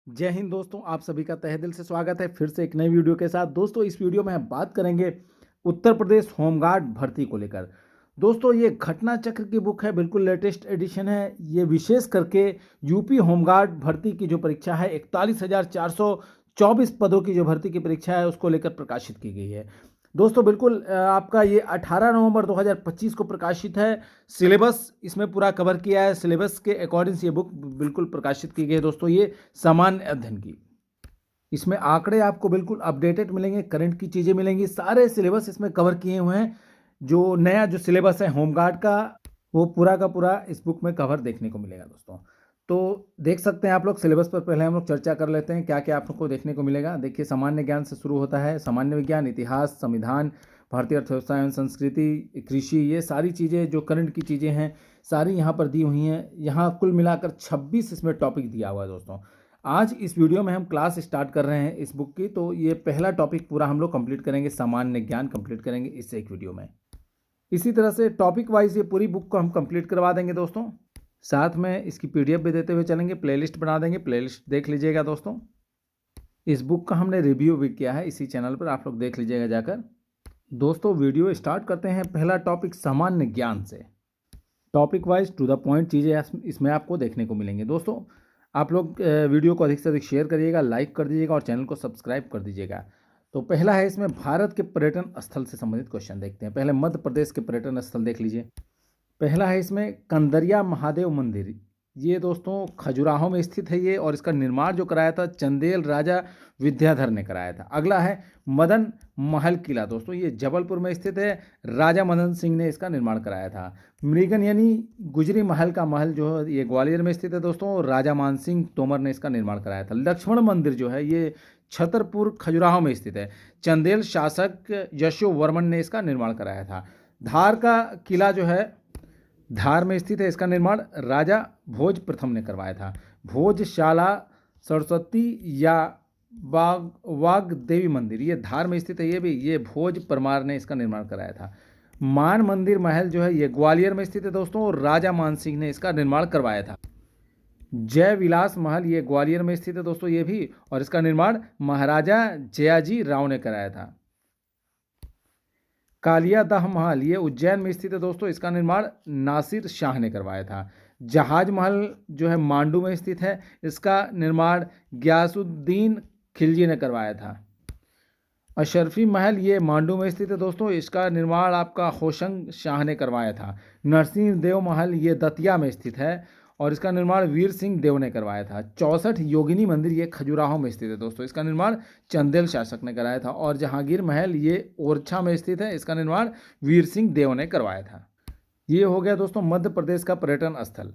जय हिंद दोस्तों, आप सभी का तहे दिल से स्वागत है फिर से एक नई वीडियो के साथ। दोस्तों इस वीडियो में हम बात करेंगे उत्तर प्रदेश होमगार्ड भर्ती को लेकर। दोस्तों ये घटना चक्र की बुक है, बिल्कुल लेटेस्ट एडिशन है। ये विशेष करके यूपी होमगार्ड भर्ती की जो परीक्षा है 41,424 पदों की जो भर्ती की परीक्षा है उसको लेकर प्रकाशित की गई है। दोस्तों बिल्कुल आपका ये 18 नवंबर 2025 को प्रकाशित है। सिलेबस इसमें पूरा कवर किया है, सिलेबस के अकॉर्डिंग ये बुक बिल्कुल प्रकाशित की गई है। दोस्तों ये सामान्य अध्ययन की, इसमें आंकड़े आपको बिल्कुल अपडेटेड मिलेंगे, करंट की चीज़ें मिलेंगी, सारे सिलेबस इसमें कवर किए हुए हैं। जो नया जो सिलेबस है होमगार्ड का वो पूरा का पूरा इस बुक में कवर देखने को मिलेगा दोस्तों। तो देख सकते हैं आप लोग सिलेबस पर। पहले हम लोग चर्चा कर लेते हैं क्या क्या आप लोग को देखने को मिलेगा। देखिए सामान्य ज्ञान से शुरू होता है, सामान्य विज्ञान, इतिहास, संविधान, भारतीय अर्थव्यवस्था एवं संस्कृति, कृषि, ये सारी चीज़ें जो करंट की चीज़ें हैं सारी यहाँ पर दी हुई हैं। यहाँ कुल मिलाकर 26 इसमें टॉपिक दिया हुआ है दोस्तों। आज इस वीडियो में हम क्लास स्टार्ट कर रहे हैं इस बुक की, तो ये पहला टॉपिक पूरा हम लोग कंप्लीट करेंगे, सामान्य ज्ञान कंप्लीट करेंगे इस एक वीडियो में। इसी तरह से टॉपिक वाइज ये पूरी बुक को हम कंप्लीट करवा देंगे दोस्तों। साथ में इसकी पीडीएफ भी देते हुए चलेंगे, प्लेलिस्ट बना देंगे, प्लेलिस्ट देख लीजिएगा दोस्तों। इस बुक का हमने रिव्यू भी किया है इसी चैनल पर, आप लोग देख लीजिएगा जाकर। दोस्तों वीडियो स्टार्ट करते हैं। पहला टॉपिक सामान्य ज्ञान से, topic wise to the point चीज़ें इसमें आपको देखने को मिलेंगे। दोस्तों आप लोग वीडियो को अधिक से अधिक शेयर करिएगा, लाइक कर दीजिएगा और चैनल को सब्सक्राइब कर दीजिएगा। तो पहला है इसमें भारत के पर्यटन स्थल से संबंधित क्वेश्चन देखते हैं। पहले मध्य प्रदेश के पर्यटन स्थल देख लीजिए। पहला है इसमें कंदरिया महादेव मंदिर। ये दोस्तों खजुराहो में स्थित है ये, और इसका निर्माण जो कराया था चंदेल राजा विद्याधर ने कराया था। अगला है मदन महल किला। दोस्तों ये जबलपुर में स्थित है, राजा मदन सिंह ने इसका निर्माण कराया था। मृगन यानी गुजरी महल का महल जो है ये ग्वालियर में स्थित है दोस्तों, राजा मान सिंह तोमर ने इसका निर्माण कराया था। लक्ष्मण मंदिर जो है ये छतरपुर खजुराहो में स्थित है, चंदेल शासक यशोवर्मन ने इसका निर्माण कराया था। धार का किला जो है धार में स्थित है, इसका निर्माण राजा भोज प्रथम ने करवाया था। भोजशाला सरस्वती या वाग देवी मंदिर ये धार में स्थित है, ये भोज परमार ने इसका निर्माण कराया था। मान मंदिर महल जो है ये ग्वालियर में स्थित है दोस्तों, और राजा मान सिंह ने इसका निर्माण करवाया था। जय विलास महल ये ग्वालियर में स्थित है दोस्तों ये भी, और इसका निर्माण महाराजा जयाजी राव ने कराया था। कालियादह महल ये उज्जैन में स्थित है दोस्तों, इसका निर्माण नासिर शाह ने करवाया था। जहाज महल जो है मांडू में स्थित है, इसका निर्माण गयासुद्दीन खिलजी ने करवाया था। अशरफी महल ये मांडू में स्थित है दोस्तों, इसका निर्माण आपका होशंग शाह ने करवाया था। नरसिंह देव महल ये दतिया में स्थित है, और इसका निर्माण वीर सिंह देव ने करवाया था। 64 योगिनी मंदिर ये खजुराहो में स्थित है दोस्तों, इसका निर्माण चंदेल शासक ने कराया था। और जहांगीर महल ये ओरछा में स्थित है, इसका निर्माण वीर सिंह देव ने करवाया था। ये हो गया दोस्तों मध्य प्रदेश का पर्यटन स्थल।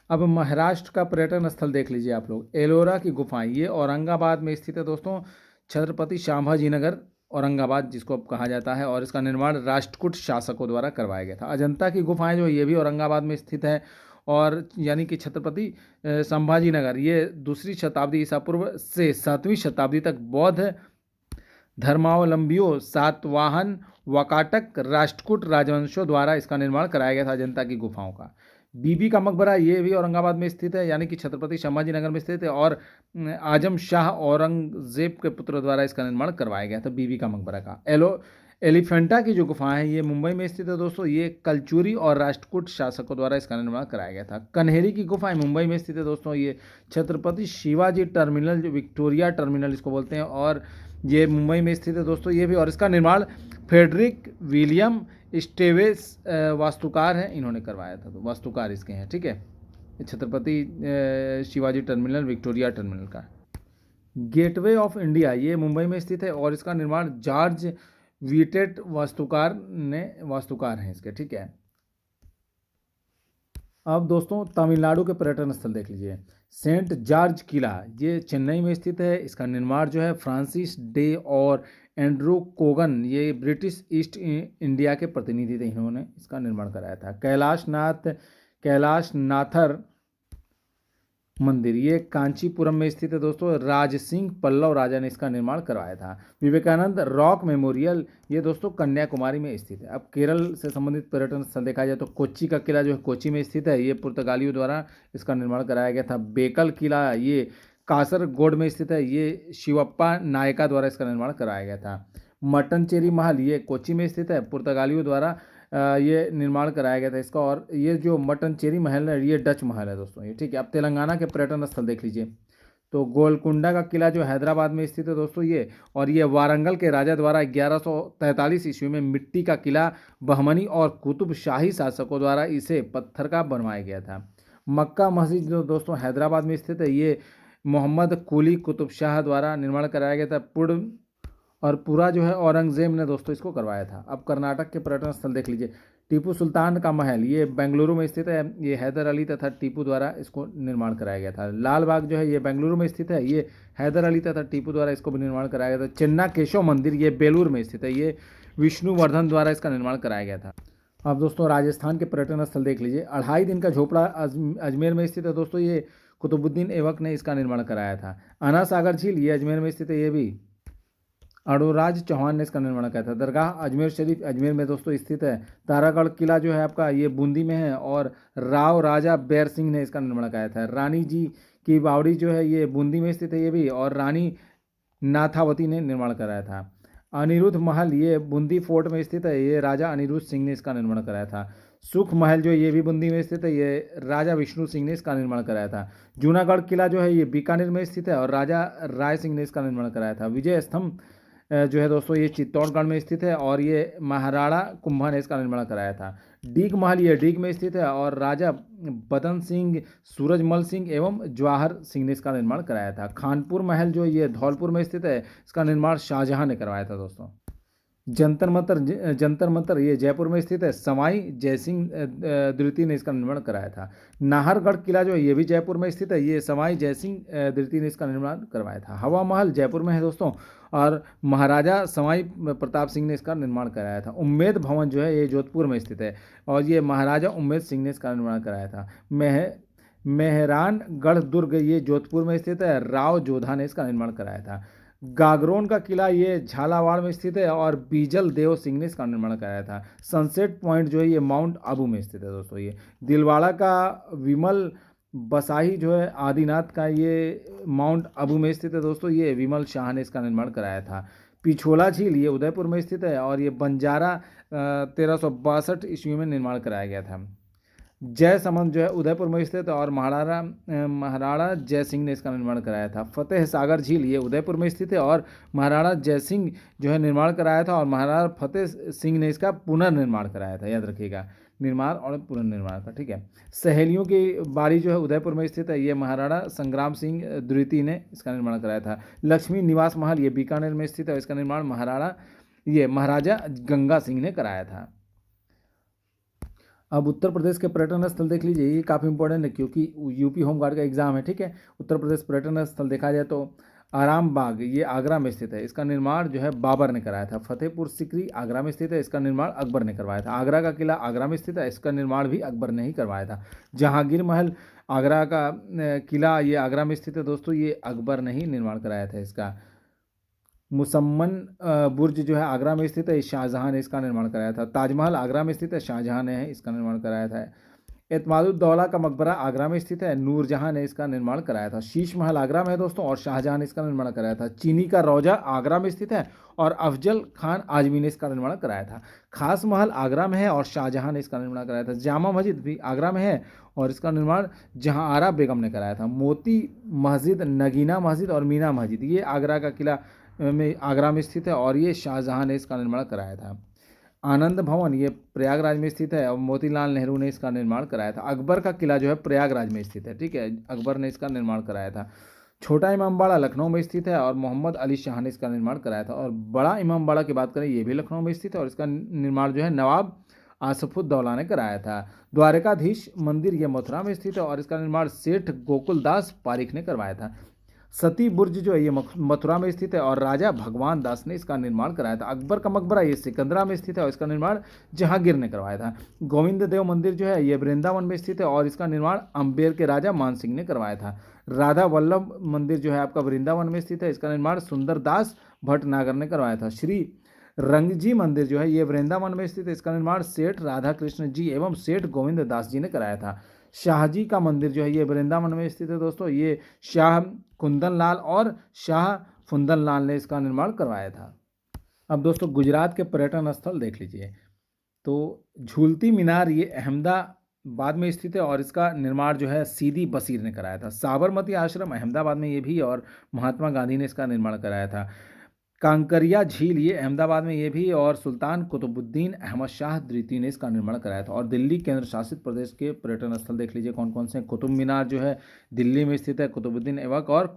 अब महाराष्ट्र का पर्यटन स्थल देख लीजिए आप लोग। एलोरा की गुफाएं ये औरंगाबाद में स्थित है दोस्तों, छत्रपति संभाजी नगर औरंगाबाद जिसको अब कहा जाता है, और इसका निर्माण राष्ट्रकूट शासकों द्वारा करवाया गया था। अजंता की गुफाएं जो ये भी औरंगाबाद में स्थित है, और यानी कि छत्रपति संभाजी नगर ये 2री शताब्दी ईसा पूर्व से 7वीं शताब्दी तक बौद्ध धर्मावलंबियों सातवाहन वाकाटक राष्ट्रकूट राजवंशों द्वारा इसका निर्माण कराया गया था अजंता की गुफाओं का। बीबी का मकबरा ये भी औरंगाबाद में स्थित है, यानी कि छत्रपति संभाजी नगर में स्थित है, और आजम शाह औरंगजेब के पुत्र द्वारा इसका निर्माण करवाया गया था बीबी का मकबरा का। एलिफेंटा की जो गुफाएं हैं ये मुंबई में स्थित है दोस्तों, ये कलचुरी और राष्ट्रकूट शासकों द्वारा इसका निर्माण कराया गया था। कन्हेरी की गुफाएं मुंबई में स्थित है दोस्तों, ये छत्रपति शिवाजी टर्मिनल जो विक्टोरिया टर्मिनल इसको बोलते हैं, और ये मुंबई में स्थित है दोस्तों ये भी, और इसका निर्माण फ्रेडरिक विलियम स्टेवेस वास्तुकार हैं, इन्होंने करवाया था। तो वास्तुकार इसके हैं, ठीक है। Chhatrapati Shivaji terminal Victoria terminal का। गेटवे ऑफ इंडिया ये मुंबई में स्थित है, और इसका निर्माण जॉर्ज वीटेट वास्तुकार हैं इसके, ठीक है। अब दोस्तों तमिलनाडु के पर्यटन स्थल देख लीजिए। सेंट जॉर्ज किला ये चेन्नई में स्थित है, इसका निर्माण जो है फ्रांसिस डे और एंड्रू कोगन ये ब्रिटिश ईस्ट इंडिया के प्रतिनिधि थे, इन्होंने इसका निर्माण कराया था। कैलाशनाथर मंदिर ये कांचीपुरम में स्थित है दोस्तों, राज सिंह पल्लव राजा ने इसका निर्माण करवाया था। विवेकानंद रॉक मेमोरियल ये दोस्तों कन्याकुमारी में स्थित है। अब केरल से संबंधित पर्यटन स्थल देखा जाए तो कोच्चि का किला जो है कोच्चि में स्थित है, ये पुर्तगालियों द्वारा इसका निर्माण कराया गया था। बेकल किला ये कासरगोड में स्थित है, ये शिवप्पा नायका द्वारा इसका निर्माण कराया गया था। मट्टनचेरी महल ये कोच्चि में स्थित है, पुर्तगालियों द्वारा ये निर्माण कराया गया था इसका। और ये जो मट्टनचेरी महल है ये डच महल है दोस्तों ये, ठीक है। अब तेलंगाना के पर्यटन स्थल देख लीजिए, तो गोलकुंडा का किला जो हैदराबाद में स्थित है दोस्तों ये, और ये वारंगल के राजा द्वारा 1143 ईस्वी में मिट्टी का किला बहमनी और कुतुब शाही शासकों द्वारा इसे पत्थर का बनवाया गया था। मक्का मस्जिद जो दोस्तों हैदराबाद में स्थित है, ये मोहम्मद कुली कुतुब शाह द्वारा निर्माण कराया गया था। पूरा जो है औरंगजेब ने दोस्तों इसको करवाया था। अब कर्नाटक के पर्यटन स्थल देख लीजिए, टीपू सुल्तान का महल ये बेंगलुरु में स्थित है, ये हैदर अली तथा टीपू द्वारा इसको निर्माण कराया गया था। लाल बाग जो है ये बेंगलुरु में स्थित है, ये हैदर अली तथा टीपू द्वारा इसको भी निर्माण कराया गया था। चेन्ना केशव मंदिर ये बेलूर में स्थित है, ये विष्णुवर्धन द्वारा इसका निर्माण कराया गया था। अब दोस्तों राजस्थान के पर्यटन स्थल देख लीजिए, 2.5 दिन का झोपड़ा अजमेर में स्थित है दोस्तों, ये कुतुबुद्दीन ऐबक ने इसका निर्माण कराया था। अना सागर झील ये अजमेर में स्थित है, ये भी अड़ोराज चौहान ने इसका निर्माण किया था। दरगाह अजमेर शरीफ अजमेर में दोस्तों स्थित है। तारागढ़ किला जो है आपका ये बूंदी में है, और राव राजा बैर सिंह ने इसका निर्माण किया था। रानी जी की बावड़ी जो है ये बूंदी में स्थित है, ये भी, और रानी नाथावती ने निर्माण कराया था। अनिरुद्ध महल ये बूंदी फोर्ट में स्थित है, ये राजा अनिरुद्ध सिंह ने इसका निर्माण कराया था। सुख महल जो ये भी बूंदी में स्थित है, ये राजा विष्णु सिंह ने इसका निर्माण कराया था। जूनागढ़ किला जो है ये बीकानेर में स्थित है, और राजा राय सिंह ने इसका निर्माण कराया था। विजय स्तंभ जो है दोस्तों ये चित्तौड़गढ़ में स्थित है, और ये महाराणा कुंभा ने इसका निर्माण कराया था। डीग महल ये डीग में स्थित है, और राजा बदन सिंह, सूरजमल सिंह एवं जवाहर सिंह ने इसका निर्माण कराया था। खानपुर महल जो ये धौलपुर में स्थित है, इसका निर्माण शाहजहां ने करवाया था दोस्तों। जंतर मंतर ये जयपुर में स्थित है, सवाई जयसिंह द्वितीय ने इसका निर्माण कराया था। नाहरगढ़ किला जो है ये भी जयपुर में स्थित है, ये सवाई जयसिंह द्वितीय ने इसका निर्माण करवाया था। हवा महल जयपुर में है दोस्तों, और महाराजा सवाई प्रताप सिंह ने इसका निर्माण कराया था। उम्मेद भवन जो है ये जोधपुर में स्थित है, और ये महाराजा उम्मेद सिंह ने इसका निर्माण कराया था। मेहरानगढ़ दुर्ग ये जोधपुर में स्थित है, राव जोधा ने इसका निर्माण कराया था। गागरोन का किला ये झालावाड़ में स्थित है, और बीजल देव सिंह ने इसका निर्माण कराया था। सनसेट पॉइंट जो है ये माउंट आबू में स्थित है दोस्तों ये। दिलवाड़ा का विमल बसाही जो है आदिनाथ का ये माउंट आबू में स्थित है दोस्तों, ये विमल शाह ने इसका निर्माण कराया था। पिछोला झील ये उदयपुर में स्थित है, और ये बंजारा 1362 ईस्वी में निर्माण कराया गया था। जय समंद जो है उदयपुर में स्थित है, और महाराणा जय सिंह ने इसका निर्माण कराया था। फतेह सागर झील ये उदयपुर में स्थित है, और महाराणा जय सिंह जो है निर्माण कराया था, और महाराणा फतेह सिंह ने इसका पुनर्निर्माण कराया था। याद रखिएगा, निर्माण और पुनर्निर्माण का, ठीक है। सहेलियों की बाड़ी जो है उदयपुर में स्थित है, ये महाराणा संग्राम सिंह द्वितीय ने इसका निर्माण कराया था। लक्ष्मी निवास महल ये बीकानेर में स्थित है, इसका निर्माण महाराजा गंगा सिंह ने कराया था। अब उत्तर प्रदेश के पर्यटन स्थल देख लीजिए, ये काफ़ी इंपॉर्टेंट है क्योंकि यूपी होमगार्ड का एग्जाम है, ठीक है। उत्तर प्रदेश पर्यटन स्थल देखा जाए तो आराम बाग ये आगरा में स्थित है, इसका निर्माण जो है बाबर ने कराया था। फतेहपुर सिकरी आगरा में स्थित है, इसका निर्माण अकबर ने करवाया था। आगरा का किला आगरा में स्थित है, इसका निर्माण भी अकबर ने ही करवाया था। जहांगीर महल आगरा का किला ये आगरा में स्थित है दोस्तों, ये अकबर ने ही निर्माण कराया था इसका। मुसम्मन बुर्ज जो है आगरा में स्थित है, शाहजहां ने इसका निर्माण कराया था। ताजमहल आगरा में स्थित है, शाहजहां ने इसका निर्माण कराया था। एतमादुद्दौला का मकबरा आगरा में स्थित है, नूरजहां ने इसका निर्माण कराया था। शीश महल आगरा में है दोस्तों, और शाहजहां ने इसका निर्माण कराया था। चीनी का रौजा आगरा में स्थित है, और अफजल खान आजमी ने इसका निर्माण कराया था। खास महल आगरा में है, और शाहजहां ने इसका निर्माण कराया था। जामा मस्जिद भी आगरा में है, और इसका निर्माण जहांआरा बेगम ने कराया था। मोती मस्जिद, नगीना मस्जिद और मीना मस्जिद ये आगरा का किला में आगरा में स्थित है, और ये शाहजहां ने इसका निर्माण कराया था। आनंद भवन ये प्रयागराज में स्थित है, और मोतीलाल नेहरू ने इसका निर्माण कराया था। अकबर का किला जो है प्रयागराज में स्थित है, ठीक है, अकबर ने इसका निर्माण कराया था। छोटा इमामबाड़ा लखनऊ में स्थित है, और मोहम्मद अली शाह ने इसका निर्माण कराया था। और बड़ा इमामबाड़ा की बात करें, ये भी लखनऊ में स्थित है, और इसका निर्माण जो है नवाब आसफुद्दौला ने कराया था। द्वारकाधीश मंदिर ये मथुरा में स्थित है, और इसका निर्माण सेठ गोकुलदास पारिक ने करवाया था। सती बुर्ज जो है ये मथुरा में स्थित है, और राजा भगवान दास ने इसका निर्माण कराया था। अकबर का मकबरा ये सिकंदरा में स्थित है, और इसका निर्माण जहांगीर ने करवाया था। गोविंद देव मंदिर जो है ये वृंदावन में स्थित है, और इसका निर्माण अम्बेर के राजा मान सिंह ने करवाया था। राधा वल्लभ मंदिर जो है आपका वृंदावन में स्थित है, इसका निर्माण सुंदरदास भटनागर ने करवाया था। श्री रंगजी मंदिर जो है ये वृंदावन में स्थित है, इसका निर्माण सेठ राधा कृष्ण जी एवं सेठ गोविंद दास जी ने कराया था। शाहजी का मंदिर जो है ये वृंदावन में स्थित है दोस्तों। ये शाह कुंदन लाल और शाह फुंदन लाल ने इसका निर्माण करवाया था। अब दोस्तों गुजरात के पर्यटन स्थल देख लीजिए। तो झूलती मीनार ये अहमदाबाद में स्थित है और इसका निर्माण जो है सीदी बशीर ने कराया था। साबरमती आश्रम अहमदाबाद में ये भी, और महात्मा गांधी ने इसका निर्माण कराया था। कांकरिया झील ये अहमदाबाद में ये भी, और सुल्तान कुतुबुद्दीन अहमद शाह द्वितीय ने इसका निर्माण कराया था। और दिल्ली केंद्र शासित प्रदेश के पर्यटन स्थल देख लीजिए कौन कौन से हैं। कुतुब मीनार जो है दिल्ली में स्थित है, कुतुबुद्दीन ऐबक और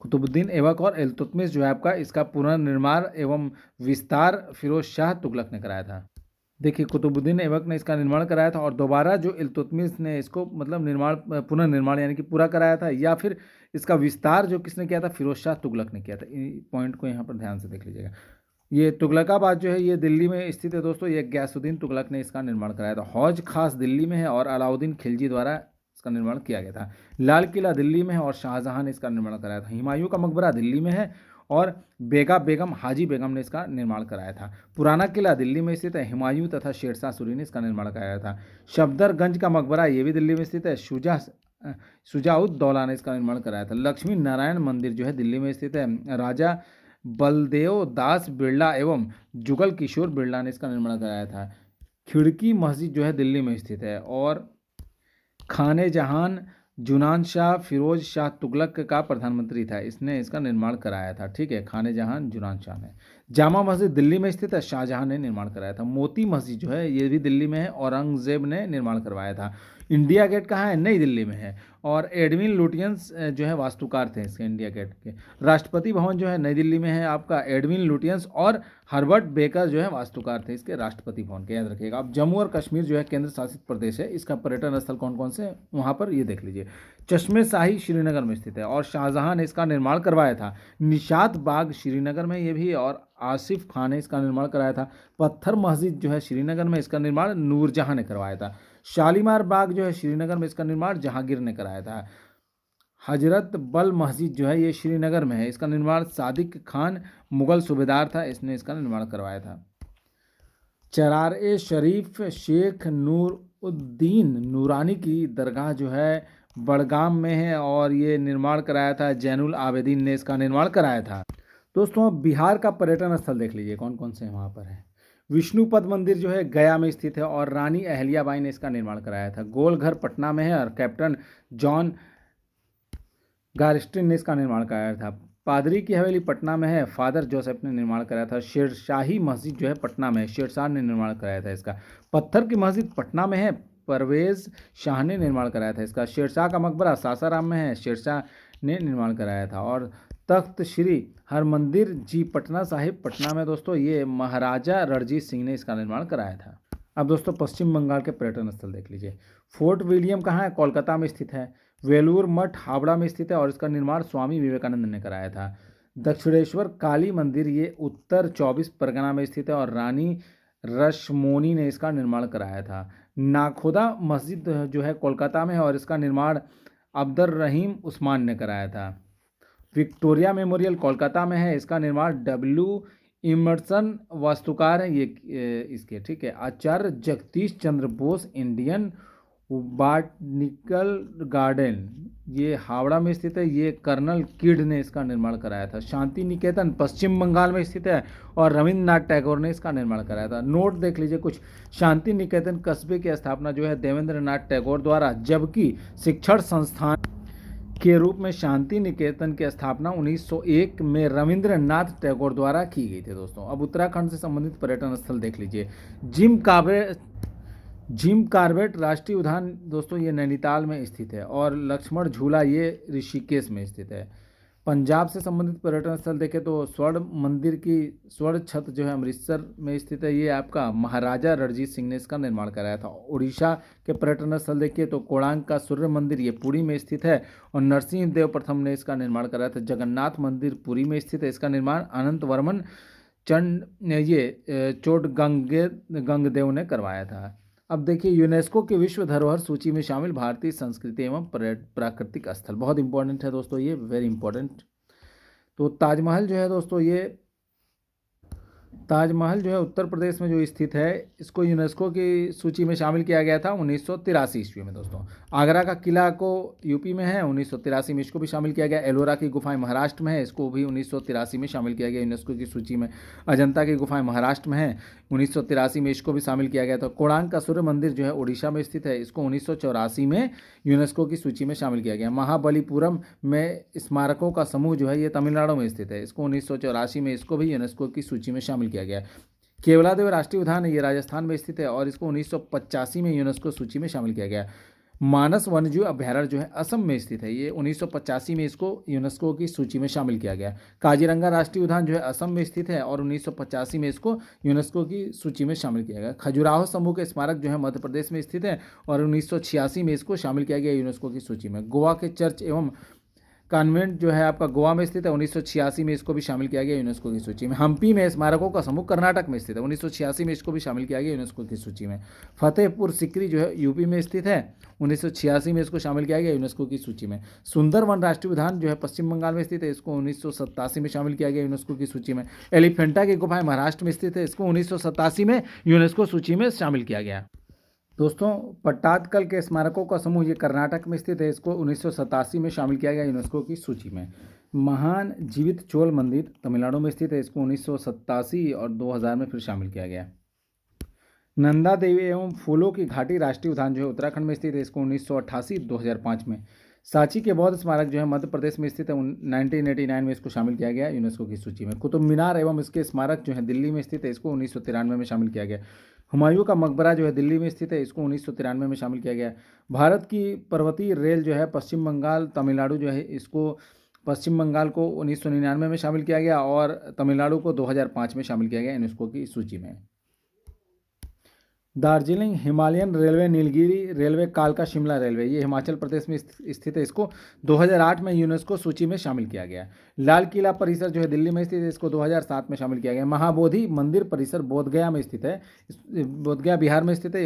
कुतुबुद्दीन ऐबक और इल्तुतमिश जो है आपका, इसका पुनर्निर्माण एवं विस्तार फिरोज शाह तुगलक ने कराया था। देखिए कुतुबुद्दीन ऐबक ने इसका निर्माण कराया था, और दोबारा जो इल्तुतमिश ने इसको मतलब पुनर्निर्माण यानी कि पूरा कराया था, या फिर इसका विस्तार जो किसने किया था, फिरोज शाह तुगलक ने किया था। पॉइंट को यहाँ पर ध्यान से देख लीजिएगा। ये तुगलकाबाद जो है ये दिल्ली में स्थित है दोस्तों। ये गयासुद्दीन तुगलक ने इसका निर्माण कराया था। हौज खास दिल्ली में है और अलाउद्दीन खिलजी द्वारा इसका निर्माण किया गया था। लाल किला दिल्ली में है और शाहजहां ने इसका निर्माण कराया था। हुमायूं का मकबरा दिल्ली में है और बेगा बेगम हाजी बेगम ने इसका निर्माण कराया था। पुराना किला दिल्ली में स्थित है। हुमायूं तथा शेरशाह सूरी ने इसका निर्माण कराया था। सफदरगंज का मकबरा ये भी दिल्ली में स्थित है। शुजाउद्दौला ने इसका निर्माण कराया था। लक्ष्मी नारायण मंदिर जो है दिल्ली में स्थित है। राजा बलदेव दास बिरला एवं जुगल किशोर बिरला ने इसका निर्माण कराया था। खिड़की मस्जिद जो है दिल्ली में स्थित है। और खाने जहान जुनान शाह फिरोज शाह तुगलक का प्रधानमंत्री था, इसने इसका निर्माण कराया था। ठीक है, खाने जहान जुनान शाह ने। जामा मस्जिद दिल्ली में स्थित है, शाहजहां ने निर्माण कराया था। मोती मस्जिद जो है ये भी दिल्ली में है, औरंगजेब ने निर्माण करवाया था। इंडिया गेट कहाँ है, नई दिल्ली में है, और एडविन लुटियंस जो है वास्तुकार थे इसके इंडिया गेट के। राष्ट्रपति भवन जो है नई दिल्ली में है आपका। एडविन लुटियंस और हर्बर्ट बेकर जो है वास्तुकार थे इसके राष्ट्रपति भवन के, याद रखिएगा। अब जम्मू और कश्मीर जो है केंद्र शासित प्रदेश है, इसका पर्यटन स्थल कौन कौन से वहाँ पर ये देख लीजिए। चश्मे शाही श्रीनगर में स्थित है और शाहजहां ने इसका निर्माण करवाया था। निशात बाग श्रीनगर में ये भी, और आसिफ खान ने इसका निर्माण कराया था। पत्थर मस्जिद जो है श्रीनगर में, इसका निर्माण नूरजहां ने करवाया था। शालीमार बाग जो है श्रीनगर में, इसका निर्माण जहांगीर ने कराया था। हजरत बल मस्जिद जो है ये श्रीनगर में है, इसका निर्माण सादिक खान मुगल सूबेदार था, इसने इसका निर्माण करवाया था। चरार ए शरीफ शेख नूरुद्दीन नूरानी की दरगाह जो है बड़गाम में है और ये निर्माण कराया था जैनुल आबेदीन ने इसका निर्माण कराया था। दोस्तों बिहार का पर्यटन स्थल देख लीजिए कौन कौन से वहाँ पर है। विष्णुपद मंदिर जो है गया में स्थित है और रानी अहल्याबाई ने इसका निर्माण कराया था। गोलघर पटना में है और कैप्टन जॉन गार्स्टिन ने इसका निर्माण कराया था। पादरी की हवेली पटना में है, फादर जोसेफ ने निर्माण कराया था। शेरशाही मस्जिद जो है पटना में है, शेरशाह ने निर्माण कराया था इसका। पत्थर की मस्जिद पटना में है, परवेज शाह ने निर्माण कराया था इसका। शेरशाह का मकबरा सासाराम में है, शेरशाह ने निर्माण कराया था। और तख्त श्री हरमंदिर जी पटना साहिब पटना में दोस्तों ये महाराजा रणजीत सिंह ने इसका निर्माण कराया था। अब दोस्तों पश्चिम बंगाल के पर्यटन स्थल देख लीजिए। फोर्ट विलियम कहाँ है, कोलकाता में स्थित है। वेलूर मठ हावड़ा में स्थित है और इसका निर्माण स्वामी विवेकानंद ने कराया था। दक्षिणेश्वर काली मंदिर ये उत्तर 24 परगना में स्थित है और रानी रश्मोनी ने इसका निर्माण कराया था। नाखोदा मस्जिद जो है कोलकाता में है और इसका निर्माण अब्दुल रहीम उस्मान ने कराया था। विक्टोरिया मेमोरियल कोलकाता में है, इसका निर्माण डब्ल्यू इमर्सन वास्तुकार है ये इसके। ठीक है, आचार्य Jagdish Chandra Bose Indian botanical garden ये हावड़ा में स्थित है, ये कर्नल किड ने इसका निर्माण कराया था। शांति निकेतन पश्चिम बंगाल में स्थित है और रविंद्रनाथ टैगोर ने इसका निर्माण कराया था। नोट देख लीजिए कुछ। शांति निकेतन कस्बे की स्थापना जो है देवेंद्रनाथ टैगोर द्वारा, जबकि शिक्षण संस्थान के रूप में शांति निकेतन की स्थापना 1901 में रविंद्रनाथ टैगोर द्वारा की गई थी दोस्तों। अब उत्तराखंड से संबंधित पर्यटन स्थल देख लीजिए। जिम कार्बेट राष्ट्रीय उद्यान दोस्तों ये नैनीताल में स्थित है और लक्ष्मण झूला ये ऋषिकेश में स्थित है। पंजाब से संबंधित पर्यटन स्थल देखें तो स्वर्ण मंदिर की स्वर्ण छत जो है अमृतसर में स्थित है, ये आपका महाराजा रणजीत सिंह ने इसका निर्माण कराया था। उड़ीसा के पर्यटन स्थल देखिए तो कोणार्क का सूर्य मंदिर ये पुरी में स्थित है और नरसिंह देव प्रथम ने इसका निर्माण कराया था। जगन्नाथ मंदिर पुरी में स्थित है, इसका निर्माण अनंत वर्मन चंड ये चोट गंगदेव ने करवाया था। अब देखिए यूनेस्को की विश्व धरोहर सूची में शामिल भारतीय संस्कृति एवं प्राकृतिक स्थल, बहुत इंपॉर्टेंट है दोस्तों ये, वेरी इंपॉर्टेंट। तो ताजमहल जो है दोस्तों ये ताजमहल जो है उत्तर प्रदेश में जो स्थित है, इसको यूनेस्को की सूची में शामिल किया गया था 1983 ईस्वी में दोस्तों। आगरा का किला को यूपी में है, 1983 में इसको भी शामिल किया गया। एलोरा की गुफाएं महाराष्ट्र में है, इसको भी 1983 में शामिल किया गया यूनेस्को की सूची में। अजंता की गुफाएं महाराष्ट्र में है, 1983 में इसको भी शामिल किया गया था। कोणार्क का सूर्य मंदिर जो है उड़ीसा में स्थित है, इसको 1984 में यूनेस्को की सूची में शामिल किया गया। महाबलीपुरम में स्मारकों का समूह जो है ये तमिलनाडु में स्थित है, इसको 1984 में इसको भी यूनेस्को की सूची में शामिल किया गया। केवलादेव राष्ट्रीय उद्यान है, ये राजस्थान में स्थित है और इसको 1985 में यूनेस्को सूची में शामिल किया गया। मानस वन्यजीव अभ्यारण्य जो है असम में स्थित है, ये 1985 में इसको यूनेस्को की सूची में शामिल किया गया। काजीरंगा राष्ट्रीय उद्यान जो है असम में स्थित है और 1985 में इसको यूनेस्को की सूची में शामिल किया गया। खजुराहो समूह के स्मारक जो है मध्य प्रदेश में स्थित है और 1986 में इसको शामिल किया गया यूनेस्को की सूची में। गोवा के चर्च एवं कॉन्वेंट जो है आपका गोवा में स्थित है, 1986 में इसको भी शामिल किया गया यूनेस्को की सूची में। हम्पी में स्मारकों का समूह कर्नाटक में स्थित है, 1986 में इसको भी शामिल किया गया यूनेस्को की सूची में। फतेहपुर सिकरी जो है यूपी में स्थित है, 1986 में इसको शामिल किया गया यूनेस्को की सूची में। सुंदरवन राष्ट्रीय उद्यान जो है पश्चिम बंगाल में स्थित है, इसको 1987 में शामिल किया गया यूनेस्को की सूची में। एलिफेंटा की गुफाएं महाराष्ट्र में स्थित है, इसको 1987 में यूनेस्को सूची में शामिल किया गया। दोस्तों पट्टादकल के स्मारकों का समूह ये कर्नाटक में स्थित है, इसको 1987 में शामिल किया गया यूनेस्को की सूची में। महान जीवित चोल मंदिर तमिलनाडु में स्थित है, इसको 1987 और 2000 में फिर शामिल किया गया। नंदा देवी एवं फूलों की घाटी राष्ट्रीय उद्यान जो है उत्तराखंड में स्थित है, इसको 1988-2005 में। सांची के बौद्ध स्मारक जो है मध्य प्रदेश में स्थित है, 1989 में इसको शामिल किया गया यूनेस्को की सूची में। कुतुब मीनार एवं इसके स्मारक जो है दिल्ली में स्थित है, इसको 1993 में शामिल किया गया। हुमायूं का मकबरा जो है दिल्ली में स्थित है, इसको 1993 में शामिल किया गया। भारत की पर्वतीय रेल जो है पश्चिम बंगाल तमिलनाडु जो है, इसको पश्चिम बंगाल को 1999 में शामिल किया गया और तमिलनाडु को 2005 में शामिल किया गया यूनेस्को की सूची में। Darjeeling Himalayan railway, Nilgiri railway, कालका शिमला रेलवे, ये हिमाचल प्रदेश में स्थित है, इसको 2008 में यूनेस्को सूची में शामिल किया गया। लाल किला परिसर जो है दिल्ली में स्थित है, इसको 2007 में शामिल किया गया। महाबोधि मंदिर परिसर बोधगया में स्थित है, बोधगया बिहार में स्थित है,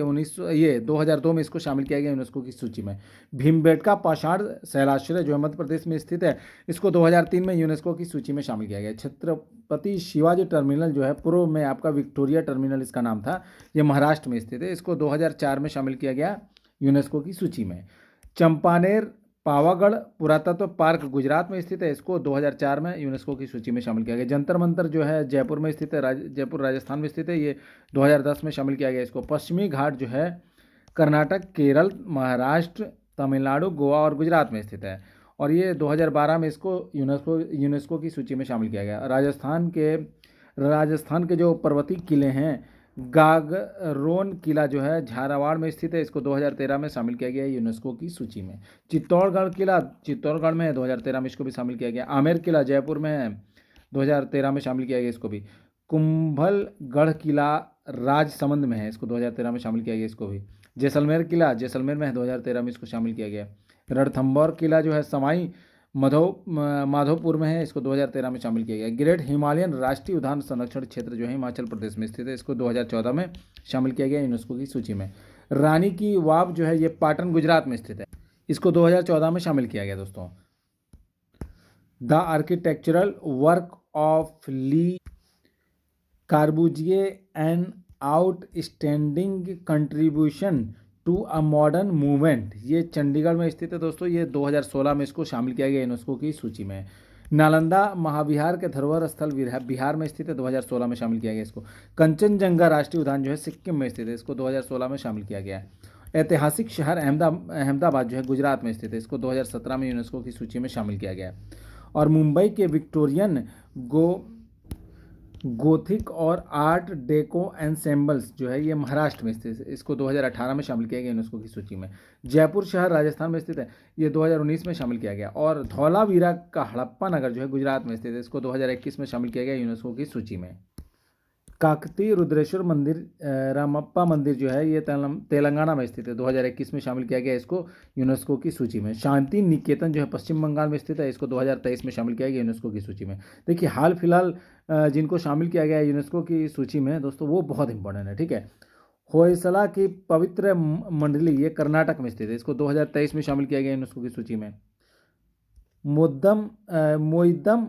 ये 2002 में इसको शामिल किया गया यूनेस्को की सूची में। भीमबेटका पाषाण शैलाश्रय जो है मध्य प्रदेश में स्थित है, इसको 2003 में यूनेस्को की सूची में शामिल किया गया। छत्रपति शिवाजी टर्मिनल जो है पूर्व में आपका विक्टोरिया टर्मिनल इसका नाम था, ये महाराष्ट्र में स्थित है, इसको 2004 में शामिल किया गया यूनेस्को की सूची में। चंपानेर पावागढ़ पुरातत्व पार्क गुजरात में स्थित है, इसको 2004 में यूनेस्को की सूची में शामिल किया गया। जंतर मंतर जो है जयपुर में स्थित है, जयपुर राजस्थान में स्थित है, ये 2010 में शामिल किया गया इसको। पश्चिमी घाट जो है कर्नाटक, केरल, महाराष्ट्र, तमिलनाडु, गोवा और गुजरात में स्थित है और ये 2012 में इसको यूनेस्को की सूची में शामिल किया गया। राजस्थान के जो पर्वतीय किले हैं, गागरोन किला जो है झालावाड़ में स्थित है, इसको 2013 में शामिल किया गया यूनेस्को की सूची में। चित्तौड़गढ़ किला चित्तौड़गढ़ में है, 2013 में इसको भी शामिल किया गया। आमेर किला जयपुर में है, 2013 में शामिल किया गया इसको भी। कुंभलगढ़ किला राजसमंद में है, इसको 2013 में शामिल किया गया इसको भी। जैसलमेर किला जैसलमेर में है, 2013 में इसको शामिल किया गया। रणथंभौर किला जो है सवाई माधोपुर में है, इसको 2013 में शामिल किया गया। ग्रेट हिमालयन राष्ट्रीय उद्यान संरक्षण क्षेत्र जो है हिमाचल प्रदेश में स्थित है, इसको 2014 में शामिल किया गया यूनेस्को की सूची में। रानी की वाव जो है ये पाटन गुजरात में स्थित है, इसको 2014 में शामिल किया गया दोस्तों। The architectural work of Le Corbusier an outstanding contribution to a modern movement, ये चंडीगढ़ में स्थित है दोस्तों, ये 2016 में इसको शामिल किया गया यूनेस्को की सूची में। नालंदा महाविहार के धरोहर स्थल बिहार में स्थित है, 2016 में शामिल किया गया इसको। कंचनजंगा राष्ट्रीय उद्यान जो है सिक्किम में स्थित है, इसको 2016 में शामिल किया गया। ऐतिहासिक शहर अहमदाबाद जो है गुजरात में स्थित है, इसको 2017 में यूनेस्को की सूची में शामिल किया गया। और मुंबई के विक्टोरियन गोथिक और आर्ट डेको एंसेम्बल्स जो है ये महाराष्ट्र में स्थित है, इसको 2018 में शामिल किया गया यूनेस्को की सूची में। जयपुर शहर राजस्थान में स्थित है, ये 2019 में शामिल किया गया। और धौलावीरा का हड़प्पा नगर जो है गुजरात में स्थित है, इसको 2021 में शामिल किया गया यूनेस्को की सूची में। काकती रुद्रेश्वर मंदिर रामप्पा मंदिर जो है ये तेलंगाना में स्थित है, 2021 में शामिल किया गया इसको यूनेस्को की सूची में। शांति निकेतन जो है पश्चिम बंगाल में स्थित है, इसको 2023 में शामिल किया गया यूनेस्को की सूची में। देखिए हाल फिलहाल जिनको शामिल किया गया है यूनेस्को की सूची में दोस्तों वो बहुत इंपॉर्टेंट है, ठीक है। होयसला की पवित्र मंडली ये कर्नाटक में स्थित है, इसको 2023 में शामिल किया गया यूनेस्को की सूची में। मोइदम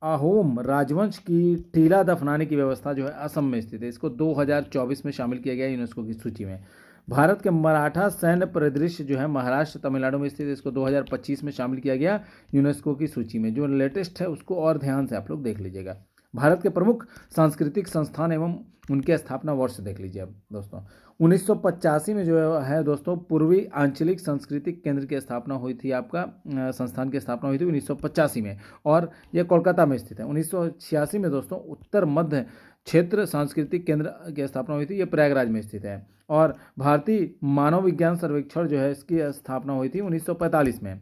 अहोम राजवंश की टीला दफनाने की व्यवस्था जो है असम में स्थित है। इसको 2024 में शामिल किया गया यूनेस्को की सूची में। भारत के मराठा सैन्य परिदृश्य जो है महाराष्ट्र तमिलनाडु में स्थित है। इसको 2025 में शामिल किया गया यूनेस्को की सूची में। जो लेटेस्ट है उसको और ध्यान से आप लोग देख लीजिएगा। भारत के प्रमुख सांस्कृतिक संस्थान एवं उनके स्थापना वर्ष देख लीजिए अब दोस्तों। 1985 में जो है दोस्तों पूर्वी आंचलिक सांस्कृतिक केंद्र की स्थापना हुई थी। आपका संस्थान की स्थापना हुई थी 1985 में और यह कोलकाता में स्थित है। 1986 में दोस्तों उत्तर मध्य क्षेत्र सांस्कृतिक केंद्र की स्थापना हुई थी। ये प्रयागराज में स्थित है। और भारतीय मानव विज्ञान सर्वेक्षण जो है इसकी स्थापना हुई थी 1945 में।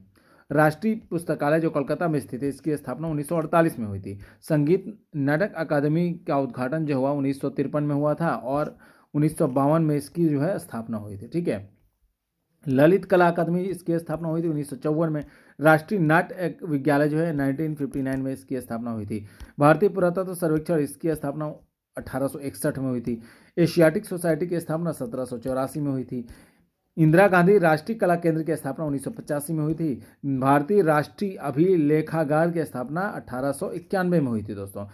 राष्ट्रीय पुस्तकालय जो कोलकाता में स्थित है इसकी स्थापना 1948 में हुई थी। संगीत नाटक अकादमी का उद्घाटन जो हुआ 1953 में हुआ था और 1952 में इसकी जो है स्थापना हुई थी। ठीक है। ललित कला अकादमी इसकी स्थापना हुई थी 1954 में। राष्ट्रीय नाट्य विद्यालय जो है 1959 में इसकी स्थापना हुई थी। भारतीय पुरातत्व सर्वेक्षण इसकी स्थापना 1861 में हुई थी। एशियाटिक सोसाइटी की स्थापना 1784 में हुई थी। इंदिरा गांधी राष्ट्रीय कला केंद्र की स्थापना 1985 में हुई थी। भारतीय राष्ट्रीय अभिलेखागार की स्थापना 1891 में हुई थी दोस्तों।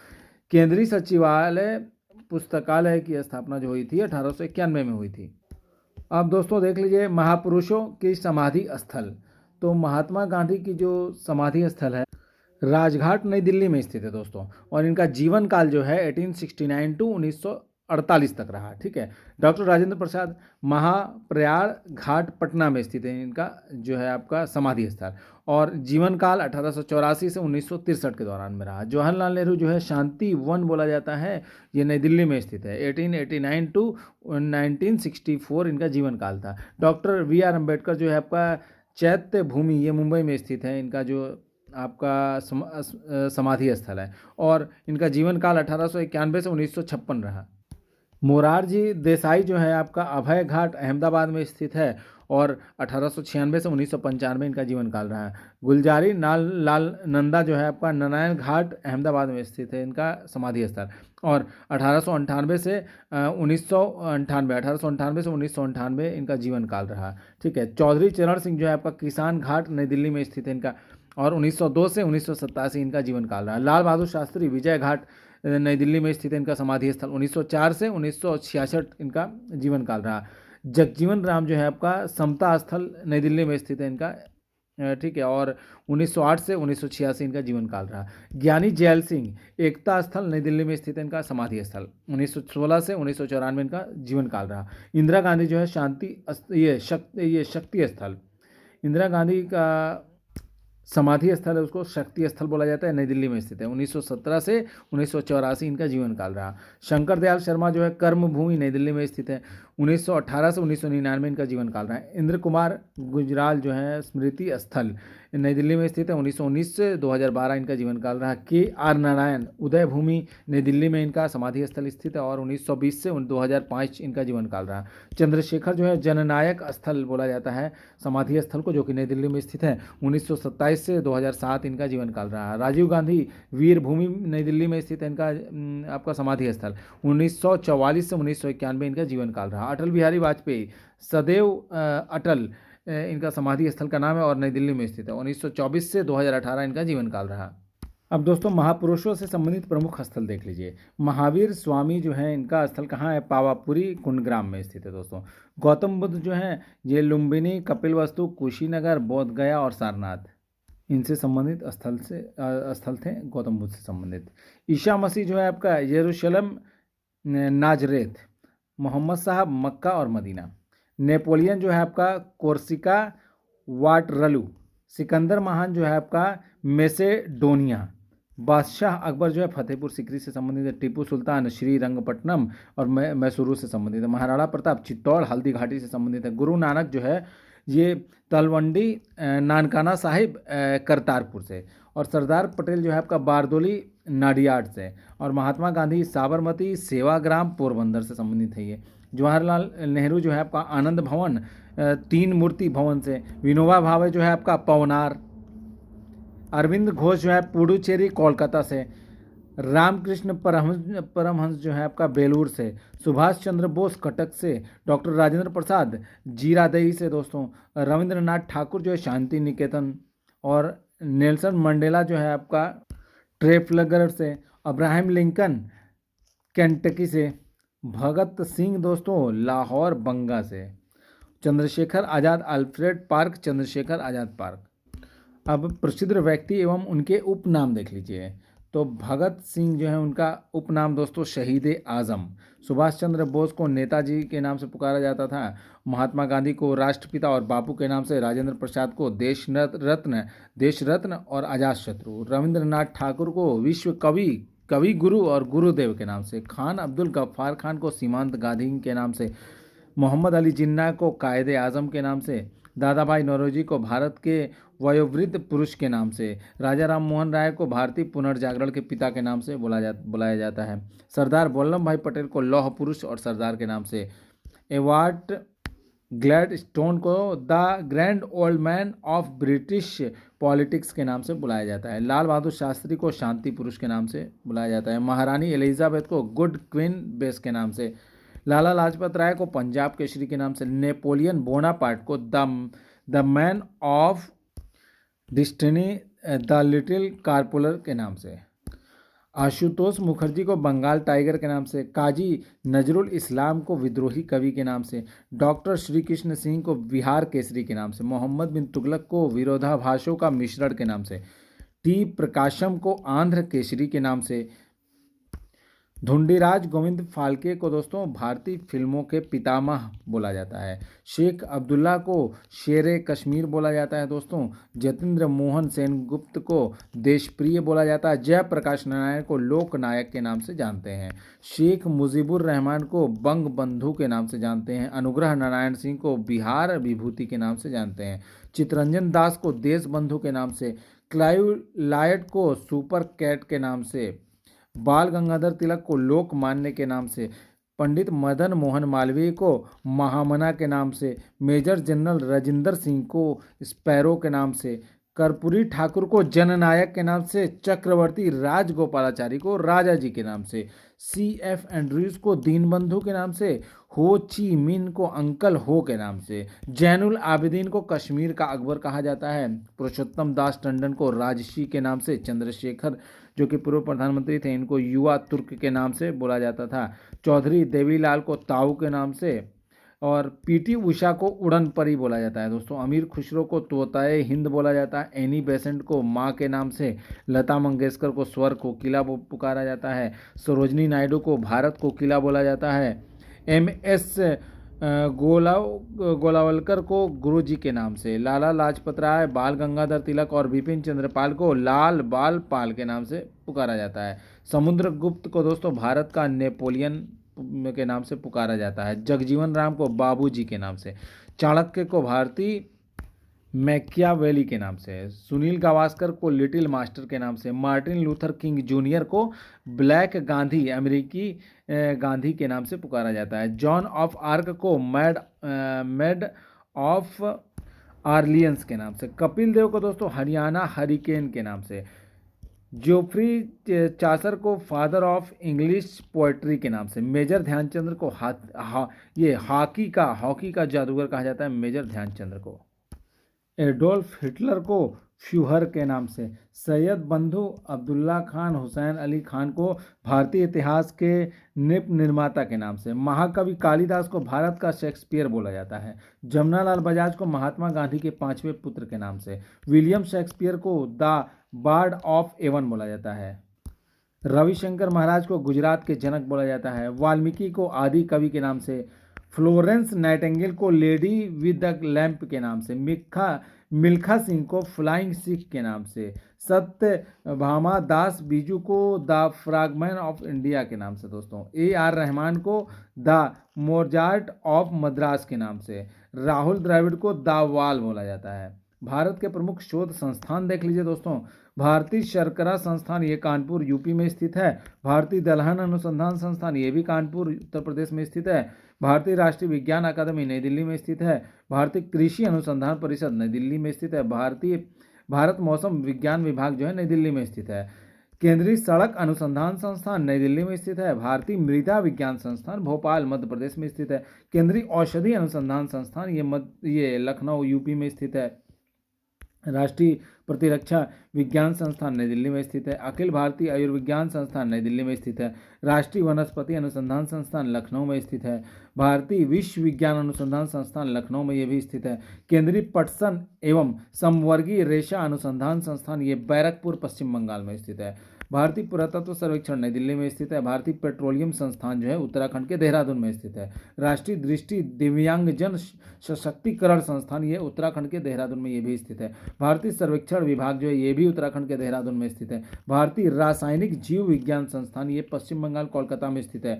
केंद्रीय सचिवालय पुस्तकालय की स्थापना जो हुई थी 1891 में हुई थी। अब दोस्तों देख लीजिए महापुरुषों की समाधि स्थल। तो महात्मा गांधी की जो समाधि स्थल है राजघाट नई दिल्ली में स्थित है दोस्तों। और इनका जीवन काल जो है 1869 टू 1948 तक रहा। ठीक है। डॉक्टर राजेंद्र प्रसाद महाप्रयाग घाट पटना में स्थित है इनका जो है आपका समाधि स्थल। और जीवन काल 1884 से 1963 के दौरान में रहा। जवाहरलाल नेहरू जो है शांति वन बोला जाता है, ये नई दिल्ली में स्थित है। 1889 टू 1964 इनका जीवन काल था। डॉक्टर BR अम्बेडकर जो है आपका चैत्य भूमि ये मुंबई में स्थित है। इनका जो आपका समाधि स्थल है और इनका जीवन काल 1891 से 1956 रहा। मोरारजी देसाई जो है आपका अभय घाट अहमदाबाद में स्थित है और 1896 से 1995 इनका जीवन काल रहा है। गुलजारी लाल नंदा जो है आपका नारायण घाट अहमदाबाद में स्थित है इनका समाधि स्थल। और 1898 से 1998 इनका जीवन काल रहा। ठीक है। चौधरी चरण सिंह जो है आपका किसान घाट नई दिल्ली में स्थित है इनका। और 1902 से 1987 इनका जीवन काल रहा। लाल बहादुर शास्त्री विजय घाट नई दिल्ली में स्थित है इनका समाधि स्थल। 1904 से 1966 इनका जीवन काल रहा। जगजीवन राम जो है आपका समता स्थल नई दिल्ली में स्थित है इनका। ठीक है। और 1908 से 1986 इनका जीवन काल रहा। ज्ञानी जैल सिंह एकता स्थल नई दिल्ली में स्थित है इनका समाधि स्थल। 1916 से 1994 इनका जीवन काल रहा। इंदिरा गांधी जो है ये शक्ति स्थल, इंदिरा गांधी का समाधि स्थल है उसको शक्ति स्थल बोला जाता है, नई दिल्ली में स्थित है। 1917 से 1984 इनका जीवन काल रहा। शंकर दयाल शर्मा जो है कर्मभूमि नई दिल्ली में स्थित है। 1918 से 1999 इनका जीवन काल रहा है। इंद्र कुमार गुजराल जो है स्मृति स्थल नई दिल्ली में स्थित है। 1919 से 2012 इनका जीवन काल रहा। KR नारायण उदय भूमि नई दिल्ली में इनका समाधि स्थल स्थित है और 1920 से 2005 इनका जीवन काल रहा। चंद्रशेखर जो है जननायक स्थल बोला जाता है समाधि स्थल को, जो कि नई दिल्ली में स्थित है। 1927 से 2007 इनका जीवन काल रहा। राजीव गांधी वीर भूमि नई दिल्ली में स्थित है इनका आपका समाधि स्थल। 1944 से 1991 इनका जीवन काल रहा। अटल बिहारी वाजपेयी सदैव अटल इनका समाधि स्थल का नाम है और नई दिल्ली में स्थित है। 1924 से 2018 इनका जीवन काल रहा। अब दोस्तों महापुरुषों से संबंधित प्रमुख स्थल देख लीजिए। महावीर स्वामी जो है इनका स्थल कहाँ है? पावापुरी कुंडग्राम में स्थित है दोस्तों। गौतम बुद्ध जो है ये लुम्बिनी, कपिलवस्तु, कुशीनगर, बोध गया और सारनाथ इनसे संबंधित स्थल थे गौतम बुद्ध से संबंधित। ईसा मसीह जो है आपका यरूशलेम, नाजरेथ, मोहम्मद साहब मक्का और मदीना। नेपोलियन जो है आपका कोर्सिका, वाटरलू। सिकंदर महान जो है आपका मैसेडोनिया। बादशाह अकबर जो है फतेहपुर सीकरी से संबंधित है। टीपू सुल्तान श्रीरंगपट्टनम और मैसूरू से संबंधित है। महाराणा प्रताप चित्तौड़ हल्दी घाटी से संबंधित है। गुरु नानक जो है ये तलवंडी नानकाना साहिब करतारपुर से। और सरदार पटेल जो है आपका बारदोली नाडियाड से। और महात्मा गांधी साबरमती सेवाग्राम पोरबंदर से संबंधित है ये। जवाहरलाल नेहरू जो है आपका आनंद भवन तीन मूर्ति भवन से। विनोबा भावे जो है आपका पवनार। अरविंद घोष जो है पुडुचेरी कोलकाता से। रामकृष्ण परमहंस जो है आपका बेलूर से। सुभाष चंद्र बोस कटक से। डॉक्टर राजेंद्र प्रसाद जीरादेई से दोस्तों। रविंद्रनाथ ठाकुर जो है शांति निकेतन। और नेल्सन मंडेला जो है आपका ट्रेफलगर से, अब्राहम लिंकन केंटकी से, भगत सिंह दोस्तों लाहौर बंगा से, Chandrashekhar Azad Alfred park Chandrashekhar Azad park. अब प्रसिद्ध व्यक्ति एवं उनके उपनाम देख लीजिए। तो भगत सिंह जो है उनका उपनाम दोस्तों शहीद आज़म। सुभाष चंद्र बोस को नेताजी के नाम से पुकारा जाता था। महात्मा गांधी को राष्ट्रपिता और बापू के नाम से, राजेंद्र प्रसाद को देश रत्न और अजात शत्रु, रविंद्रनाथ ठाकुर को विश्व कवि, कवि गुरु और गुरुदेव के नाम से, खान अब्दुल गफ्फार खान को सीमांत गांधी के नाम से, मोहम्मद अली जिन्ना को कायदे आज़म के नाम से, दादा भाई नौरोजी को भारत के वयोवृद्ध पुरुष के नाम से, राजा राम मोहन राय को भारतीय पुनर्जागरण के पिता के नाम से बुलाया जाता है, सरदार वल्लभ भाई पटेल को लौह पुरुष और सरदार के नाम से, एवार्ड ग्लैडस्टोन को the grand old man of British politics के नाम से बुलाया जाता है, लाल बहादुर शास्त्री को शांति पुरुष के नाम से बुलाया जाता है, महारानी एलिजाबेथ को गुड क्वीन बेस के नाम से, लाला लाजपत राय को पंजाब केसरी के नाम से, नेपोलियन बोनापार्ट को the man of destiny the little corporal के नाम से, आशुतोष मुखर्जी को बंगाल टाइगर के नाम से, काजी नजरुल इस्लाम को विद्रोही कवि के नाम से, डॉक्टर श्री कृष्ण सिंह को बिहार केसरी के नाम से, मोहम्मद बिन तुगलक को विरोधाभासों का मिश्रण के नाम से, टी प्रकाशम को आंध्र केसरी के नाम से, धुंडीराज गोविंद फाल्के को दोस्तों भारतीय फिल्मों के पितामह बोला जाता है, शेख अब्दुल्ला को शेरे कश्मीर बोला जाता है दोस्तों, जतेंद्र मोहन सेनगुप्त को देशप्रिय बोला जाता है, जयप्रकाश नारायण को लोकनायक के नाम से जानते हैं, शेख मुजीबुर रहमान को बंग बंधु के नाम से जानते हैं, अनुग्रह नारायण सिंह को बिहार विभूति के नाम से जानते हैं, चित्तरंजन दास को देश बंधु के नाम से, क्लाइव लायड को सुपर कैट के नाम से, बाल गंगाधर तिलक को लोकमान्य के नाम से, पंडित मदन मोहन मालवीय को महामना के नाम से, मेजर जनरल राजिंदर सिंह को स्पैरो के नाम से, कर्पूरी ठाकुर को जननायक के नाम से, चक्रवर्ती राजगोपालाचारी को राजा जी के नाम से, C.F. एंड्रयूज को दीनबंधु के नाम से, हो ची मिन को अंकल हो के नाम से, जैनुल आबिदीन को कश्मीर का अकबर कहा जाता है, पुरुषोत्तम दास टंडन को राजशी के नाम से, चंद्रशेखर जो कि पूर्व प्रधानमंत्री थे इनको युवा तुर्क के नाम से बोला जाता था, चौधरी देवीलाल को ताऊ के नाम से, और पीटी उषा को उड़न परी बोला जाता है दोस्तों, अमीर खुसरो को तोताए हिंद बोला जाता है, एनी बेसेंट को माँ के नाम से, लता मंगेशकर को स्वर कोकिला पुकारा जाता है, सरोजनी नायडू को भारत कोकिला बोला जाता है, MS गोलावलकर को गुरुजी के नाम से, लाला लाजपत राय, बाल गंगाधर तिलक और बिपिन चंद्र पाल को लाल बाल पाल के नाम से पुकारा जाता है, समुद्रगुप्त को दोस्तों भारत का नेपोलियन के नाम से पुकारा जाता है, जगजीवन राम को बाबूजी के नाम से, चाणक्य को भारतीय मैकियावेली के नाम से, सुनील गावस्कर को लिटिल मास्टर के नाम से, मार्टिन लूथर किंग जूनियर को ब्लैक गांधी अमेरिकी गांधी के नाम से पुकारा जाता है, जॉन ऑफ आर्क को मेड ऑफ आर्लियंस के नाम से, कपिल देव को दोस्तों हरियाणा हरिकेन के नाम से, जोफ्री चासर को फादर ऑफ इंग्लिश पोएट्री के नाम से, मेजर ध्यानचंद्र को हॉकी का जादूगर कहा जाता है मेजर ध्यानचंद्र को, एडोल्फ हिटलर को फ्यूहर के नाम से, सैयद बंधु अब्दुल्ला खान हुसैन अली खान को भारतीय इतिहास के निर्माता के नाम से, महाकवि कालिदास को भारत का शेक्सपियर बोला जाता है, जमनालाल बजाज को महात्मा गांधी के 5वें पुत्र के नाम से, विलियम शेक्सपियर को द बार्ड ऑफ एवन बोला जाता है, रविशंकर महाराज को गुजरात के जनक बोला जाता है, वाल्मीकि को आदि कवि के नाम से, फ्लोरेंस नाइटिंगेल को लेडी विद द लैंप के नाम से, मिल्खा सिंह को फ्लाइंग सिख के नाम से, सत्यभामा दास बीजू को द फ्रैगमैन ऑफ इंडिया के नाम से दोस्तों, AR रहमान को द मोजार्ट ऑफ मद्रास के नाम से, राहुल द्रविड़ को द वाल बोला जाता है। भारत के प्रमुख शोध संस्थान देख लीजिए दोस्तों, भारतीय शर्करा संस्थान ये कानपुर यूपी में स्थित है, भारतीय दलहन अनुसंधान संस्थान ये भी कानपुर उत्तर प्रदेश में स्थित है, भारतीय राष्ट्रीय विज्ञान अकादमी नई दिल्ली में स्थित है, भारतीय कृषि अनुसंधान परिषद नई दिल्ली में स्थित है, भारत मौसम विज्ञान विभाग जो है नई दिल्ली में स्थित है, केंद्रीय सड़क अनुसंधान संस्थान नई दिल्ली में स्थित है, भारतीय मृदा विज्ञान संस्थान भोपाल मध्य प्रदेश में स्थित है, केंद्रीय औषधि अनुसंधान संस्थान ये लखनऊ यूपी में स्थित है, राष्ट्रीय प्रतिरक्षा विज्ञान संस्थान नई दिल्ली में स्थित है। अखिल भारतीय आयुर्विज्ञान संस्थान नई दिल्ली में स्थित है। राष्ट्रीय वनस्पति अनुसंधान संस्थान लखनऊ में स्थित है। भारतीय विश्व विज्ञान अनुसंधान संस्थान लखनऊ में ये भी स्थित है। केंद्रीय पटसन एवं समवर्गीय रेशा अनुसंधान संस्थान ये बैरकपुर पश्चिम बंगाल में स्थित है। भारतीय पुरातत्व सर्वेक्षण नई दिल्ली में स्थित है। भारतीय पेट्रोलियम संस्थान जो है उत्तराखंड के देहरादून में स्थित है। राष्ट्रीय दृष्टि दिव्यांगजन सशक्तिकरण संस्थान ये उत्तराखंड के देहरादून में ये भी स्थित है। भारतीय सर्वेक्षण विभाग जो है ये भी उत्तराखंड के देहरादून में स्थित है। भारतीय रासायनिक जीव विज्ञान संस्थान ये पश्चिम बंगाल कोलकाता में स्थित है।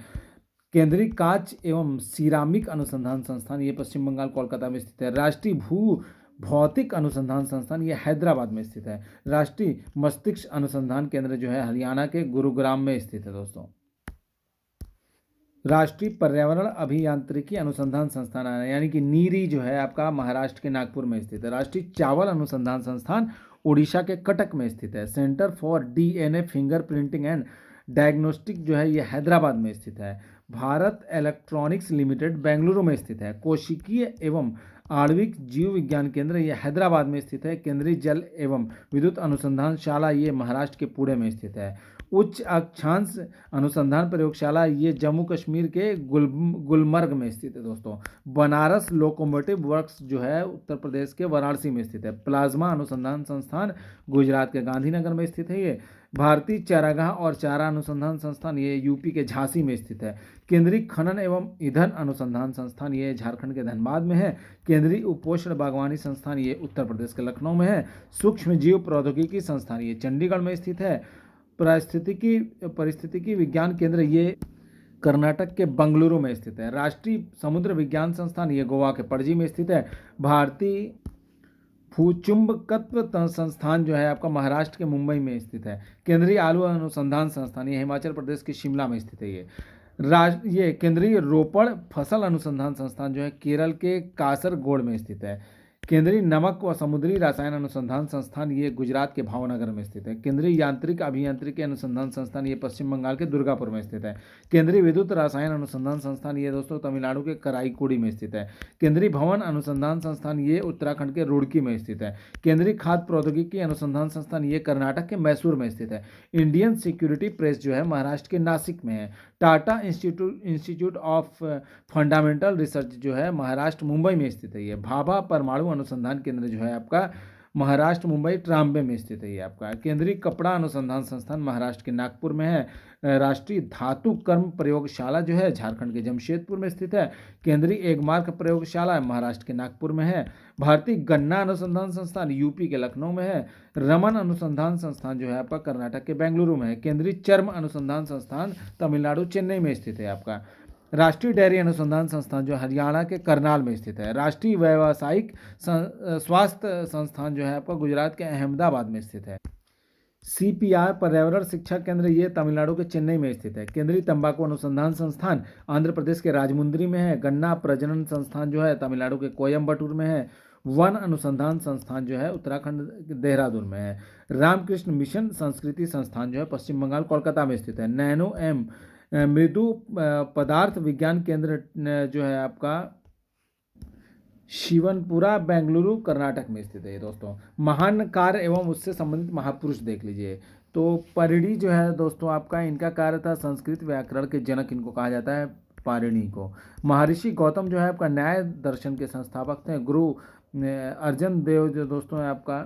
केंद्रीय कांच एवं सिरामिक अनुसंधान संस्थान ये पश्चिम बंगाल कोलकाता में स्थित है। राष्ट्रीय भू भौतिक अनुसंधान संस्थान ये हैदराबाद में स्थित है। राष्ट्रीय मस्तिष्क अनुसंधान केंद्र जो है हरियाणा के गुरुग्राम में स्थित है दोस्तों। राष्ट्रीय पर्यावरण अभियांत्रिकी अनुसंधान संस्थान यानी कि नीरी जो है आपका महाराष्ट्र के नागपुर में स्थित है। राष्ट्रीय चावल अनुसंधान संस्थान उड़ीसा के कटक में स्थित है। Centre for DNA finger printing and diagnostic जो है ये हैदराबाद में स्थित है। भारत इलेक्ट्रॉनिक्स लिमिटेड बेंगलुरु में स्थित है। कोशिकीय एवं आणविक जीव विज्ञान केंद्र ये हैदराबाद में स्थित है। केंद्रीय जल एवं विद्युत अनुसंधान शाला ये महाराष्ट्र के पुणे में स्थित है। उच्च अक्षांश अनुसंधान प्रयोगशाला ये जम्मू कश्मीर के गुलमर्ग में स्थित है दोस्तों। बनारस लोकोमोटिव वर्क्स जो है उत्तर प्रदेश के वाराणसी में स्थित है। प्लाज्मा अनुसंधान संस्थान गुजरात के गांधीनगर में स्थित है। ये भारतीय चारागाह और चारा अनुसंधान संस्थान ये यूपी के झांसी में स्थित है। केंद्रीय खनन एवं ईंधन अनुसंधान संस्थान ये झारखंड के धनबाद में है। केंद्रीय उपोष्ण बागवानी संस्थान ये उत्तर प्रदेश के लखनऊ में है। सूक्ष्म जीव प्रौद्योगिकी संस्थान ये चंडीगढ़ में स्थित है। परिस्थितिकी विज्ञान केंद्र ये कर्नाटक के बंगलुरु में स्थित है। राष्ट्रीय समुद्र विज्ञान संस्थान ये गोवा के पणजी में स्थित है। भारतीय भूचुंबकत्व संस्थान जो है आपका महाराष्ट्र के मुंबई में स्थित है। केंद्रीय आलू अनुसंधान संस्थान ये हिमाचल प्रदेश के शिमला में स्थित है। ये केंद्रीय रोपड़ फसल अनुसंधान संस्थान जो है केरल के कासरगोड में स्थित है। केंद्रीय नमक व समुद्री रसायन अनुसंधान संस्थान ये गुजरात के भावनगर में स्थित है। केंद्रीय यांत्रिक अभियांत्रिकी अनुसंधान संस्थान ये पश्चिम बंगाल के दुर्गापुर में स्थित है। केंद्रीय विद्युत रसायन अनुसंधान संस्थान ये दोस्तों तमिलनाडु के कराईकुड़ी में स्थित है। केंद्रीय भवन अनुसंधान संस्थान ये उत्तराखंड के रुड़की में स्थित है। केंद्रीय खाद्य प्रौद्योगिकी अनुसंधान संस्थान ये कर्नाटक के मैसूर में स्थित है। इंडियन सिक्योरिटी प्रेस जो है महाराष्ट्र के नासिक में है। Tata institute of fundamental research जो है महाराष्ट्र मुंबई में स्थित है। ये भाभा परमाणु अनुसंधान केंद्र जो है आपका महाराष्ट्र मुंबई ट्राम्बे में स्थित है। ये आपका केंद्रीय कपड़ा अनुसंधान संस्थान महाराष्ट्र के नागपुर में है। राष्ट्रीय धातु कर्म प्रयोगशाला जो है झारखंड के जमशेदपुर में स्थित है। केंद्रीय एगमार्क प्रयोगशाला महाराष्ट्र के नागपुर में है। भारतीय गन्ना अनुसंधान संस्थान यूपी के लखनऊ में है। रमन अनुसंधान संस्थान जो है आपका कर्नाटक के बेंगलुरु में है। केंद्रीय चर्म अनुसंधान संस्थान तमिलनाडु चेन्नई में स्थित है आपका। राष्ट्रीय डेयरी अनुसंधान संस्थान जो हरियाणा के करनाल में स्थित है। राष्ट्रीय व्यावसायिक स्वास्थ्य संस्थान जो है आपका गुजरात के अहमदाबाद में स्थित है। CPR पर्यावरण शिक्षा केंद्र ये तमिलनाडु के चेन्नई में स्थित है। केंद्रीय तंबाकू अनुसंधान संस्थान आंध्र प्रदेश के राजमुंद्री में है। गन्ना प्रजनन संस्थान जो है तमिलनाडु के कोयम्बटूर में है। वन अनुसंधान संस्थान जो है उत्तराखंड के देहरादून में है। रामकृष्ण मिशन संस्कृति संस्थान जो है पश्चिम बंगाल कोलकाता में स्थित है। नैनो एम मृदु पदार्थ विज्ञान केंद्र जो है आपका शिवनपुरा बेंगलुरु कर्नाटक में स्थित है दोस्तों। महान कार्य एवं उससे संबंधित महापुरुष देख लीजिए तो परिणी जो है दोस्तों आपका इनका कार्य था संस्कृत व्याकरण के जनक इनको कहा जाता है पारिणी को। महर्षि गौतम जो है आपका न्याय दर्शन के संस्थापक थे। गुरु अर्जन देव जो दोस्तों है आपका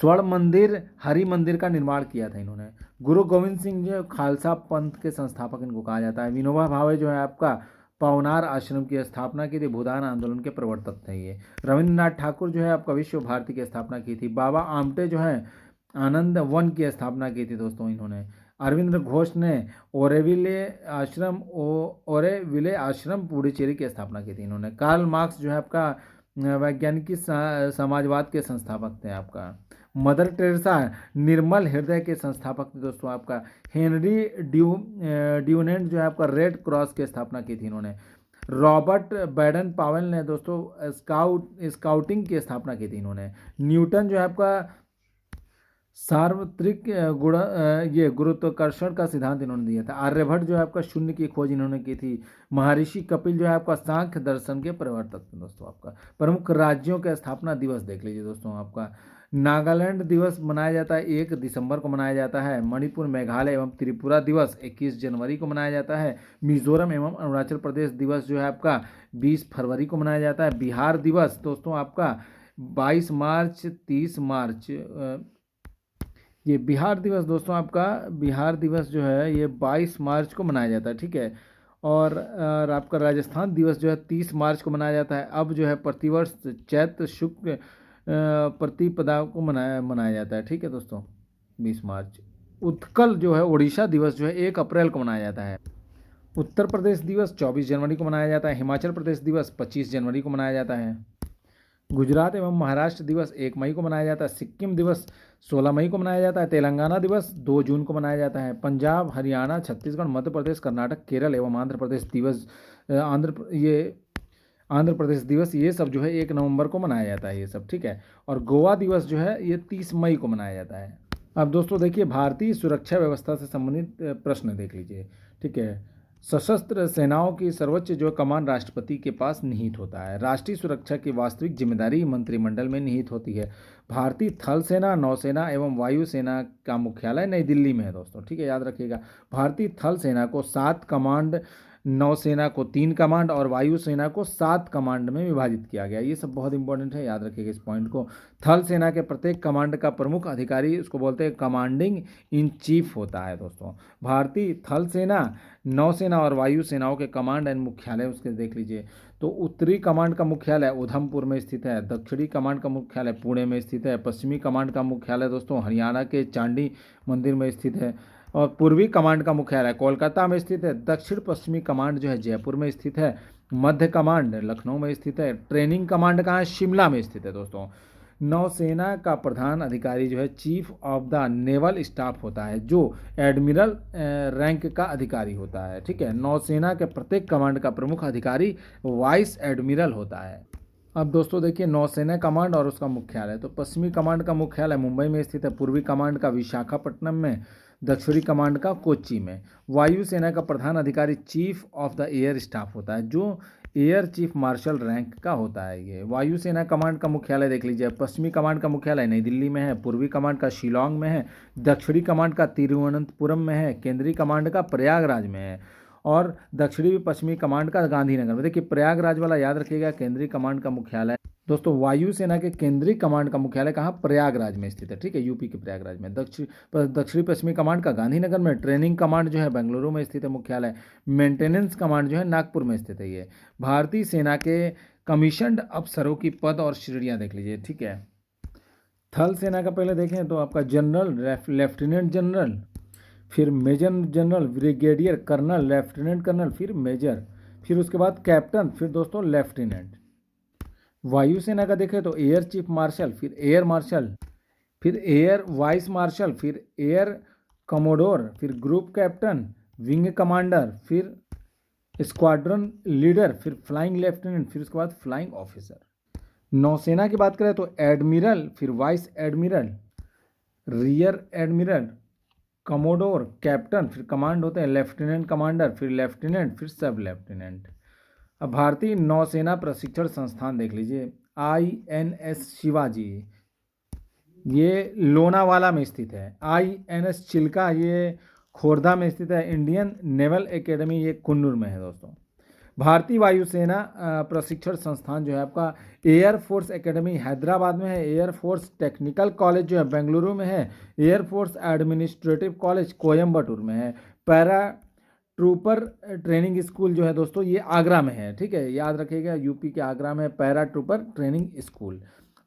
स्वर्ण मंदिर हरि मंदिर का निर्माण किया था इन्होंने। गुरु गोविंद सिंह जो खालसा पंथ के संस्थापक इनको कहा जाता है। विनोबा भावे जो है आपका पवनार आश्रम की स्थापना की थी। भूदान आंदोलन के प्रवर्तक थे ये। रविंद्रनाथ ठाकुर जो है आपका विश्व भारती की स्थापना की थी। बाबा आमटे जो है आनंद वन की स्थापना की थी दोस्तों इन्होंने। अरविंद घोष ने ओरेविले आश्रम पुडुचेरी की स्थापना की थी इन्होंने। कार्ल मार्क्स जो है आपका वैज्ञानिक समाजवाद के संस्थापक थे आपका। मदर टेरेसा निर्मल हृदय के संस्थापक थे दोस्तों आपका। हेनरी ड्यूनेंट जो है आपका रेड क्रॉस की स्थापना की थी इन्होंने। रॉबर्ट बैडन पावेल ने दोस्तों स्काउटिंग की स्थापना की थी इन्होंने। न्यूटन जो है आपका सार्वत्रिक गुरुत्वाकर्षण का सिद्धांत इन्होंने दिया था। आर्यभट्ट जो है आपका शून्य की खोज इन्होंने की थी। महर्षि कपिल जो है आपका सांख्य दर्शन के प्रवर्तक थे दोस्तों आपका। प्रमुख राज्यों के स्थापना दिवस देख लीजिए दोस्तों आपका। नागालैंड दिवस मनाया जाता है 1 दिसंबर को मनाया जाता है। मणिपुर, मेघालय एवं त्रिपुरा दिवस 21 जनवरी को मनाया जाता है। मिजोरम एवं अरुणाचल प्रदेश दिवस जो है आपका 20 फरवरी को मनाया जाता है। बिहार दिवस दोस्तों आपका 22 मार्च, 30 मार्च, ये बिहार दिवस दोस्तों आपका, बिहार दिवस जो है ये 22 मार्च को मनाया जाता है, ठीक है। और आपका राजस्थान दिवस जो है 30 मार्च को मनाया जाता है। अब जो है प्रतिवर्ष चैत्र शुक्ल प्रतिपदा को मनाया जाता है, ठीक है दोस्तों, 20 मार्च। उत्कल जो है उड़ीसा दिवस जो है 1 अप्रैल को मनाया जाता है। उत्तर प्रदेश दिवस 24 जनवरी को मनाया जाता है। हिमाचल प्रदेश दिवस 25 जनवरी को मनाया जाता है। गुजरात एवं महाराष्ट्र दिवस 1 मई को मनाया जाता है। सिक्किम दिवस 16 मई को मनाया जाता है। तेलंगाना दिवस 2 जून को मनाया जाता है। पंजाब, हरियाणा, छत्तीसगढ़, मध्य प्रदेश, कर्नाटक, केरल एवं आंध्र प्रदेश दिवस आंध्र प्रदेश दिवस ये सब जो है 1 नवंबर को मनाया जाता है, ये सब, ठीक है। और गोवा दिवस जो है ये 30 मई को मनाया जाता है। अब दोस्तों देखिए, भारतीय सुरक्षा व्यवस्था से संबंधित प्रश्न देख लीजिए, ठीक है। सशस्त्र सेनाओं की सर्वोच्च जो कमान राष्ट्रपति के पास निहित होता है। राष्ट्रीय सुरक्षा की वास्तविक जिम्मेदारी मंत्रिमंडल में निहित होती है। भारतीय थल सेना, नौसेना एवं वायुसेना का मुख्यालय नई दिल्ली में है दोस्तों, ठीक है, याद रखिएगा। भारतीय थल सेना को 7 कमांड, नौसेना को 3 कमांड और वायुसेना को 7 कमांड में विभाजित किया गया। ये सब बहुत इंपॉर्टेंट है, याद रखिएगा इस पॉइंट को। थल सेना के प्रत्येक कमांड का प्रमुख अधिकारी उसको बोलते हैं कमांडिंग इन चीफ होता है दोस्तों। भारतीय थल सेना, नौसेना और वायुसेनाओं के कमांड एंड मुख्यालय उसके देख लीजिए। तो उत्तरी कमांड का मुख्यालय उधमपुर में स्थित है। दक्षिणी कमांड का मुख्यालय पुणे में स्थित है। पश्चिमी कमांड का मुख्यालय दोस्तों हरियाणा के चांडी मंदिर में स्थित है। और पूर्वी कमांड का मुख्यालय कोलकाता में स्थित है। दक्षिण पश्चिमी कमांड जो है जयपुर में स्थित है। मध्य कमांड लखनऊ में स्थित है। ट्रेनिंग कमांड कहाँ है? शिमला में स्थित है दोस्तों। नौसेना का प्रधान अधिकारी जो है chief of the naval staff होता है, जो एडमिरल रैंक का अधिकारी होता है, ठीक है। नौसेना के प्रत्येक कमांड का प्रमुख अधिकारी वाइस एडमिरल होता है। अब दोस्तों देखिए, नौसेना कमांड और उसका मुख्यालय। तो पश्चिमी कमांड का मुख्यालय मुंबई में स्थित है। पूर्वी कमांड का विशाखापट्टनम में। दक्षिणी कमांड का कोच्चि में। वायुसेना का प्रधान अधिकारी chief of the air staff होता है, जो एयर चीफ मार्शल रैंक का होता है। ये वायुसेना कमांड का मुख्यालय देख लीजिए। पश्चिमी कमांड का मुख्यालय नई दिल्ली में है। पूर्वी कमांड का शिलोंग में है। दक्षिणी कमांड का तिरुवनंतपुरम में है। केंद्रीय कमांड का प्रयागराज में है। और दक्षिणी पश्चिमी कमांड का गांधीनगर में। देखिए, प्रयागराज वाला याद रखिएगा, केंद्रीय कमांड का मुख्यालय। दोस्तों वायुसेना के केंद्रीय कमांड का मुख्यालय कहाँ? प्रयागराज में स्थित है, ठीक है, यूपी के प्रयागराज में। दक्षिणी पश्चिमी कमांड का गांधीनगर में। ट्रेनिंग कमांड जो है बेंगलुरु में स्थित है मुख्यालय। मेंटेनेंस कमांड जो है नागपुर में स्थित है। ये भारतीय सेना के कमीशन्ड अफसरों की पद और श्रेणियाँ देख लीजिए, ठीक है। थल सेना का पहले देखें तो आपका जनरल, लेफ्टिनेंट जनरल, फिर major general, brigadier, colonel, lieutenant colonel, फिर मेजर, फिर उसके बाद कैप्टन, फिर दोस्तों लेफ्टिनेंट। वायुसेना का देखें तो एयर चीफ मार्शल, फिर एयर मार्शल, फिर एयर वाइस मार्शल, फिर एयर कमोडोर, फिर ग्रुप कैप्टन, विंग कमांडर, फिर स्क्वाड्रन लीडर, फिर फ्लाइंग लेफ्टिनेंट, फिर उसके बाद फ्लाइंग ऑफिसर। नौसेना की बात करें तो एडमिरल, फिर vice admiral, rear admiral, commodore, captain, फिर कमांड होते हैं लेफ्टिनेंट कमांडर, फिर लेफ्टिनेंट, फिर सब लेफ्टिनेंट। अब भारतीय नौसेना प्रशिक्षण संस्थान देख लीजिए। INS शिवाजी, ये लोनावाला में स्थित है। INS चिल्का ये खोर्धा में स्थित है। इंडियन नेवल एकेडमी ये कुन्नूर में है दोस्तों। भारतीय वायुसेना प्रशिक्षण संस्थान जो है आपका एयरफोर्स एकेडमी हैदराबाद में है। एयरफोर्स टेक्निकल कॉलेज जो है बेंगलुरु में है। एयरफोर्स एडमिनिस्ट्रेटिव कॉलेज कोयम्बटूर में है। पैरा ट्रूपर ट्रेनिंग स्कूल जो है दोस्तों ये आगरा में है, ठीक है, याद रखिएगा, यूपी के आगरा में पैरा ट्रूपर ट्रेनिंग स्कूल।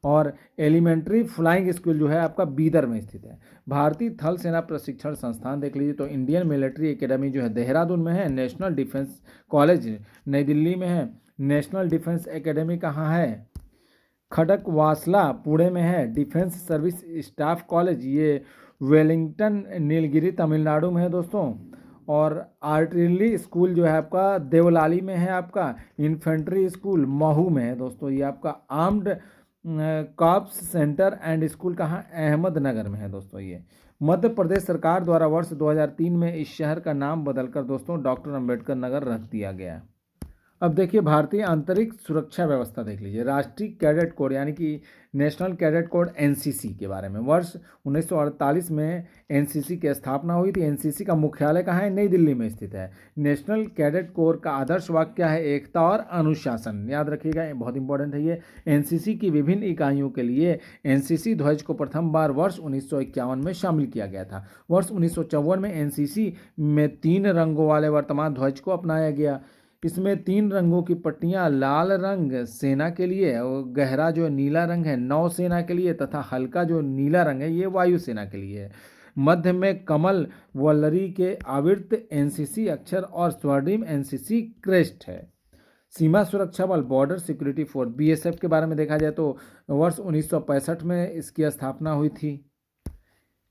और एलिमेंट्री फ्लाइंग स्कूल जो है आपका बीदर में स्थित है। भारतीय थल सेना प्रशिक्षण संस्थान देख लीजिए तो इंडियन मिलिट्री एकेडमी जो है देहरादून में है। नेशनल डिफेंस कॉलेज नई दिल्ली में है। नेशनल डिफेंस एकेडमी कहाँ है? खड़कवासला पुणे में है। डिफेंस सर्विस स्टाफ कॉलेज ये वेलिंगटन नीलगिरी तमिलनाडु में है दोस्तों। और आर्टिलरी स्कूल जो है आपका देवलाली में है। आपका इन्फेंट्री स्कूल महू में है दोस्तों। ये आपका armed corps centre and school कहाँ? अहमदनगर में है दोस्तों। ये मध्य प्रदेश सरकार द्वारा वर्ष 2003 में इस शहर का नाम बदलकर दोस्तों डॉक्टर अंबेडकर नगर रख दिया गया। अब देखिए भारतीय अंतरिक्ष सुरक्षा व्यवस्था देख लीजिए। राष्ट्रीय कैडेट कोड यानी कि नेशनल कैडेट कोड एनसीसी के बारे में, वर्ष 1948 में एनसीसी की स्थापना हुई थी। एनसीसी का मुख्यालय कहाँ है? नई दिल्ली में स्थित है। नेशनल कैडेट कोर का आदर्श वाक्य क्या है? एकता और अनुशासन। याद रखिएगा, ये बहुत इंपॉर्टेंट है ये। एनसीसी की विभिन्न इकाइयों के लिए एनसीसी ध्वज को प्रथम बार वर्ष 1951 में शामिल किया गया था। वर्ष 1954 में एनसीसी में 3 रंगों वाले वर्तमान ध्वज को अपनाया गया। इसमें 3 रंगों की पट्टियां, लाल रंग सेना के लिए और गहरा जो नीला रंग है नौसेना के लिए तथा हल्का जो नीला रंग है ये वायुसेना के लिए है। मध्य में कमल वल्लरी के आवृत एनसीसी अक्षर और स्वर्णिम एनसीसी क्रेस्ट है। सीमा सुरक्षा बल, बॉर्डर सिक्योरिटी फोर्स, बीएसएफ के बारे में देखा जाए तो वर्ष 1965 में इसकी स्थापना हुई थी।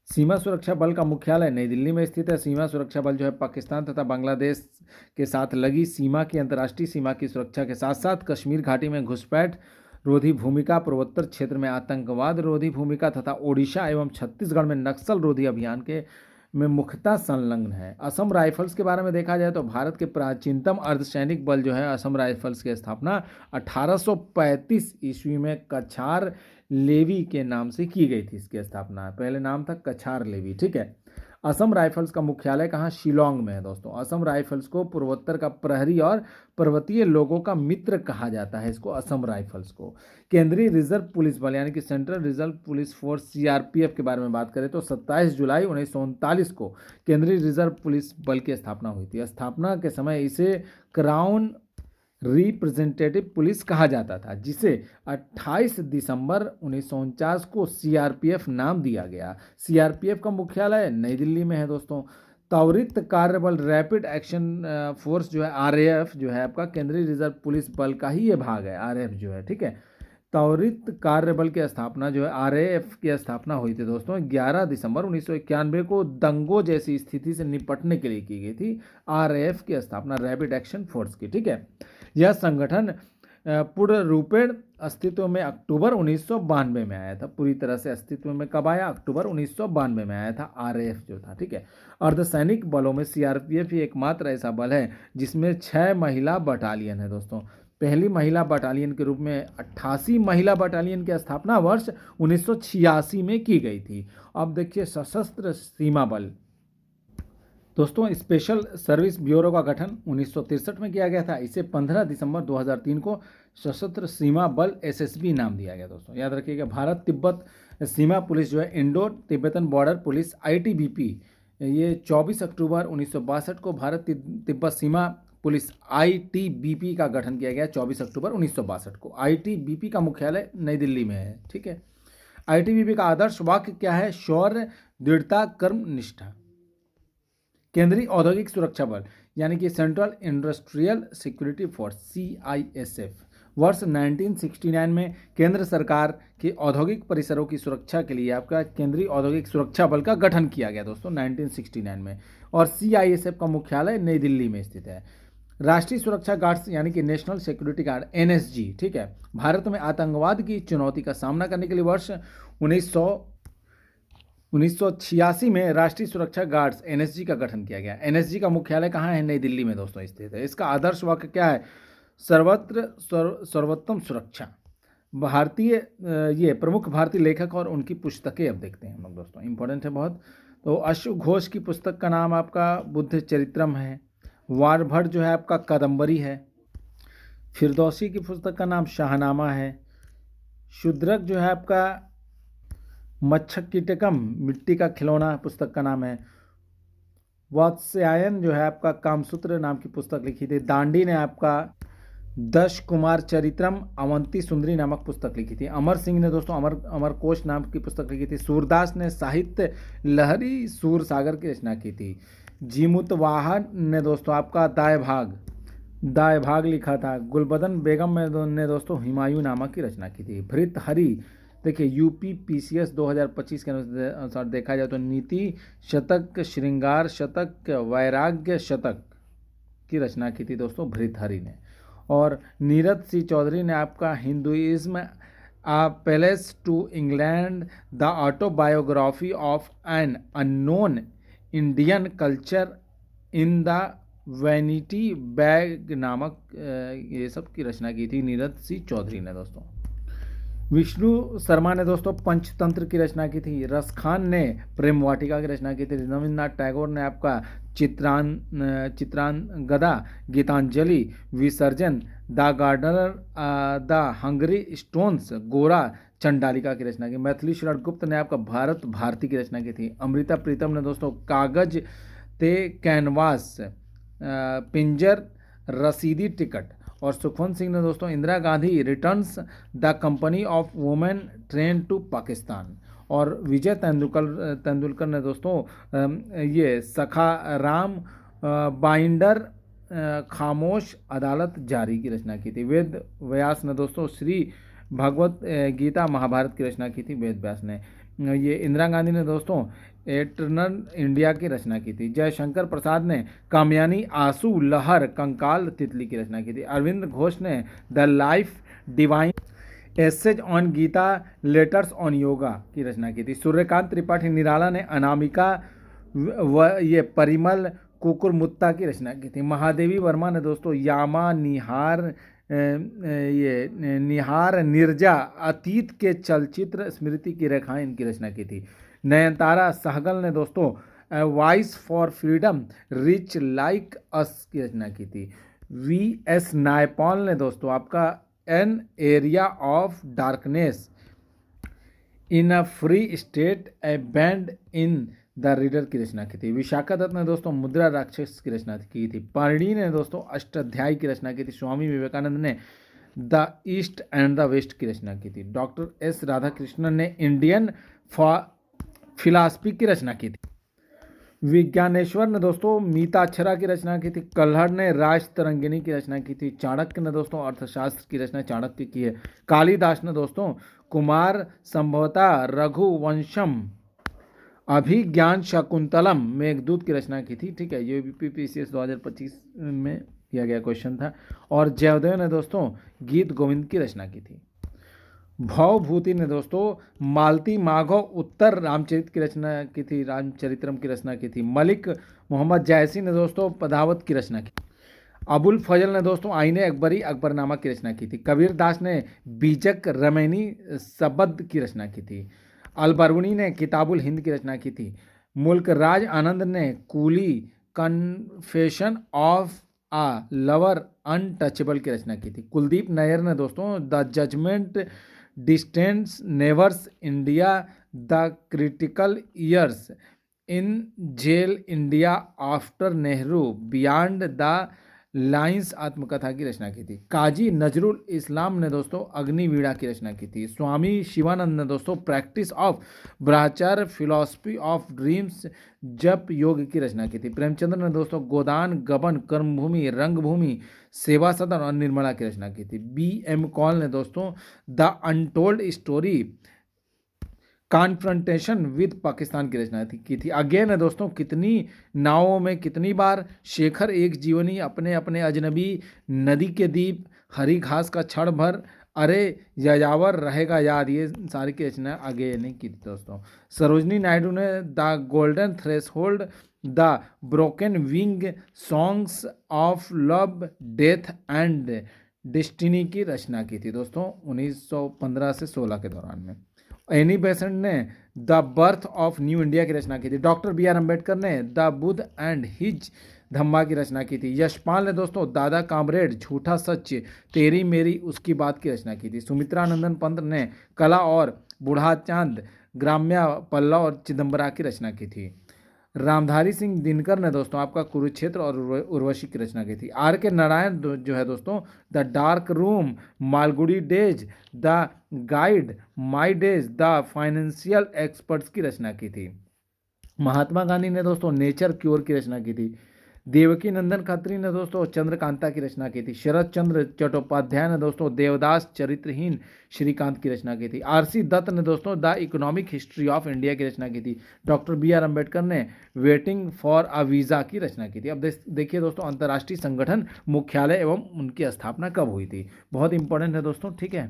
सीमा सुरक्षा बल का मुख्यालय नई दिल्ली में स्थित है। सीमा सुरक्षा बल जो है पाकिस्तान तथा बांग्लादेश के साथ लगी सीमा की अंतर्राष्ट्रीय सीमा की सुरक्षा के साथ साथ कश्मीर घाटी में घुसपैठ रोधी भूमिका, पूर्वोत्तर क्षेत्र में आतंकवाद रोधी भूमिका तथा ओडिशा एवं छत्तीसगढ़ में नक्सल रोधी अभियान के में मुख्यतः संलग्न है। असम राइफल्स के बारे में देखा जाए तो भारत के प्राचीनतम अर्धसैनिक बल जो है असम राइफल्स की स्थापना 1835 ईस्वी में कछार लेवी के नाम से की गई थी। इसकी स्थापना पहले नाम था कछार लेवी, ठीक है। असम राइफल्स का मुख्यालय कहाँ? शिलोंग में है दोस्तों। असम राइफल्स को पूर्वोत्तर का प्रहरी और पर्वतीय लोगों का मित्र कहा जाता है, इसको असम राइफल्स को। केंद्रीय रिजर्व पुलिस बल यानी कि central reserve police force CRPF के बारे में बात करें तो 27 जुलाई 1939 को केंद्रीय रिजर्व पुलिस बल की स्थापना हुई थी। स्थापना के समय इसे क्राउन रिप्रेजेंटेटिव पुलिस कहा जाता था, जिसे 28 दिसंबर 1949 को सीआरपीएफ नाम दिया गया। सीआरपीएफ का मुख्यालय नई दिल्ली में है दोस्तों। त्वरित कार्यबल रैपिड एक्शन फोर्स जो है आरएएफ जो है आपका केंद्रीय रिजर्व पुलिस बल का ही ये भाग है, आरएएफ जो है, ठीक है। त्वरित कार्यबल की स्थापना जो है आरएएफ की स्थापना हुई थी दोस्तों 11 दिसंबर 1991 को दंगों जैसी स्थिति से निपटने के लिए की गई थी। आरएएफ की स्थापना रैपिड एक्शन फोर्स की, ठीक है। यह संगठन पूर्ण रूपेण अस्तित्व में अक्टूबर 1992 में आया था। पूरी तरह से अस्तित्व में कब आया? अक्टूबर 1992 में आया था आरएएफ जो था, ठीक है। अर्धसैनिक बलों में सीआरपीएफ ही एकमात्र ऐसा बल है जिसमें 6 महिला बटालियन है दोस्तों। पहली महिला बटालियन के रूप में 88 महिला बटालियन की स्थापना वर्ष 1986 में की गई थी। अब देखिए सशस्त्र सीमा बल दोस्तों, स्पेशल सर्विस ब्यूरो का गठन 1963 में किया गया था। इसे 15 दिसंबर 2003 को सशस्त्र सीमा बल एसएसबी नाम दिया गया दोस्तों। याद रखिएगा, भारत तिब्बत सीमा पुलिस जो है Indo Tibetan border police ITBP, ये 24 अक्टूबर 1962 को भारत तिब्बत सीमा पुलिस आईटीबीपी का गठन किया गया 24 अक्टूबर 1962 को। आईटीबीपी का मुख्यालय नई दिल्ली में है, ठीक है। आईटीबीपी का आदर्श वाक्य क्या है? शौर्य, दृढ़ता, कर्मनिष्ठा। केंद्रीय औद्योगिक सुरक्षा बल यानी कि central industrial security force CISF, वर्ष 1969 में केंद्र सरकार के औद्योगिक परिसरों की सुरक्षा के लिए आपका केंद्रीय औद्योगिक सुरक्षा बल का गठन किया गया दोस्तों 1969 में। और सीआईएसएफ का मुख्यालय नई दिल्ली में स्थित है। राष्ट्रीय सुरक्षा गार्ड्स यानी कि नेशनल सिक्योरिटी गार्ड एनएसजी, ठीक है, भारत में आतंकवाद की चुनौती का सामना करने के लिए वर्ष 1986 में राष्ट्रीय सुरक्षा गार्ड्स एनएसजी का गठन किया गया। एनएसजी का मुख्यालय कहाँ है? नई दिल्ली में दोस्तों स्थित है। इसका आदर्श वाक्य क्या है? सर्वत्र सर्वोत्तम सुरक्षा। भारतीय ये प्रमुख भारतीय लेखक और उनकी पुस्तकें अब देखते हैं हम लोग दोस्तों, इंपॉर्टेंट है बहुत। तो अश्व घोष की पुस्तक का नाम आपका बुद्ध चरित्रम है। वारभट जो है आपका कादम्बरी है। फिरदौसी की पुस्तक का नाम शाहनामा है। शूद्रक जो है आपका मच्छकीटकम, मिट्टी का खिलौना पुस्तक का नाम है। वात्स्यायन जो है आपका कामसूत्र नाम की पुस्तक लिखी थी। दांडी ने आपका दश कुमार चरित्रम अवंती सुंदरी नामक पुस्तक लिखी थी। अमर सिंह ने दोस्तों अमरकोश नाम की पुस्तक लिखी थी। सूरदास ने साहित्य लहरी सूर सागर की रचना की थी। जीमुतवाहन ने दोस्तों आपका दाय भाग लिखा था। गुलबदन बेगम ने दोस्तों हुमायूं नामा की रचना की थी। भृतहरि देखिए यूपीपीसीएस 2025 के अनुसार देखा जाए तो नीति शतक, श्रृंगार शतक, वैराग्य शतक की रचना की थी दोस्तों भृतहरि ने। और नीरज सी चौधरी ने आपका Hinduism a passage to England, the autobiography of an unknown Indian culture in the vanity bag नामक ये सब की रचना की थी नीरज सिंह चौधरी ने दोस्तों। विष्णु शर्मा ने दोस्तों पंचतंत्र की रचना की थी। रसखान ने प्रेम वाटिका की रचना की थी। रविन्द्रनाथ टैगोर ने आपका Chitrangada, Gitanjali, Visarjan, the gardener, the hungry stones, Gora, Chandalika की रचना की। मैथिली शरण गुप्त ने आपका भारत भारती की रचना की थी। अमृता प्रीतम ने दोस्तों कागज ते कैनवास, पिंजर, रसीदी टिकट। और सुखवंत सिंह ने दोस्तों Indira Gandhi returns the company of women train to Pakistan. और विजय तेंदुलकर ने दोस्तों ये सखा राम, बाइंडर, खामोश, अदालत जारी की रचना की थी। वेद व्यास ने दोस्तों श्री भगवत गीता महाभारत की रचना की थी वेद व्यास ने। ये इंदिरा गांधी ने दोस्तों एटर्नल इंडिया की रचना की थी। जयशंकर प्रसाद ने कामयानी, आंसू, लहर, कंकाल, तितली की रचना की थी। अरविंद घोष ने the life divine, essays on Gita, letters on yoga की रचना की थी। सूर्यकांत त्रिपाठी निराला ने अनामिका ये परिमल, कुकुरमुत्ता की रचना की थी। महादेवी वर्मा ने दोस्तों यामा, निहार, ये निहार, निर्जा, अतीत के चलचित्र, स्मृति की रेखाएं, इनकी रचना की थी। नयनतारा सहगल ने दोस्तों voice for freedom, rich like us की रचना की थी। V.S. नायपॉल ने दोस्तों आपका an area of darkness in a free state, A band in the reader की रचना की थी। विशाखा दत्त ने दोस्तों मुद्रा राक्षस की रचना की थी। पाणिनि ने दोस्तों अष्टाध्यायी की रचना की थी। स्वामी विवेकानंद ने the east and the west की रचना की थी। डॉक्टर एस राधाकृष्णन ने इंडियन फिलॉसफी की रचना की थी। विज्ञानेश्वर ने दोस्तों मीताक्षरा की रचना की थी। कल्हड़ ने राज तरंगिणी की रचना की थी। चाणक्य ने दोस्तों अर्थशास्त्र की रचना चाणक्य की है। कालिदास ने दोस्तों कुमार संभवतः रघुवंशम, अभिज्ञान शकुंतलम, मेघदूत की रचना की थी। ठीक है, ये यूपीपीसीएस 2025 में किया गया क्वेश्चन था। और जयदेव ने दोस्तों गीत गोविंद की रचना की थी। भवभूति ने दोस्तों मालती माघो उत्तर रामचरित की रचना की थी, रामचरित्रम की रचना की थी। मलिक मोहम्मद जायसी ने दोस्तों पदावत की रचना की। अबुल फजल ने दोस्तों आईने अकबरी, अकबरनामा की रचना की थी। कबीर दास ने बीजक रमैनी सबद की रचना की थी। अलबरूनी ने किताबुल हिंद की रचना की थी। मुल्क राज आनंद ने coolie, confession of a lover untouchable की रचना की थी। कुलदीप नैयर ने दोस्तों the judgement, distance, neighbours, India, the critical years, in jail, India after Nehru, beyond the lines आत्मकथा की रचना की थी। काजी नजरुल इस्लाम ने दोस्तों अग्निवीणा की रचना की थी। स्वामी शिवानंद ने दोस्तों प्रैक्टिस ऑफ ब्रह्मचर्य, फिलॉसफी ऑफ ड्रीम्स, जप योग की रचना की थी। प्रेमचंद्र ने दोस्तों गोदान, गबन, कर्मभूमि, रंगभूमि, सेवा सदन और निर्मला की रचना की थी। B.M. कॉल ने दोस्तों the untold story, confrontation with Pakistan की रचना की थी। अगेन है दोस्तों कितनी नावों में कितनी बार, शेखर एक जीवनी, अपने अपने अजनबी, नदी के दीप, हरी घास का क्षण भर, अरे यायावर रहेगा याद, ये सारी की रचना आगे नहीं की थी दोस्तों। सरोजनी नायडू ने the golden threshold, the broken wing, songs of love, death and destiny की रचना की थी दोस्तों 1915 से 16 के दौरान में। एनी बेसेंट ने the birth of new India की रचना की थी। Doctor B.R. अम्बेडकर ने द बुद्ध एंड हिज धम्मा की रचना की थी। यशपाल ने दोस्तों दादा कामरेड, झूठा सच, तेरी मेरी उसकी बात की रचना की थी। सुमित्रानंदन पंत ने कला और बूढ़ा चांद, ग्राम्य, पल्लव और चिदम्बरा की रचना की थी। रामधारी सिंह दिनकर ने दोस्तों आपका कुरुक्षेत्र और उर्वशी की रचना की थी। R.K. नारायण जो है दोस्तों the dark room, Malgudi days, the guide, my days, the financial experts की रचना की थी। महात्मा गांधी ने दोस्तों नेचर क्योर की रचना की थी। देवकी नंदन खत्री ने दोस्तों चंद्रकांता की रचना की थी। शरद चंद्र चट्टोपाध्याय ने दोस्तों देवदास चरित्रहीन श्रीकांत की रचना की थी। R.C. दत्त ने दोस्तों the economic history of India की रचना की थी। Doctor B.R. अम्बेडकर ने वेटिंग फॉर अ वीज़ा की रचना की थी। अब देखिए दोस्तों अंतर्राष्ट्रीय संगठन मुख्यालय एवं उनकी स्थापना कब हुई थी, बहुत इंपॉर्टेंट है दोस्तों। ठीक है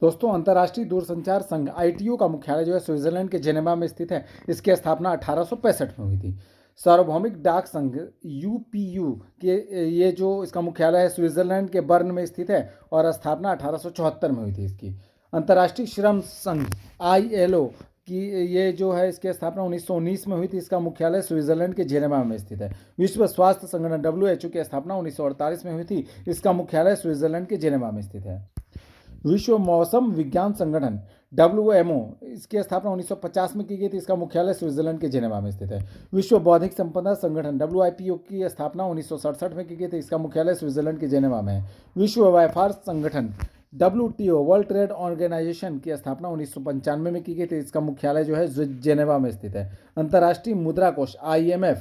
दोस्तों, अंतर्राष्ट्रीय दूरसंचार संघ ITU का मुख्यालय जो है स्विट्जरलैंड के जेनेवा में स्थित है। इसकी स्थापना 1865 में हुई थी। सार्वभौमिक डाक संघ यूपीयू के ये जो इसका मुख्यालय है स्विट्जरलैंड के बर्न में स्थित है और स्थापना 1874 में हुई थी इसकी। अंतर्राष्ट्रीय श्रम संघ आईएलओ की ये जो है इसकी स्थापना 1919 में हुई थी, इसका मुख्यालय स्विट्जरलैंड के जेनेवा में स्थित है। विश्व स्वास्थ्य संगठन डब्ल्यूएचओ की स्थापना 1948 में हुई थी, इसका मुख्यालय स्विट्जरलैंड के जेनेवा में स्थित है। विश्व मौसम विज्ञान संगठन WMO इसकी स्थापना 1950 में की गई थी, इसका मुख्यालय स्विट्जरलैंड के जेनेवा में स्थित है। विश्व बौद्धिक संपदा संगठन WIPO की स्थापना 1967 में की गई थी, इसका मुख्यालय स्विट्जरलैंड के जेनेवा में है। विश्व व्यापार संगठन WTO वर्ल्ड ट्रेड ऑर्गेनाइजेशन की स्थापना 1995 में की गई थी, इसका मुख्यालय जो है जेनेवा में स्थित है। अंतर्राष्ट्रीय मुद्रा कोष IMF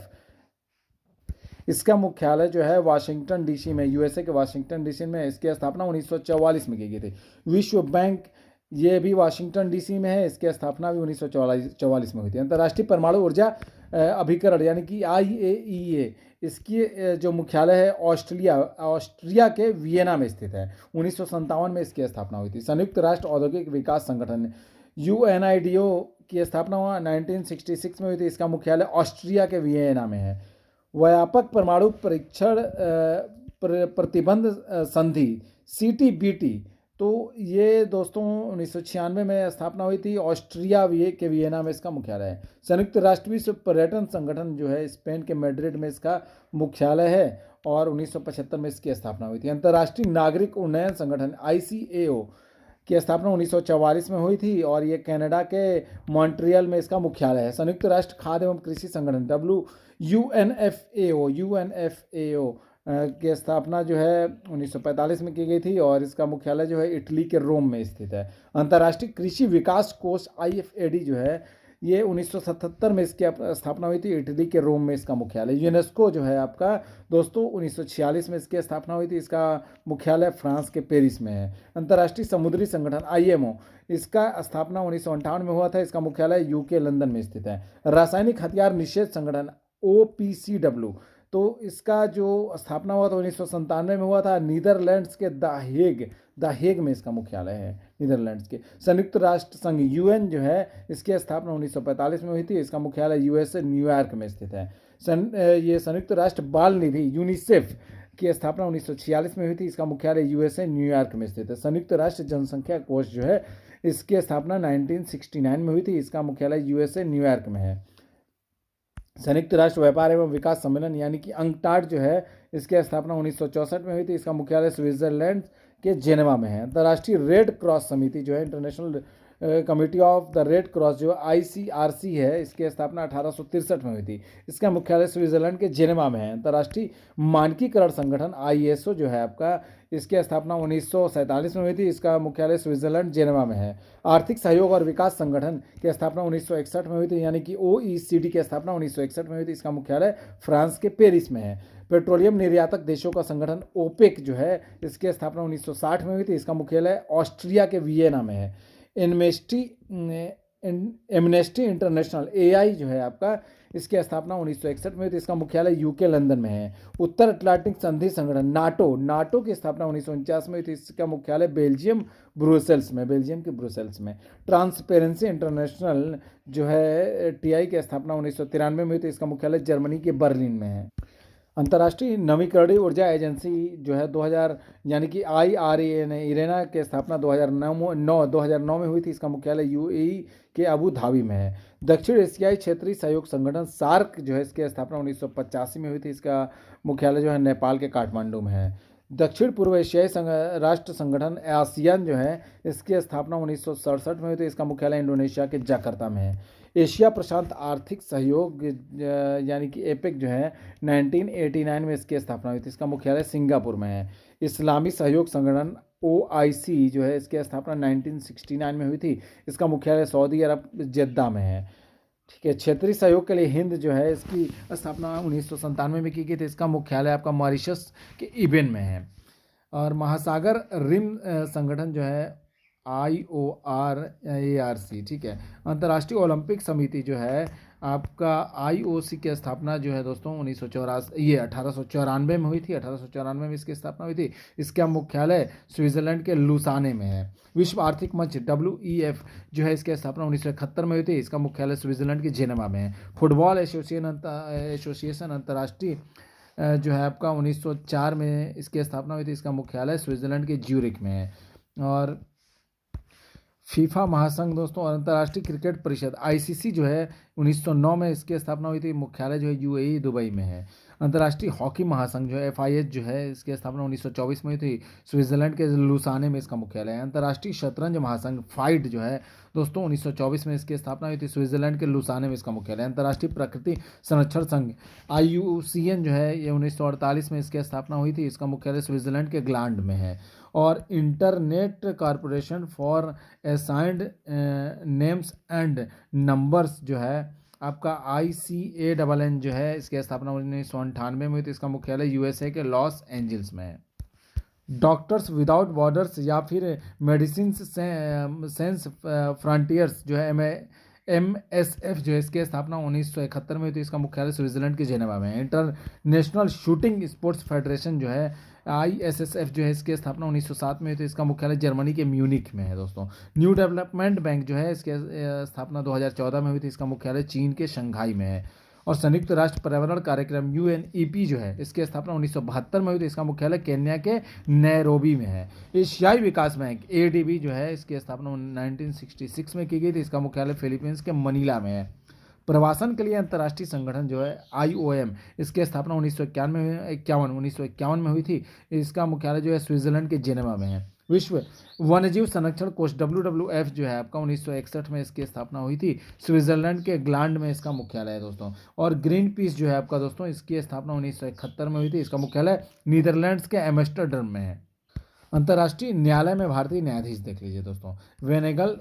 इसका मुख्यालय जो है वाशिंगटन डीसी में, यूएसए के वाशिंगटन डीसी में, इसकी स्थापना 1944 में की गई थी। विश्व बैंक ये भी वाशिंगटन डीसी में है, इसकी स्थापना भी 1944 में हुई थी। अंतर्राष्ट्रीय परमाणु ऊर्जा अभिकरण यानी कि IAEA इसकी जो मुख्यालय है ऑस्ट्रिया के वियना में स्थित है। 1957 में इसकी स्थापना हुई थी। संयुक्त राष्ट्र औद्योगिक विकास संगठन UNIDO की स्थापना 1966 में हुई थी, इसका मुख्यालय ऑस्ट्रिया के वियना में है। व्यापक परमाणु परीक्षण प्रतिबंध संधि CTBT तो ये दोस्तों 1996 में स्थापना हुई थी, ऑस्ट्रिया के वियना में इसका मुख्यालय है। संयुक्त राष्ट्र विश्व पर्यटन संगठन जो है स्पेन के मैड्रिड में इसका मुख्यालय है और 1975 में इसकी स्थापना हुई थी। अंतर्राष्ट्रीय नागरिक उन्नयन संगठन ICAO की स्थापना 1944 में हुई थी और ये कनाडा के मॉन्ट्रियल में इसका मुख्यालय है। संयुक्त राष्ट्र खाद्य एवं कृषि संगठन UNFAO की स्थापना जो है 1945 में की गई थी और इसका मुख्यालय जो है इटली के रोम में स्थित है। अंतर्राष्ट्रीय कृषि विकास कोष IFAD जो है ये 1977 में इसकी स्थापना हुई थी, इटली के रोम में इसका मुख्यालय। यूनेस्को जो है आपका दोस्तों 1946 में इसकी स्थापना हुई थी, इसका मुख्यालय फ्रांस के पेरिस में है। अंतर्राष्ट्रीय समुद्री संगठन IMO इसका स्थापना 1958 में हुआ था, इसका मुख्यालय UK लंदन में स्थित है। रासायनिक हथियार निषेध संगठन OPCW तो इसका जो स्थापना हुआ था 1997 में हुआ था, नीदरलैंड्स के द हेग में इसका मुख्यालय है, नीदरलैंड्स के। संयुक्त राष्ट्र संघ UN जो है इसकी स्थापना 1945 में हुई थी, इसका मुख्यालय USA न्यूयॉर्क में स्थित है। ये संयुक्त राष्ट्र बाल निधि यूनिसेफ की स्थापना 1946 में हुई थी, इसका मुख्यालय USA न्यूयॉर्क में स्थित है। संयुक्त राष्ट्र जनसंख्या कोष जो है इसकी स्थापना 1969 में हुई थी, इसका मुख्यालय USA न्यूयॉर्क में है। संयुक्त राष्ट्र व्यापार एवं विकास सम्मेलन यानी कि अंकटाड जो है इसकी स्थापना 1964 में हुई थी, इसका मुख्यालय स्विट्जरलैंड के जेनेवा में है। अंतर्राष्ट्रीय रेड क्रॉस समिति जो है international committee of the red cross जो ICRC है, इसकी स्थापना 1863 में हुई थी, इसका मुख्यालय स्विट्जरलैंड के जेनेवा में है। अंतर्राष्ट्रीय मानकीकरण संगठन ISO जो है आपका इसकी स्थापना 1947 में हुई थी, इसका मुख्यालय स्विट्जरलैंड जेनेवा में है। आर्थिक सहयोग और विकास संगठन की स्थापना 1961 में हुई थी, यानी कि OECD की स्थापना 1961 में हुई थी, इसका मुख्यालय फ्रांस के पेरिस में है। पेट्रोलियम निर्यातक देशों का संगठन OPEC जो है इसकी स्थापना 1960 में हुई थी, इसका मुख्यालय ऑस्ट्रिया के वियना में है। एमनेस्टी इंटरनेशनल AI जो है आपका इसकी स्थापना 1961 में हुई थी, इसका मुख्यालय UK लंदन में है। उत्तर अटलांटिक संधि संगठन नाटो की स्थापना 1949 में हुई थी, इसका मुख्यालय बेल्जियम के ब्रुसेल्स में। ट्रांसपेरेंसी इंटरनेशनल जो है TI की स्थापना 1993 में हुई थी, इसका मुख्यालय जर्मनी के बर्लिन में है। अंतर्राष्ट्रीय नवीकरणीय ऊर्जा एजेंसी जो है 2000 यानी कि IRENA की स्थापना 2009 में हुई थी, इसका मुख्यालय UAE के अबू धाबी में है। दक्षिण एशियाई क्षेत्रीय सहयोग संगठन SAARC जो है इसकी स्थापना 1985 में हुई थी, इसका मुख्यालय जो है नेपाल के काठमांडू में है। दक्षिण पूर्व एशियाई राष्ट्र संगठन ASEAN जो है इसकी स्थापना 1967 में हुई थी, इसका मुख्यालय इंडोनेशिया के जकार्ता में है। एशिया प्रशांत आर्थिक सहयोग यानी कि APEC जो है 1989 में इसकी स्थापना हुई थी, इसका मुख्यालय सिंगापुर में है। इस्लामी सहयोग संगठन OIC जो है इसकी स्थापना 1969 में हुई थी, इसका मुख्यालय सऊदी अरब जेद्दा में है। ठीक है। क्षेत्रीय सहयोग के लिए हिंद जो है इसकी स्थापना 1997 में की गई थी, इसका मुख्यालय आपका मॉरिशस के इबन में है। और महासागर रिम संगठन जो है IORARC, ठीक है। अंतर्राष्ट्रीय ओलंपिक समिति जो है आपका आईओसी की स्थापना जो है दोस्तों 1984 ये 1894 में हुई थी। 1894 में इसकी स्थापना हुई थी। इसका मुख्यालय स्विट्जरलैंड के लुसाने में है। विश्व आर्थिक मंच WEF जो है इसकी स्थापना 1971 में हुई थी। इसका मुख्यालय स्विट्जरलैंड के जेनेवा में है। फुटबॉल एसोसिएशन अंतर्राष्ट्रीय जो है आपका 1904 में इसकी स्थापना हुई थी। इसका मुख्यालय स्विट्जरलैंड के ज्यूरिक में है। और फीफा महासंघ दोस्तों और अंतर्राष्ट्रीय क्रिकेट परिषद ICC जो है 1909 में इसकी स्थापना हुई थी। मुख्यालय जो है UAE दुबई में है। अंतर्राष्ट्रीय हॉकी महासंघ जो है FIH जो है इसकी स्थापना 1924 में हुई थी। स्विट्जरलैंड के लुसाने में इसका मुख्यालय है। अंतर्राष्ट्रीय शतरंज महासंघ फाइट जो है दोस्तों 1924 में इसकी स्थापना हुई थी। स्विट्जरलैंड के लुसाने में इसका मुख्यालय है। अंतर्राष्ट्रीय प्रकृति संरक्षण संघ IUCN जो है ये 1948 में इसकी स्थापना हुई थी। इसका मुख्यालय स्विट्जरलैंड के ग्लांड में है। और internet corporation for assigned names and numbers जो है आपका ICANN जो है इसकी स्थापना 1998 में हुई थी। इसका मुख्यालय USA के लॉस एंजल्स में है। डॉक्टर्स विदाउट बॉर्डर्स या फिर मेडिसिन सेंस फ्रंटियर्स जो है MSF जो है इसकी स्थापना 1971 में हुई थी। इसका मुख्यालय स्विट्जरलैंड के जेनेवा में है। इंटरनेशनल शूटिंग स्पोर्ट्स फेडरेशन जो है ISSF जो है इसकी स्थापना 1907 में हुई थी। इसका मुख्यालय जर्मनी के म्यूनिख में है दोस्तों। न्यू डेवलपमेंट बैंक जो है इसकी स्थापना 2014 में हुई थी। इसका मुख्यालय चीन के शंघाई में है। और संयुक्त राष्ट्र पर्यावरण कार्यक्रम UNEP जो है इसकी स्थापना 1972 में हुई थी। इसका मुख्यालय केन्या के नैरोबी में है। एशियाई विकास बैंक ADB जो है इसकी स्थापना 1966 में की गई थी। इसका मुख्यालय फिलीपींस के मनीला में है। प्रवासन के लिए अंतर्राष्ट्रीय संगठन जो है IOM इसकी स्थापना 1951 में हुई थी। इसका मुख्यालय जो है स्विट्जरलैंड के जेनेवा में है। विश्व वन्यजीव संरक्षण कोष WWF जो है आपका 1961 में इसकी स्थापना हुई थी। स्विट्जरलैंड के ग्लांड में इसका मुख्यालय है दोस्तों। और ग्रीन पीस जो है आपका दोस्तों इसकी स्थापना 1971 में हुई थी। इसका मुख्यालय नीदरलैंड्स के एम्स्टर्डम में है। अंतर्राष्ट्रीय न्यायालय में भारतीय न्यायाधीश देख लीजिए दोस्तों। वेनेगल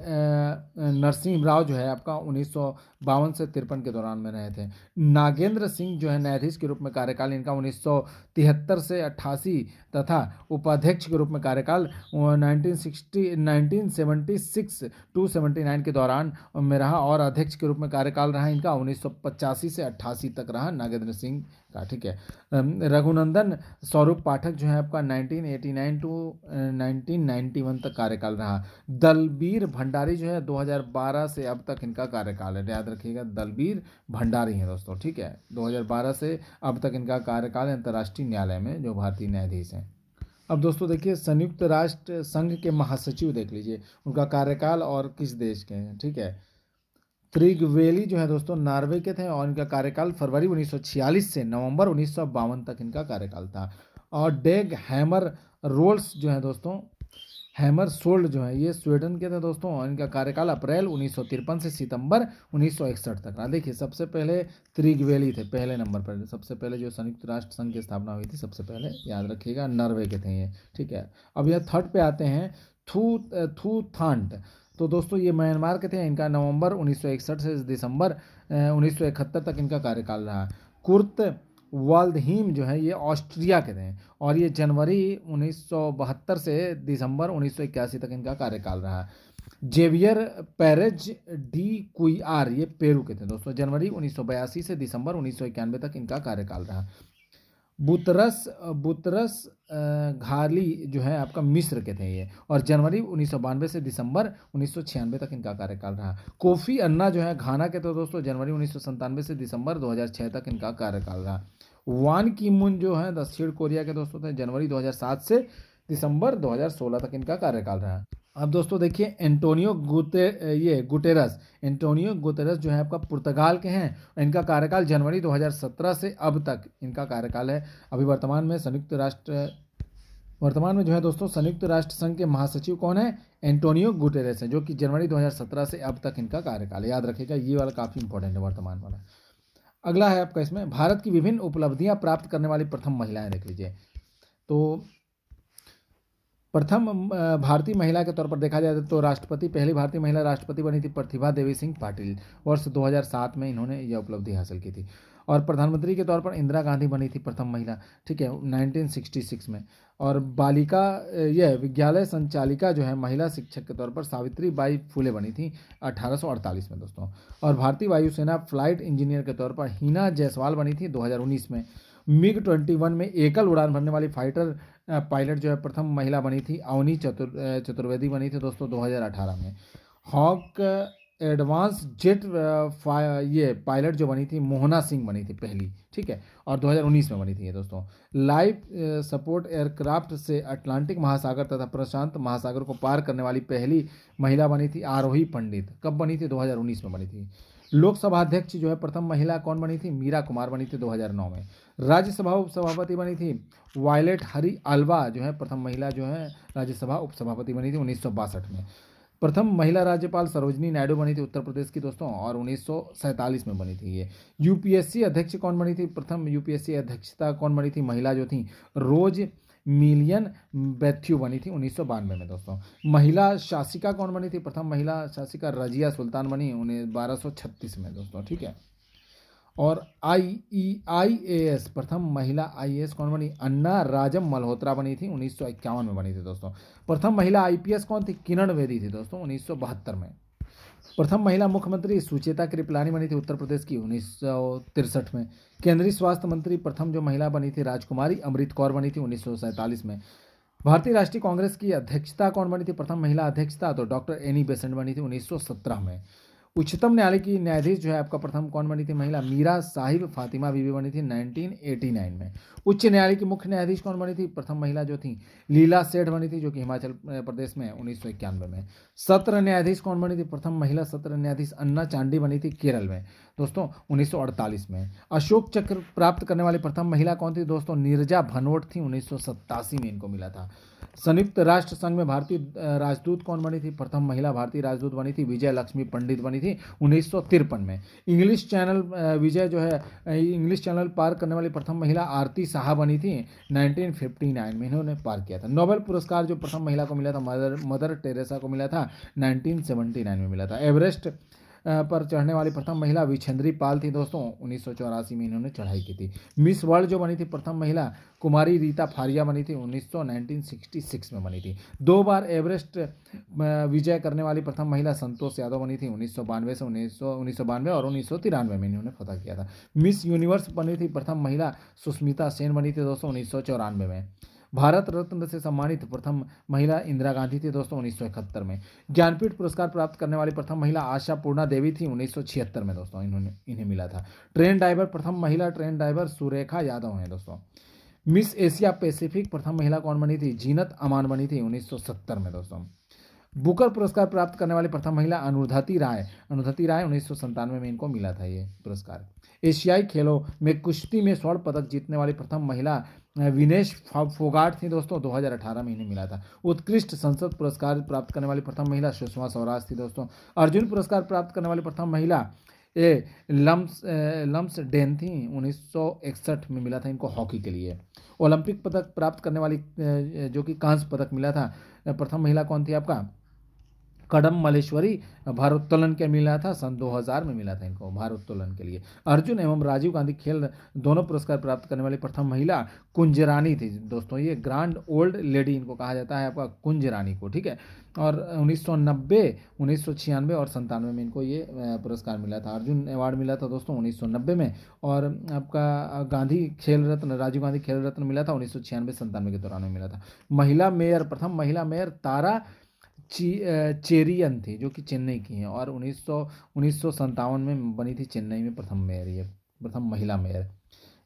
नरसिंह राव जो है आपका 1952 से 53 के दौरान में रहे थे। नागेंद्र सिंह जो है न्यायाधीश के रूप में कार्यकाल इनका 1973 से 88 तथा उपाध्यक्ष के रूप में कार्यकाल 1976 टू 79 के दौरान में रहा। और अध्यक्ष के रूप में कार्यकाल रहा इनका 1985 से 88 तक रहा नागेंद्र सिंह का। ठीक है। रघुनंदन स्वरूप पाठक जो है आपका 1989 टू 1991 तक कार्यकाल रहा। दलबीर भंडारी जो है 2012 से अब तक इनका कार्यकाल है। याद रखिएगा दलबीर भंडारी हैं दोस्तों। ठीक है। 2012 से अब तक इनका कार्यकाल है अंतर्राष्ट्रीय न्यायालय में जो भारतीय न्यायाधीश हैं। अब दोस्तों देखिए संयुक्त राष्ट्र संघ के महासचिव देख लीजिए उनका कार्यकाल और किस देश के हैं। ठीक है। त्रिगवेली जो है दोस्तों नॉर्वे के थे और इनका कार्यकाल फरवरी 1946 से नवंबर 1952 तक इनका कार्यकाल था। और डेग हैमर रोल्स जो है दोस्तों हैमर सोल्ड जो है ये स्वीडन के थे दोस्तों और इनका कार्यकाल अप्रैल 1953 से सितंबर 1961 तक रहा। देखिए सबसे पहले त्रिगवेली थे पहले नंबर पर। सबसे पहले जो संयुक्त राष्ट्र संघ की स्थापना हुई थी सबसे पहले याद रखिएगा नॉर्वे के थे ये। ठीक है। अब यह थर्ड पे आते हैं थू थांट। तो दोस्तों ये म्यांमार के थे। इनका नवंबर 1961 से दिसंबर 1971 तक इनका कार्यकाल रहा। कुर्त वाल्डहीम जो है ये ऑस्ट्रिया के थे और ये जनवरी 1972 से दिसंबर 1981 तक इनका कार्यकाल रहा। जेवियर पेरेज डी कुइआर ये पेरू के थे दोस्तों। जनवरी 1982 से दिसंबर 1991 तक इनका कार्यकाल रहा। बुतरस घाली जो है आपका मिस्र के थे ये और जनवरी 1992 से दिसंबर 1996 तक इनका कार्यकाल रहा। कोफी अन्ना जो है घाना के थे दोस्तों। जनवरी 1997 से दिसंबर 2006 तक इनका कार्यकाल रहा। वान की मुन जो है दक्षिण कोरिया के दोस्तों थे। जनवरी 2007 से दिसंबर 2016 तक इनका कार्यकाल रहा। अब दोस्तों देखिए एंटोनियो गुतेरस जो है आपका पुर्तगाल के हैं। इनका कार्यकाल जनवरी 2017 से अब तक इनका कार्यकाल है। अभी वर्तमान में जो है दोस्तों संयुक्त राष्ट्र संघ के महासचिव कौन है? एंटोनियो गुटेरेस है जो कि जनवरी 2017 से अब तक इनका कार्यकाल है। याद रखिएगा ये वाला काफ़ी इंपॉर्टेंट है वर्तमान वाला। अगला है आपका इसमें भारत की विभिन्न उपलब्धियां प्राप्त करने वाली प्रथम महिलाएं देख लीजिए। तो प्रथम भारतीय महिला के तौर पर देखा जाए तो राष्ट्रपति, पहली भारतीय महिला राष्ट्रपति बनी थी प्रतिभा देवी सिंह पाटिल, वर्ष 2007 में इन्होंने यह उपलब्धि हासिल की थी। और प्रधानमंत्री के तौर पर इंदिरा गांधी बनी थी प्रथम महिला, ठीक है, 1966 में। और बालिका यह विद्यालय संचालिका जो है महिला शिक्षक के तौर पर सावित्री बाई फुले बनी थी 1848 में दोस्तों। और भारतीय वायुसेना फ्लाइट इंजीनियर के तौर पर हिना जायसवाल बनी थी 2019 में। मिग 21 में एकल उड़ान भरने वाली फाइटर पायलट जो है प्रथम महिला बनी थी अवनी चतुर्वेदी बनी थी दोस्तों 2018 में। हॉक एडवांस जेट ये पायलट जो बनी थी मोहना सिंह बनी थी पहली, ठीक है, और 2019 में बनी थी ये दोस्तों। लाइफ सपोर्ट एयरक्राफ्ट से अटलांटिक महासागर तथा प्रशांत महासागर को पार करने वाली पहली महिला बनी थी आरोही पंडित, कब बनी थी? 2019 में बनी थी। लोकसभा अध्यक्ष जो है प्रथम महिला कौन बनी थी? मीरा कुमार बनी थी 2009 में। राज्यसभा उपसभापति बनी थी वायलेट हरी अल्वा जो है प्रथम महिला जो है राज्यसभा उपसभापति बनी थी 1962 में। प्रथम महिला राज्यपाल सरोजनी नायडू बनी थी उत्तर प्रदेश की दोस्तों, और 1947 में बनी थी ये। यूपीएससी अध्यक्ष कौन बनी थी? प्रथम यूपीएससी अध्यक्षता कौन बनी थी? महिला जो थी रोज मिलियन बैथ्यू बनी थी 1992 में दोस्तों। महिला शासिका कौन बनी थी? प्रथम महिला शासिका रजिया सुल्तान बनी 1236 में दोस्तों, ठीक है। और IAS प्रथम महिला IAS कौन बनी? अन्ना राजम मल्होत्रा बनी थी 1951 में बनी थी दोस्तों। प्रथम महिला IPS कौन थी? किरण बेदी थी दोस्तों 1972 में। प्रथम महिला मुख्यमंत्री सुचेता कृपलानी बनी थी उत्तर प्रदेश की 1963 में। केंद्रीय स्वास्थ्य मंत्री प्रथम जो महिला बनी थी राजकुमारी अमृत कौर बनी थी 1947 में। भारतीय राष्ट्रीय कांग्रेस की अध्यक्षता कौन बनी थी? प्रथम महिला अध्यक्षता तो डॉक्टर एनी बेसेंट बनी थी 1917 में। उच्चतम न्यायालय की न्यायाधीश जो है आपका प्रथम कौन बनी थी महिला? मीरा साहिब फातिमा बीबी बनी थी 1989 में। उच्च न्यायालय की मुख्य न्यायाधीश कौन बनी थी? प्रथम महिला जो थी लीला सेठ बनी थी, जो कि हिमाचल प्रदेश में 1991 में। सत्र न्यायाधीश कौन बनी थी? प्रथम महिला सत्र न्यायाधीश अन्ना चांडी बनी थी केरल में दोस्तों 1948 में। अशोक चक्र प्राप्त करने वाली प्रथम महिला कौन थी दोस्तों? नीरजा भनोट थी 1987 में इनको मिला था। संयुक्त राष्ट्र संघ में भारतीय राजदूत कौन बनी थी? प्रथम महिला भारतीय राजदूत बनी थी विजय लक्ष्मी पंडित बनी थी 1953 में। इंग्लिश चैनल विजय जो है इंग्लिश चैनल पार करने वाली प्रथम महिला आरती साहा बनी थी 1959 में, इन्होंने पार किया था। नोबेल पुरस्कार जो प्रथम महिला को मिला था मदर टेरेसा को मिला था 1979 में मिला था। एवरेस्ट पर चढ़ने वाली प्रथम महिला विछेंद्री पाल थी दोस्तों 1984 में इन्होंने चढ़ाई की थी। मिस वर्ल्ड जो बनी थी प्रथम महिला कुमारी रीता फारिया बनी थी 1966 में बनी थी। 2 बार एवरेस्ट विजय करने वाली प्रथम महिला संतोष यादव बनी थी 1992 से 1992 और 1993 में इन्होंने फतह किया था। मिस यूनिवर्स बनी थी प्रथम महिला सुष्मिता सेन बनी थी दोस्तों 1994 में। भारत रत्न से सम्मानित प्रथम महिला इंदिरा गांधी थी दोस्तों 1971 में। ज्ञानपीठ पुरस्कार प्राप्त करने वाली प्रथम महिला आशा पूर्णा देवी थी 1976 में दोस्तों, इन्हें मिला था। ट्रेन ड्राइवर प्रथम महिला ट्रेन ड्राइवर सुरेखा यादव हैं दोस्तों। मिस एशिया पैसिफिक प्रथम महिला कौन बनी थी? जीनत अमान बनी थी 1970 में दोस्तों। बुकर पुरस्कार प्राप्त करने वाली प्रथम महिला अनुधति राय 1997 में इनको मिला था ये पुरस्कार। एशियाई खेलों में कुश्ती में स्वर्ण पदक जीतने वाली प्रथम महिला विनेश फोगाट थी दोस्तों 2018 में इन्हें मिला था। उत्कृष्ट संसद पुरस्कार प्राप्त करने वाली प्रथम महिला सुषमा स्वराज थी दोस्तों। अर्जुन पुरस्कार प्राप्त करने वाली प्रथम महिला लम्स डेन थी 1961 में मिला था इनको हॉकी के लिए। ओलंपिक पदक प्राप्त करने वाली जो कि कांस्य पदक मिला था प्रथम महिला कौन थी आपका? कड़म मल्लेश्वरी भारोत्तोलन के मिला था सन 2000 में मिला था इनको भारोत्तोलन के लिए। अर्जुन एवं राजीव गांधी खेल दोनों पुरस्कार प्राप्त करने वाली प्रथम महिला कुंज रानी थी दोस्तों। ये ग्रांड ओल्ड लेडी इनको कहा जाता है आपका कुंज रानी को, ठीक है। और 1990 1996 और 97 में इनको ये पुरस्कार मिला था। अर्जुन अवार्ड मिला था दोस्तों 1990 में, और आपका गांधी खेल रत्न राजीव गांधी खेल रत्न मिला था 1996-97 के दौरान में मिला था। महिला मेयर प्रथम महिला मेयर तारा चेरियन थी जो कि चेन्नई की हैं, और 1957 में बनी थी चेन्नई में प्रथम मेयर, ये प्रथम महिला मेयर।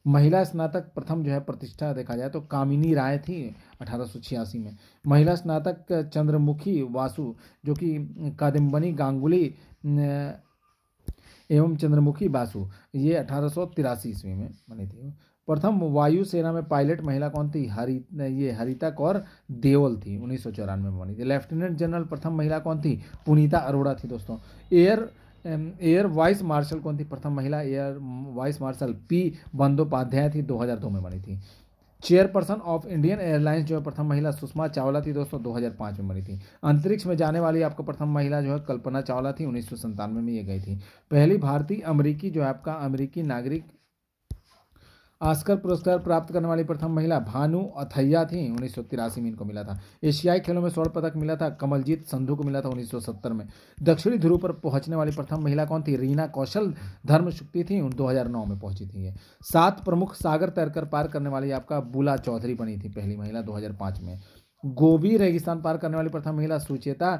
महिला स्नातक प्रथम जो है प्रतिष्ठा देखा जाए तो कामिनी राय थी 1886 में। महिला स्नातक चंद्रमुखी वासु जो कि कादम्बनी गांगुली एवं चंद्रमुखी बासु ये 1883 ईस्वी में बनी थी। प्रथम वायुसेना में पायलट महिला कौन थी? हरिता कौर देओल थी 1994 में बनी थी। लेफ्टिनेंट जनरल प्रथम महिला कौन थी? पुनीता अरोड़ा थी दोस्तों। एयर वाइस मार्शल कौन थी? प्रथम महिला air vice marshal P Bandopadhyay थी 2002 में बनी थी। चेयरपर्सन ऑफ इंडियन एयरलाइंस जो है प्रथम महिला सुषमा चावला थी दोस्तों, 2005 में बनी थी। अंतरिक्ष में जाने वाली आपको प्रथम महिला जो है कल्पना चावला थी, 1997 में ये गई थी। पहली भारतीय अमेरिकी जो है आपका अमेरिकी नागरिक ऑस्कर पुरस्कार प्राप्त करने वाली प्रथम महिला भानु अथैया थी, 1983 में इनको मिला था। एशियाई खेलों में स्वर्ण पदक मिला था कमलजीत संधू को मिला था 1970 में। दक्षिणी ध्रुव पर पहुंचने वाली प्रथम महिला कौन थी? रीना कौशल धर्मशुक्ति थी, 2009 में पहुंची थी ये। 7 प्रमुख सागर तैरकर पार करने वाली आपका बुला चौधरी बनी थी पहली महिला 2005 में। गोबी रेगिस्तान पार करने वाली प्रथम महिला सुचेता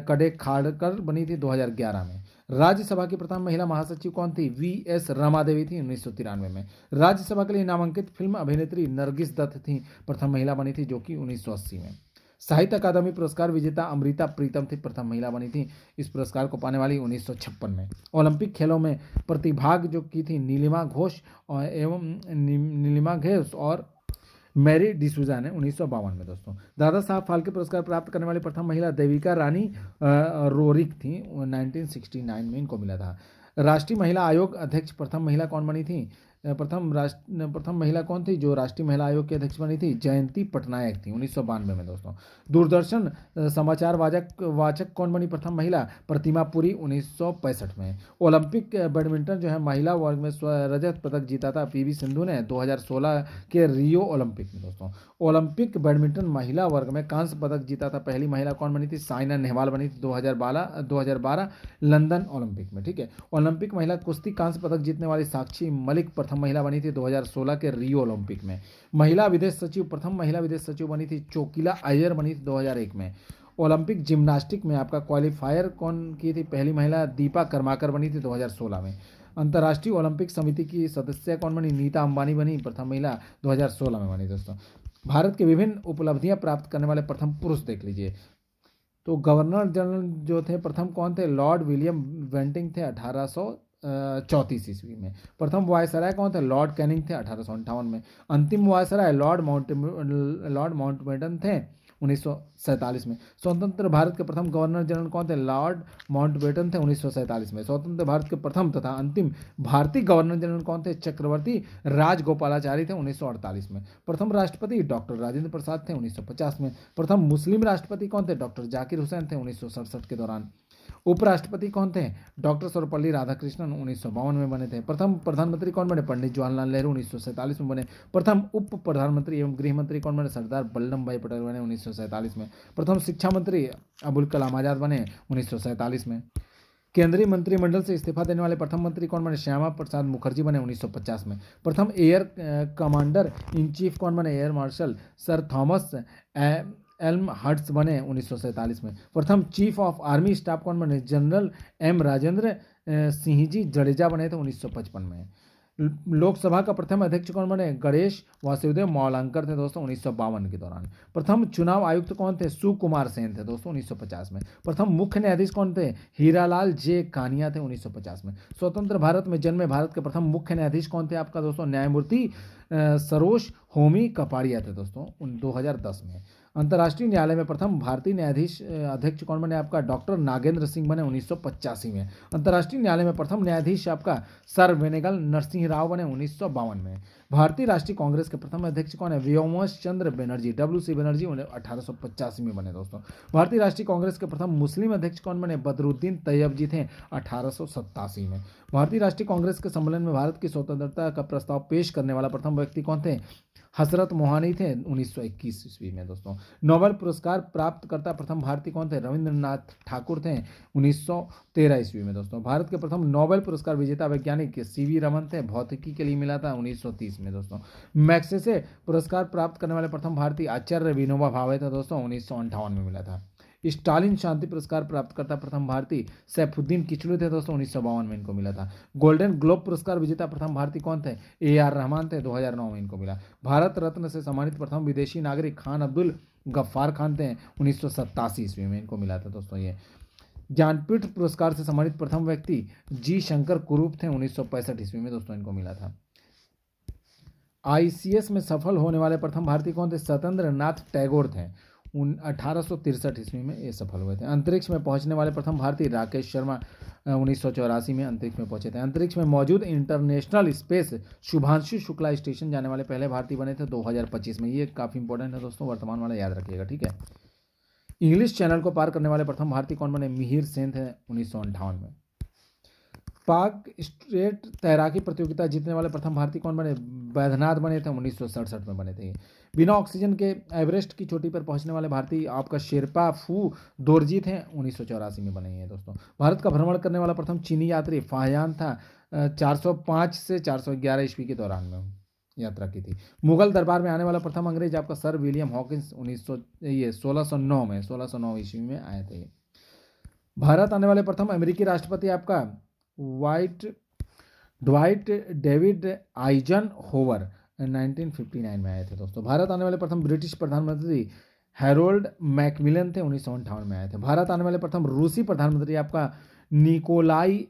कड़े खाड़कर बनी थी 2011 में। राज्यसभा की प्रथम महिला महासचिव कौन थी? वी.एस. रमा देवी थी, 1993 में। राज्यसभा के लिए नामांकित फिल्म अभिनेत्री नरगिस दत्त थी, प्रथम महिला बनी थी जो कि 1980 में। साहित्य अकादमी पुरस्कार विजेता अमृता प्रीतम थी, प्रथम महिला बनी थी इस पुरस्कार को पाने वाली 1956 में। ओलंपिक खेलों में प्रतिभाग जो की थी नीलिमा घोष और मैरी डिसूजा ने 1952 में दोस्तों। दादा साहब फाल्के पुरस्कार प्राप्त करने वाली प्रथम महिला देविका रानी रोरिक थी, 1969 में इनको मिला था। राष्ट्रीय महिला आयोग अध्यक्ष प्रथम महिला कौन बनी थी? प्रथम महिला कौन थी जो राष्ट्रीय महिला आयोग की अध्यक्ष बनी थी? जयंती पटनायक थी, 1992 में दोस्तों। दूरदर्शन समाचार वाचक कौन बनी प्रथम महिला? प्रतिमा पुरी, 1965 में। ओलंपिक बैडमिंटन जो है महिला वर्ग में रजत पदक जीता था पीवी सिंधु ने 2016 के रियो ओलंपिक में दोस्तों। ओलंपिक बैडमिंटन महिला वर्ग में कांस्य पदक जीता था पहली महिला कौन बनी थी? साइना नेहवाल बनी थी 2012 लंदन ओलंपिक में, ठीक है। ओलंपिक महिला कुश्ती कांस्य पदक जीतने वाली साक्षी मलिक प्रथम महिला बनी थी 2016 के रियो ओलंपिक में। प्रथम महिला विदेश सचिव बनी थी चोकिला अय्यर बनी थी 2001 में। ओलंपिक जिम्नास्टिक में आपका क्वालिफायर कौन की थी? पहली महिला दीपा कर्माकर बनी थी 2016 में। अंतर्राष्ट्रीय ओलंपिक समिति की सदस्य कौन बनी? नीता अंबानी बनी, प्रथम महिला 2016 में बनी दोस्तों। भारत के विभिन्न उपलब्धियां प्राप्त करने वाले प्रथम पुरुष देख लीजिए, तो गवर्नर जनरल जो थे प्रथम कौन थे? लॉर्ड विलियम बेंटिंक थे 1834 ईस्वी में। प्रथम वायसराय कौन थे? लॉर्ड कैनिंग थे 1858 में। अंतिम वायसराय लॉर्ड माउंटबेटन थे 1947 में। स्वतंत्र भारत के प्रथम गवर्नर जनरल कौन थे? लॉर्ड माउंटबेटन थे 1947 में। स्वतंत्र भारत के प्रथम तथा अंतिम भारतीय गवर्नर जनरल कौन थे? चक्रवर्ती राजगोपालाचारी थे 1948 में। प्रथम राष्ट्रपति डॉक्टर राजेंद्र प्रसाद थे 1950 में। प्रथम मुस्लिम राष्ट्रपति कौन थे? डॉक्टर जाकिर हुसैन थे 1967 के दौरान। उपराष्ट्रपति कौन थे? डॉक्टर सर्वपल्ली राधाकृष्णन 1952 में बने थे। प्रथम प्रधानमंत्री कौन बने? पंडित जवाहरलाल नेहरू 1947 में बने। प्रथम उप प्रधानमंत्री एवं गृह मंत्री कौन बने? सरदार वल्लभ भाई पटेल बने 1947 में। प्रथम शिक्षा मंत्री अबुल कलाम आजाद बने 1947 में। केंद्रीय मंत्रिमंडल से इस्तीफा देने वाले प्रथम मंत्री कौन बने? श्यामा प्रसाद मुखर्जी बने 1950 में। प्रथम एयर कमांडर इन चीफ कौन बने? Air marshal sir Thomas Elmhirst बने 1947 में। प्रथम चीफ ऑफ आर्मी स्टाफ कौन बने? जनरल एम राजेंद्र सिंह जी जडेजा बने थे 1955 में। लोकसभा का प्रथम अध्यक्ष कौन बने? गणेश वासुदेव मौलांकर थे दोस्तों 1952 के दौरान। प्रथम चुनाव आयुक्त कौन थे? सुकुमार सेन थे दोस्तों 1950 में। प्रथम मुख्य न्यायाधीश कौन थे? हीरालाल जे कानिया थे 1950 में। स्वतंत्र भारत में जन्मे भारत के प्रथम मुख्य न्यायाधीश कौन थे आपका दोस्तों? न्यायमूर्ति सरोज होमी कपाड़िया थे दोस्तों 2010 में। अंतर्राष्ट्रीय न्यायालय में प्रथम भारतीय न्यायाधीश अध्यक्ष कौन बने आपका? डॉक्टर नागेंद्र सिंह बने 1985 में। अंतर्राष्ट्रीय न्यायालय में प्रथम न्यायाधीश आपका सर वेनेगल नरसिंह राव बने 1952 में। भारतीय राष्ट्रीय कांग्रेस के प्रथम अध्यक्ष कौन है? व्योमेश चंद्र बनर्जी WC बनर्जी 1885 में बने दोस्तों। भारतीय राष्ट्रीय कांग्रेस के प्रथम मुस्लिम अध्यक्ष कौन बने? बदरुद्दीन तैयब जी थे 1887 में। भारतीय राष्ट्रीय कांग्रेस के सम्मेलन में भारत की स्वतंत्रता का प्रस्ताव पेश करने वाला प्रथम व्यक्ति कौन थे? हसरत मोहानी थे 1921 ईस्वी में दोस्तों। नोबेल पुरस्कार प्राप्तकर्ता प्रथम भारतीय कौन थे? रविंद्रनाथ ठाकुर थे 1913 ईस्वी में दोस्तों। भारत के प्रथम नोबेल पुरस्कार विजेता वैज्ञानिक CV रमन थे, भौतिकी के लिए मिला था 1930 में दोस्तों। मैग्सेसे पुरस्कार प्राप्त करने वाले प्रथम भारतीय आचार्य विनोबा भावे थे दोस्तों 1958 में मिला था। स्टालिन शांति पुरस्कार प्राप्त करता प्रथम भारतीय सैफुद्दीन किचलू थे दोस्तों 1952 में इनको मिला था। गोल्डन ग्लोब पुरस्कार विजेता प्रथम भारतीय कौन थे? AR रहमान थे 2009 में इनको मिला। भारत रत्न से सम्मानित प्रथम विदेशी नागरिक खान अब्दुल गफ्फार खान थे 1987 ईस्वी में इनको मिला था दोस्तों। ये ज्ञानपीठ पुरस्कार से सम्मानित प्रथम व्यक्ति G शंकर कुरूप थे 1965 ईस्वी में दोस्तों इनको मिला था। ICS में सफल होने वाले प्रथम भारतीय कौन थे? सत्येंद्र नाथ टैगोर थे 1863 ईस्वी में ये सफल हुए थे। अंतरिक्ष में पहुंचने वाले प्रथम भारतीय राकेश शर्मा 1984 में अंतरिक्ष में पहुंचे थे। अंतरिक्ष में मौजूद international space Shubhanshu Shukla station जाने वाले पहले भारतीय बने थे 2025 में। ये काफ़ी इंपॉर्टेंट है दोस्तों, वर्तमान वाला याद रखिएगा, ठीक है। इंग्लिश चैनल को पार करने वाले प्रथम भारतीय कौन बने? मिहिर सेन थे 1958 में। पाक स्ट्रेट तैराकी प्रतियोगिता जीतने वाले प्रथम भारतीय कौन बने? बैद्यनाथ बने थे, 1967 में बने थे। बिना ऑक्सीजन के एवरेस्ट की चोटी पर पहुंचने वाले भारतीय आपका शेरपा फू दोरजी थे, 1984 में बने हैं दोस्तों। भारत का भ्रमण करने वाला प्रथम चीनी यात्री फाहियान था, 405 से 411 ईस्वी के दौरान में यात्रा की थी। मुगल दरबार में आने वाला प्रथम अंग्रेज आपका सर विलियम हॉकिंस 1609 ईस्वी में आए थे। भारत आने वाले प्रथम अमेरिकी राष्ट्रपति आपका ड्वाइट डेविड आइजन होवर 1959 में आए थे दोस्तों। भारत आने वाले प्रथम ब्रिटिश प्रधानमंत्री हैरोल्ड मैकमिलन थे, 1958 में आए थे। भारत आने वाले प्रथम रूसी प्रधानमंत्री आपका निकोलाई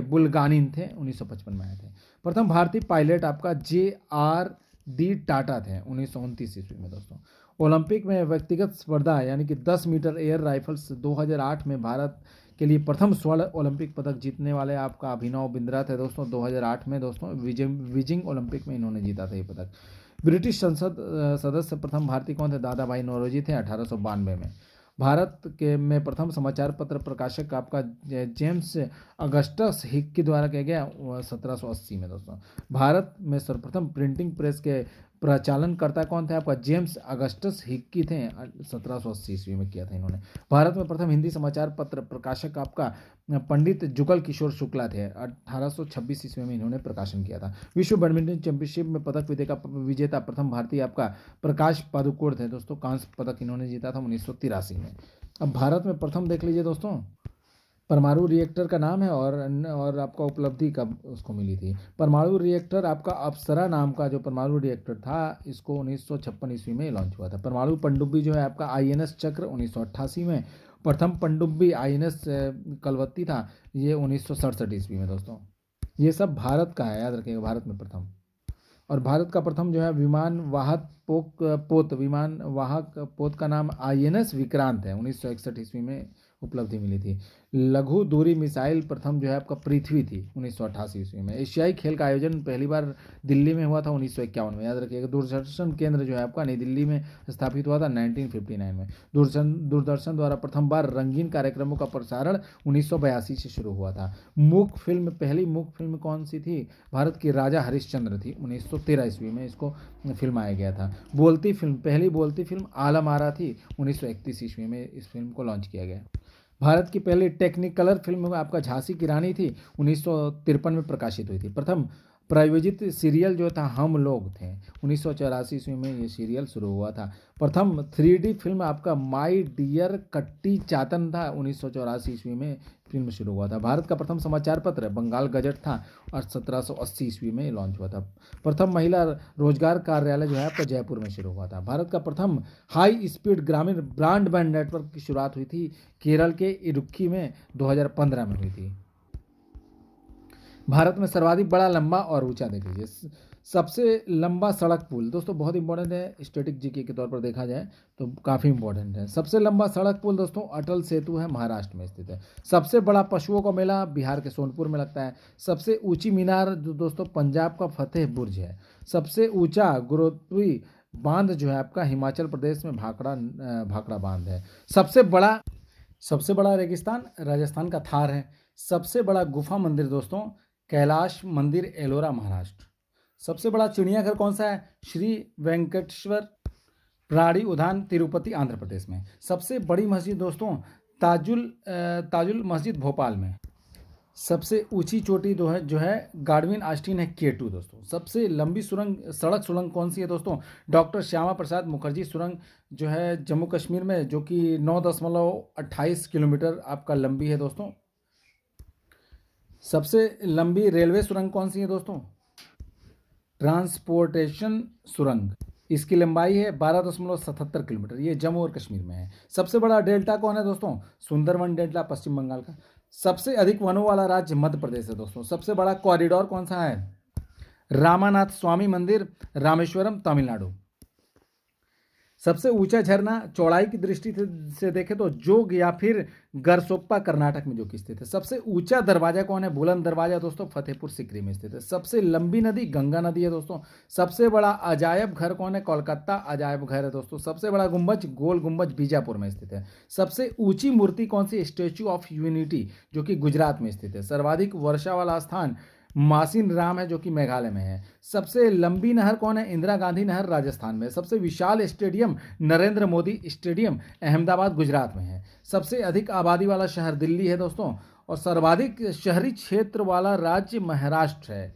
बुल्गानिन थे, 1955 में आए थे। प्रथम भारतीय पायलट आपका JRD टाटा थे, 1929 ईस्वी में दोस्तों। ओलंपिक में व्यक्तिगत स्पर्धा यानी कि 10 मीटर एयर राइफल्स 2008 में भारत के लिए प्रथम स्वर्ण ओलंपिक पदक जीतने वाले आपका अभिनव बिंद्रा थे दोस्तों, 2008 में दोस्तों बीजिंग ओलंपिक में इन्होंने जीता था ये पदक। ब्रिटिश संसद सदस्य प्रथम भारतीय कौन थे? दादा भाई नौरोजी थे, 1892 में। भारत के में प्रथम समाचार पत्र प्रकाशक आपका जेम्स अगस्टस हिक्की द्वारा किया गया 1780 में दोस्तों। भारत में सर्वप्रथम प्रिंटिंग प्रेस के प्रचालनकर्ता कौन थे? आपका जेम्स अगस्टस हिक्की थे, 1780 ईस्वी में किया था इन्होंने। भारत में प्रथम हिंदी समाचार पत्र प्रकाशक आपका पंडित जुगल किशोर शुक्ला थे, 1826 ईस्वी में इन्होंने प्रकाशन किया था। विश्व बैडमिंटन चैंपियनशिप में पदक विजेता प्रथम भारतीय आपका प्रकाश पादुकोण थे दोस्तों, कांस्य पदक इन्होंने जीता था 1983 में। अब भारत में प्रथम देख लीजिए दोस्तों, परमाणु रिएक्टर का नाम है और आपका उपलब्धि कब उसको मिली थी। परमाणु रिएक्टर आपका अप्सरा नाम का जो परमाणु रिएक्टर था, इसको 1956 ईस्वी में लॉन्च हुआ था। परमाणु पनडुब्बी जो है आपका INS चक्र 1988 में। प्रथम पनडुब्बी INS कलवत्ती था, ये 1967 ईस्वी में दोस्तों। ये सब भारत का है, याद रखिएगा, भारत में प्रथम। और भारत का प्रथम जो है विमान वाहक पोत का नाम INS विक्रांत है, 1961 ईस्वी में उपलब्धि मिली थी। लघु दूरी मिसाइल प्रथम जो है आपका पृथ्वी थी, 1988 ईस्वी में। एशियाई खेल का आयोजन पहली बार दिल्ली में हुआ था 1951 में, याद रखिएगा। दूरदर्शन केंद्र जो है आपका नई दिल्ली में स्थापित हुआ था 1959 में। दूरदर्शन द्वारा प्रथम बार रंगीन कार्यक्रमों का प्रसारण 1982 से शुरू हुआ था। पहली मूक फिल्म कौन सी थी? भारत की राजा हरिश्चंद्र थी, 1913 ईस्वी में इसको फिल्माया गया था। पहली बोलती फिल्म आलम आरा थी, 1931 ईस्वी में इस फिल्म को लॉन्च किया गया। भारत की पहली टेक्निकलर फिल्म आपका झांसी की रानी थी, 1953 में प्रकाशित हुई थी। प्रथम प्रायोजित सीरियल जो था हम लोग थे, 1984 ईस्वी में ये सीरियल शुरू हुआ था। प्रथम 3D फिल्म आपका माई डियर कट्टी चातन था, 1984 ईस्वी में फिल्म शुरू हुआ था। भारत का प्रथम समाचार पत्र बंगाल गजट था और 1780 ईस्वी में लॉन्च हुआ था। प्रथम महिला रोजगार कार्यालय जो है आपका जयपुर में शुरू हुआ था। भारत का प्रथम हाई स्पीड ग्रामीण ब्रॉडबैंड नेटवर्क की शुरुआत हुई थी केरल के इडुक्की में 2015 में हुई थी। भारत में सर्वाधिक बड़ा, लंबा और ऊंचा देख लीजिए। सबसे लंबा सड़क पुल दोस्तों बहुत इंपॉर्टेंट है, स्टैटिक जीके के तौर पर देखा जाए तो काफ़ी इंपॉर्टेंट है। सबसे लंबा सड़क पुल दोस्तों अटल सेतु है, महाराष्ट्र में स्थित है। सबसे बड़ा पशुओं का मेला बिहार के सोनपुर में लगता है। सबसे ऊंची मीनार जो दोस्तों पंजाब का फतेह बुर्ज है। सबसे ऊंचा गुरुत्वी बांध जो है आपका हिमाचल प्रदेश में भाखड़ा बांध है। सबसे बड़ा रेगिस्तान राजस्थान का थार है। सबसे बड़ा गुफा मंदिर दोस्तों कैलाश मंदिर, एलोरा, महाराष्ट्र। सबसे बड़ा चिड़ियाघर कौन सा है? श्री वेंकटेश्वर प्राणी उद्यान, तिरुपति, आंध्र प्रदेश में। सबसे बड़ी मस्जिद दोस्तों ताजुल मस्जिद, भोपाल में। सबसे ऊंची चोटी जो है गार्डविन आस्टीन है, K2 दोस्तों। सबसे लंबी सड़क सुरंग कौन सी है दोस्तों? डॉक्टर श्यामा प्रसाद मुखर्जी सुरंग जो है जम्मू कश्मीर में, जो कि 9.28 किलोमीटर आपका लंबी है दोस्तों। सबसे लंबी रेलवे सुरंग कौन सी है दोस्तों? ट्रांसपोर्टेशन सुरंग, इसकी लंबाई है 12.77 किलोमीटर, ये जम्मू और कश्मीर में है। सबसे बड़ा डेल्टा कौन है दोस्तों? सुंदरवन डेल्टा, पश्चिम बंगाल का। सबसे अधिक वनों वाला राज्य मध्य प्रदेश है दोस्तों। सबसे बड़ा कॉरिडोर कौन सा है? रामानाथ स्वामी मंदिर, रामेश्वरम, तमिलनाडु। सबसे ऊंचा झरना चौड़ाई की दृष्टि से देखें तो जोग या फिर गरसोप्पा कर्नाटक में जो कि स्थित है। सबसे ऊंचा दरवाजा कौन है? बुलंद दरवाजा दोस्तों फतेहपुर सीकरी में स्थित है। सबसे लंबी नदी गंगा नदी है दोस्तों। सबसे बड़ा अजायब घर कौन है? कोलकाता अजायब घर है दोस्तों। सबसे बड़ा गुंबज गोल गुंबज बीजापुर में स्थित है। सबसे ऊंची मूर्ति कौन सी? स्टेच्यू ऑफ यूनिटी जो कि गुजरात में स्थित है। सर्वाधिक वर्षा वाला स्थान मासिन राम है जो कि मेघालय में है। सबसे लंबी नहर कौन है? इंदिरा गांधी नहर राजस्थान में। सबसे विशाल स्टेडियम नरेंद्र मोदी स्टेडियम अहमदाबाद गुजरात में है। सबसे अधिक आबादी वाला शहर दिल्ली है दोस्तों। और सर्वाधिक शहरी क्षेत्र वाला राज्य महाराष्ट्र है।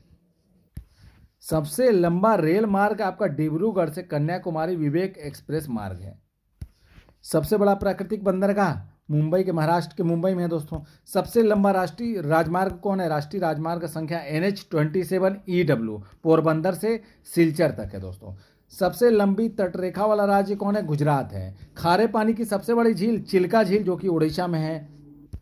सबसे लंबा रेल मार्ग आपका डिब्रूगढ़ से कन्याकुमारी विवेक एक्सप्रेस मार्ग है। सबसे बड़ा प्राकृतिक बंदरगाह मुंबई के महाराष्ट्र के मुंबई में है दोस्तों। सबसे लंबा राष्ट्रीय राजमार्ग कौन है? राष्ट्रीय राजमार्ग संख्या NH-27 पोरबंदर से सिलचर तक है दोस्तों। सबसे लंबी तटरेखा वाला राज्य कौन है? गुजरात है। खारे पानी की सबसे बड़ी झील चिल्का झील जो कि उड़ीसा में है,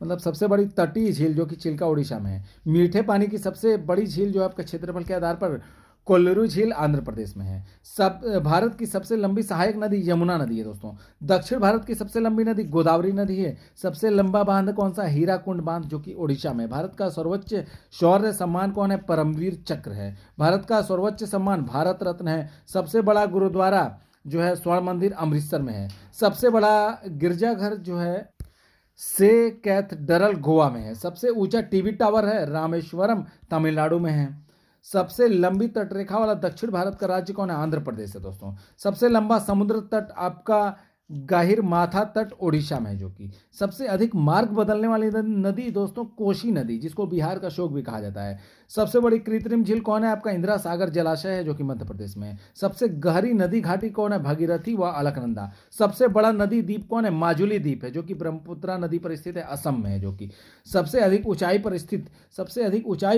मतलब सबसे बड़ी तटीय झील जो कि चिल्का उड़ीसा में है। मीठे पानी की सबसे बड़ी झील जो है आपके क्षेत्रफल के आधार पर कोल्लूरू झील आंध्र प्रदेश में है। सब भारत की सबसे लंबी सहायक नदी यमुना नदी है दोस्तों। दक्षिण भारत की सबसे लंबी नदी गोदावरी नदी है। सबसे लंबा बांध कौन सा? हीराकुंड बांध जो कि ओडिशा में। भारत का सर्वोच्च शौर्य सम्मान कौन है? परमवीर चक्र है। भारत का सर्वोच्च सम्मान भारत रत्न है। सबसे बड़ा गुरुद्वारा जो है स्वर्ण मंदिर अमृतसर में है। सबसे बड़ा गिरजाघर जो है से कैथेड्रल गोवा में है। सबसे ऊंचा टीवी टावर है रामेश्वरम तमिलनाडु में है। सबसे लंबी तटरेखा वाला दक्षिण भारत का राज्य कौन है? आंध्र प्रदेश है दोस्तों। सबसे लंबा समुद्र तट आपका गाहिर माथा तट ओडिशा में है जो कि। सबसे अधिक मार्ग बदलने वाली नदी दोस्तों कोसी नदी जिसको बिहार का शोक भी कहा जाता है। सबसे बड़ी कृत्रिम झील कौन है? आपका इंदिरा सागर जलाशय है जो कि मध्य प्रदेश में है। सबसे गहरी नदी घाटी कौन है? भागीरथी व अलकनंदा। सबसे बड़ा नदी द्वीप कौन है? माजुली द्वीप है जो कि ब्रह्मपुत्रा नदी पर स्थित है, असम में है जो कि। सबसे अधिक ऊंचाई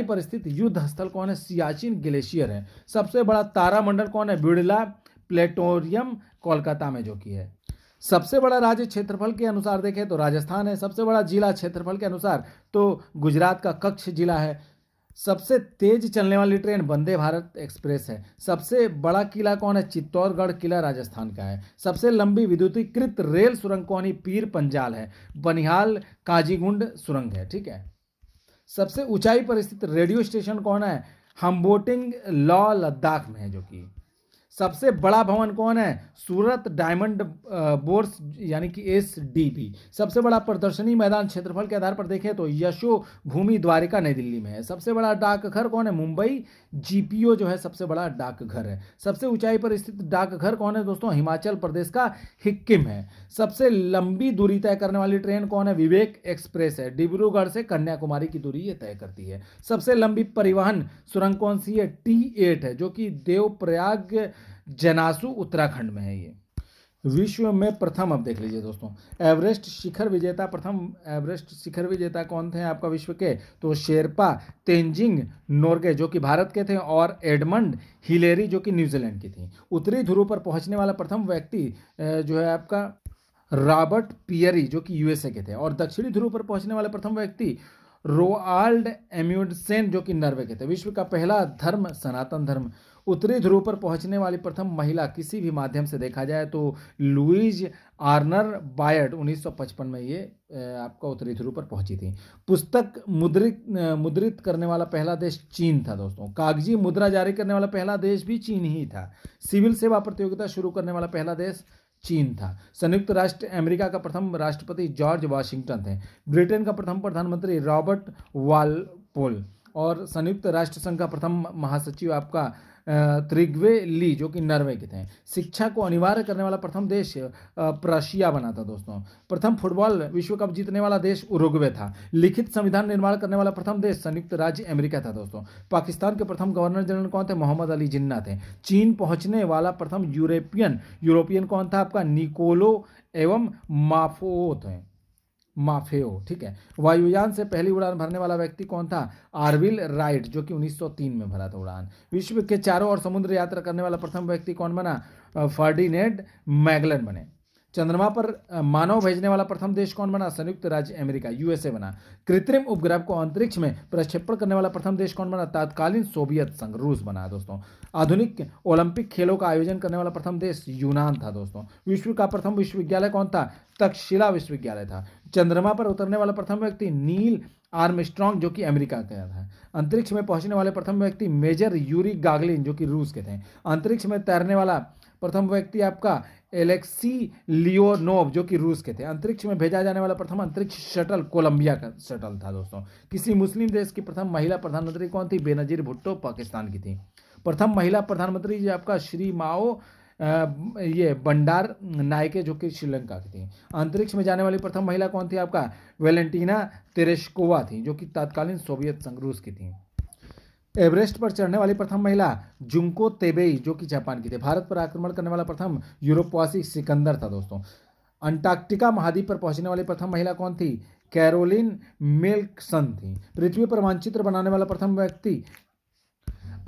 पर स्थित युद्ध स्थल कौन है? सियाचिन ग्लेशियर है। सबसे बड़ा तारामंडल कौन है? बिड़ला प्लेटोरियम कोलकाता में जो कि है। सबसे बड़ा राज्य क्षेत्रफल के अनुसार देखें तो राजस्थान है। सबसे बड़ा जिला क्षेत्रफल के अनुसार तो गुजरात का कच्छ जिला है। सबसे तेज चलने वाली ट्रेन वंदे भारत एक्सप्रेस है। सबसे बड़ा किला कौन है? चित्तौड़गढ़ किला राजस्थान का है। सबसे लंबी विद्युतीकृत रेल सुरंग कौन है? पीर पंजाल है। बनिहाल काजीगुंड सुरंग है, ठीक है। सबसे ऊंचाई पर स्थित रेडियो स्टेशन कौन है? हम्बोटिंग लॉ लद्दाख में है जो कि। सबसे बड़ा भवन कौन है? सूरत डायमंड बोर्स यानी कि SDP। सबसे बड़ा प्रदर्शनी मैदान क्षेत्रफल के आधार पर देखें तो यशो भूमि द्वारिका नई दिल्ली में है। सबसे बड़ा डाकघर कौन है? मुंबई GPO जो है सबसे बड़ा डाकघर है। सबसे ऊंचाई पर स्थित डाकघर कौन है दोस्तों? हिमाचल प्रदेश का हिक्किम है। सबसे लंबी दूरी तय करने वाली ट्रेन कौन है? विवेक एक्सप्रेस है। डिब्रूगढ़ से कन्याकुमारी की दूरी ये तय करती है। सबसे लंबी परिवहन सुरंग कौन सी है? T8 है जो कि देवप्रयाग जनासू उत्तराखंड में है ये। विश्व में प्रथम, अब देख लीजिए दोस्तों, प्रथम एवरेस्ट शिखर विजेता कौन थे आपका विश्व के? तो शेरपा तेंजिंग नोर्गे जो कि भारत के थे और एडमंड हिलेरी जो कि न्यूजीलैंड की थी। उत्तरी ध्रुव पर पहुंचने वाला प्रथम व्यक्ति जो है आपका रॉबर्ट पियरी जो कि USA के थे। और दक्षिणी ध्रुव पर पहुंचने वाले प्रथम व्यक्ति रोआल्ड एम्यूडसेन जो कि नॉर्वे के थे। विश्व का पहला धर्म सनातन धर्म। उत्तरी ध्रुव पर पहुंचने वाली प्रथम महिला किसी भी माध्यम से देखा जाए तो लुईज आर्नर बायर्ड 1955 में ये आपका उत्तरी ध्रुव पर पहुंची थी। पुस्तक मुद्रित करने वाला पहला देश चीन था दोस्तों। कागजी मुद्रा जारी करने वाला पहला देश भी चीन ही था। सिविल सेवा प्रतियोगिता शुरू करने वाला पहला देश चीन था। संयुक्त राष्ट्र अमेरिका का प्रथम राष्ट्रपति जॉर्ज वाशिंगटन थे। ब्रिटेन का प्रथम प्रधानमंत्री रॉबर्ट वालपोल। और संयुक्त राष्ट्र संघ का प्रथम महासचिव आपका त्रिग्वे ली जो कि नॉर्वे के थे। शिक्षा को अनिवार्य करने वाला प्रथम देश प्रशिया बना था दोस्तों। प्रथम फुटबॉल विश्व कप जीतने वाला देश उरुग्वे था। लिखित संविधान निर्माण करने वाला प्रथम देश संयुक्त राज्य अमेरिका था दोस्तों। पाकिस्तान के प्रथम गवर्नर जनरल कौन थे? मोहम्मद अली जिन्ना थे। चीन पहुंचने वाला प्रथम यूरोपियन कौन था आपका? निकोलो एवं माफो थे। माफेओ, ठीक है। वायुयान से पहली उड़ान भरने वाला व्यक्ति कौन था? आर्विल राइट जो कि 1903 में भरा था उड़ान। विश्व के चारों ओर समुद्र यात्रा करने वाला प्रथम व्यक्ति कौन बना? फर्डिनेंड मैगलन बने। चंद्रमा पर मानव भेजने वाला प्रथम देश कौन बना? संयुक्त राज्य अमेरिका, यूएसए बना। कृत्रिम उपग्रह को अंतरिक्ष में प्रक्षेपण करने वाला प्रथम देश कौन बना? तत्कालीन सोवियत संघ, रूस बना दोस्तों। आधुनिक ओलंपिक खेलों का आयोजन करने वाला प्रथम देश यूनान था दोस्तों। विश्व का प्रथम विश्वविद्यालय कौन था? तक्षशिला विश्वविद्यालय था। चंद्रमा पर उतरने वाला प्रथम व्यक्ति नील आर्मस्ट्रॉन्ग, जो कि अमेरिका का था। अंतरिक्ष में पहुंचने वाले प्रथम व्यक्ति मेजर यूरी गागलिन, जो कि रूस के थे। अंतरिक्ष में तैरने वाला प्रथम व्यक्ति आपका एलेक्सी लियोनोव, जो कि रूस के थे। अंतरिक्ष में भेजा जाने वाला प्रथम अंतरिक्ष शटल कोलंबिया का शटल था दोस्तों। किसी मुस्लिम देश की प्रथम महिला प्रधानमंत्री कौन थी? बेनजीर भुट्टो, पाकिस्तान की थी। प्रथम महिला प्रधानमंत्री जो आपका श्री माओ ये बंडार नायके, जो कि श्रीलंका की थी। अंतरिक्ष में जाने वाली प्रथम महिला कौन थी? आपका वेलेंटीना तेरेश्कोवा थी, जो कि तत्कालीन सोवियत संघ रूस की थी। एवरेस्ट पर चढ़ने वाली प्रथम महिला जुंको तेबेई, जो कि जापान की थी। भारत पर आक्रमण करने वाला प्रथम यूरोपवासी सिकंदर था दोस्तों। अंटार्कटिका महाद्वीप पर पहुंचने वाली प्रथम महिला कौन थी? कैरोलिन मिल्कसन थी। पृथ्वी पर मानचित्र बनाने वाला प्रथम व्यक्ति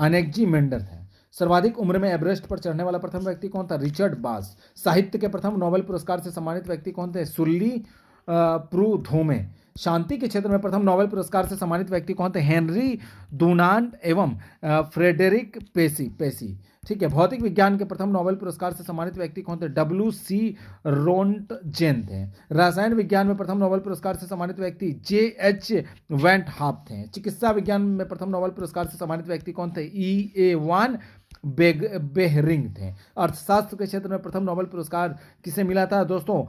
अनेक्जी मेंडर थे। सर्वाधिक उम्र में एवरेस्ट पर चढ़ने वाला प्रथम व्यक्ति कौन था? रिचर्ड बास। साहित्य के प्रथम नोबेल पुरस्कार से सम्मानित व्यक्ति कौन थे? सुल्ली प्रूधोमे। शांति के क्षेत्र में प्रथम नोबेल पुरस्कार से सम्मानित व्यक्ति कौन थे? हेनरी डुनांट एवं फ्रेडरिक पेसी। ठीक है। भौतिक विज्ञान के प्रथम नोबेल पुरस्कार से सम्मानित व्यक्ति कौन थे? WC रोन्टजेन थे। रसायन विज्ञान में प्रथम नोबेल पुरस्कार से सम्मानित व्यक्ति JH वेंट हाप थे। चिकित्सा विज्ञान में प्रथम नोबेल पुरस्कार से सम्मानित व्यक्ति कौन थे? EA1 बेहरिंग थे। अर्थशास्त्र के क्षेत्र में प्रथम नोबेल पुरस्कार किसे मिला था दोस्तों?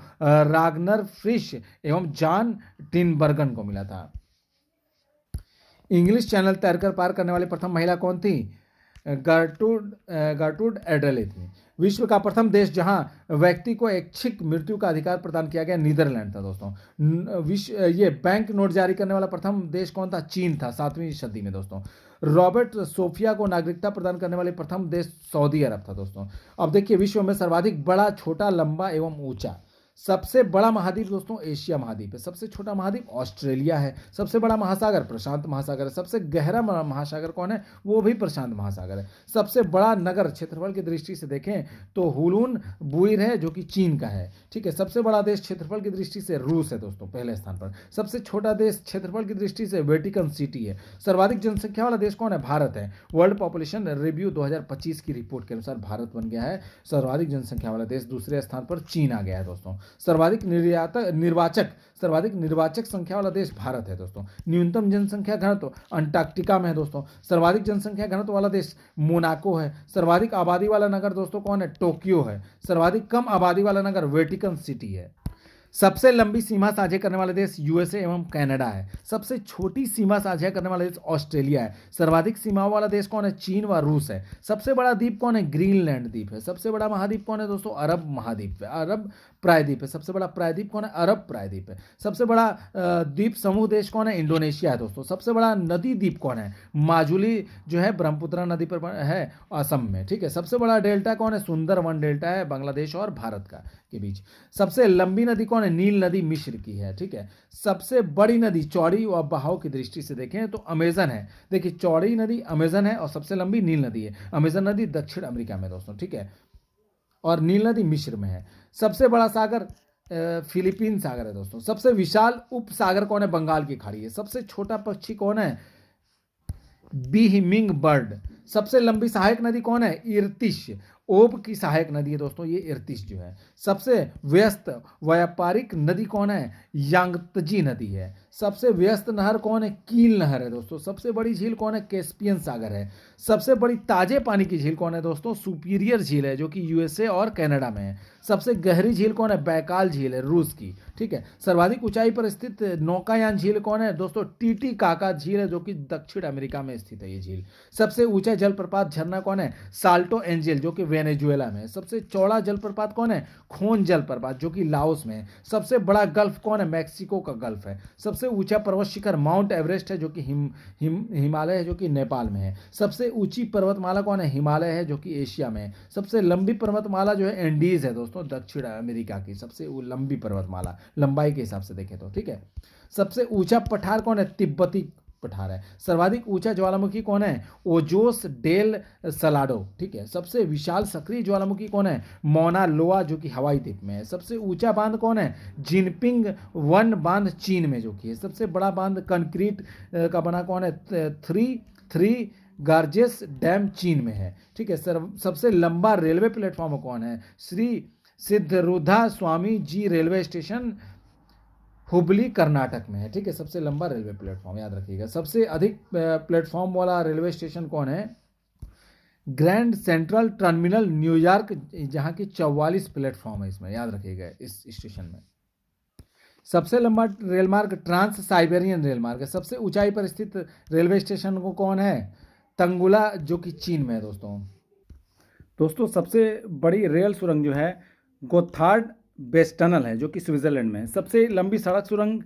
रागनर फ्रिश एवं जॉन टिनबर्गन को मिला था। इंग्लिश चैनल तैरकर पार करने वाली प्रथम महिला कौन थी? गर्टूड एडले थी। विश्व का प्रथम देश जहां व्यक्ति को ऐच्छिक मृत्यु का अधिकार प्रदान किया गया नीदरलैंड था दोस्तों। ये बैंक नोट जारी करने वाला प्रथम देश कौन था? चीन था, 7वीं सदी में दोस्तों। रॉबर्ट सोफिया को नागरिकता प्रदान करने वाले प्रथम देश सऊदी अरब था दोस्तों। अब देखिए, विश्व में सर्वाधिक बड़ा, छोटा, लंबा एवं ऊंचा। सबसे बड़ा महाद्वीप दोस्तों एशिया महाद्वीप है। सबसे छोटा महाद्वीप ऑस्ट्रेलिया है। सबसे बड़ा महासागर प्रशांत महासागर है। सबसे गहरा महासागर कौन है? वो भी प्रशांत महासागर है। सबसे बड़ा नगर क्षेत्रफल की दृष्टि से देखें तो हुलून बुइर है, जो कि चीन का है। ठीक है। सबसे बड़ा देश क्षेत्रफल की दृष्टि से रूस है दोस्तों, पहले स्थान पर। सबसे छोटा देश क्षेत्रफल की दृष्टि से वेटिकन सिटी है। सर्वाधिक जनसंख्या वाला देश कौन है? भारत है। वर्ल्ड पॉपुलेशन रिव्यू 2025 की रिपोर्ट के अनुसार भारत बन गया है सर्वाधिक जनसंख्या वाला देश। दूसरे स्थान पर चीन आ गया है दोस्तों। सर्वाधिक निर्वाचक संख्या वाला देश भारत है दोस्तों। न्यूनतम जनसंख्या घनत्व अंटार्कटिका में है दोस्तों। सर्वाधिक जनसंख्या घनत्व वाला देश मोनाको है। सर्वाधिक आबादी वाला नगर दोस्तों कौन है? टोक्यो है। सर्वाधिक कम आबादी वाला नगर वेटिकन सिटी है। सबसे लंबी सीमा साझा करने वाला देश यूएसए एवं कनाडा है। सबसे छोटी सीमा साझा करने वाला देश ऑस्ट्रेलिया है। सर्वाधिक सीमाओं वाला देश कौन है? चीन व रूस है। सबसे बड़ा द्वीप कौन है? ग्रीनलैंड द्वीप है। सबसे बड़ा महाद्वीप कौन है दोस्तों? अरब महाद्वीप है, अरब प्रायद्वीप है। सबसे बड़ा प्रायद्वीप कौन है? अरब प्रायद्वीप है। सबसे बड़ा द्वीप समूह देश कौन है? इंडोनेशिया है दोस्तों। सबसे बड़ा नदी द्वीप कौन है? माजुली जो है ब्रह्मपुत्र नदी पर है, असम में। ठीक है। सबसे बड़ा डेल्टा कौन है? सुंदरवन डेल्टा है, बांग्लादेश और भारत का के बीच। सबसे लंबी नदी कौन है? नील नदी मिस्र की है। ठीक है। सबसे बड़ी नदी चौड़ी व बहाव की दृष्टि से देखें तो अमेजन है। देखिए, चौड़ी नदी अमेजन है और सबसे लंबी नील नदी है। अमेजन नदी दक्षिण अमेरिका में दोस्तों। ठीक है। और नील नदी मिस्र में है। सबसे बड़ा सागर फिलीपीन सागर है दोस्तों। सबसे विशाल उपसागर कौन है? बंगाल की खाड़ी है। सबसे छोटा पक्षी कौन है? बीहमिंग बर्ड। सबसे लंबी सहायक नदी कौन है? इर्तिश। ओब की सहायक नदी है दोस्तों ये इर्तिश जो है। सबसे व्यस्त व्यापारिक नदी कौन है? यांगत्जी नदी है। सबसे व्यस्त नहर कौन है? कील नहर है दोस्तों। सबसे बड़ी झील कौन है? कैस्पियन सागर है। सबसे बड़ी ताजे पानी की झील कौन है दोस्तों? सुपीरियर झील है, जो कि यूएसए और कनाडा में है। सबसे गहरी झील कौन है? बैकाल झील है, रूस की। ठीक है। सर्वाधिक ऊंचाई पर स्थित नौकायान झील कौन है दोस्तों? टीटीकाका झील है, जो कि दक्षिण अमेरिका में स्थित है ये झील। सबसे ऊंचा जलप्रपात झरना कौन है? साल्टो एंजल, जो कि वेनेजुएला में है। सबसे चौड़ा जलप्रपात कौन है? खोन जलप्रपात, जो कि लाओस में है। सबसे बड़ा गल्फ कौन है? मैक्सिको का गल्फ है। सबसे ऊंचा पर्वत शिखर माउंट एवरेस्ट है, जो कि हिमालय है, जो कि नेपाल में है। सबसे ऊंची पर्वतमाला कौन है? हिमालय है, जो कि एशिया में है। सबसे लंबी पर्वतमाला जो है एंडीज है दोस्तों, दक्षिण अमेरिका की सबसे लंबी पर्वतमाला लंबाई के हिसाब से देखें तो। ठीक है। सबसे ऊंचा पठार कौन है? तिब्बती पठार है। सर्वाधिक ऊंचा ज्वालामुखी कौन है? ओजोस डेल सलाडो, ठीक है। सबसे विशाल सक्रिय ज्वालामुखी कौन है? मौना लोआ, जो कि हवाई द्वीप में है। सबसे ऊंचा बांध कौन है? जिनपिंग वन बांध, चीन में जो कि है। सबसे बड़ा बांध कंक्रीट का बना कौन है? थ्री थ्री गार्जेस डैम, चीन में है, ठीक है। सबसे लंबा रेलवे प्लेटफॉर्म कौन है? श्री सिद्धरूधा स्वामी जी रेलवे स्टेशन, हुबली, कर्नाटक में है, ठीक है। सबसे लंबा रेलवे प्लेटफॉर्म, याद रखिएगा। सबसे अधिक प्लेटफॉर्म वाला रेलवे स्टेशन कौन है? ग्रैंड सेंट्रल टर्मिनल, न्यूयॉर्क, जहां की 44 प्लेटफॉर्म है इसमें, याद रखिएगा इस स्टेशन में। सबसे लंबा रेल मार्ग ट्रांस साइबेरियन रेल मार्ग है। सबसे ऊंचाई पर स्थित रेलवे स्टेशन को कौन है? तंगुला, जो कि चीन में है दोस्तों सबसे बड़ी रेल सुरंग जो है गोथार्ड बेस टनल है, जो कि स्विट्जरलैंड में है। सबसे लंबी सड़क सुरंग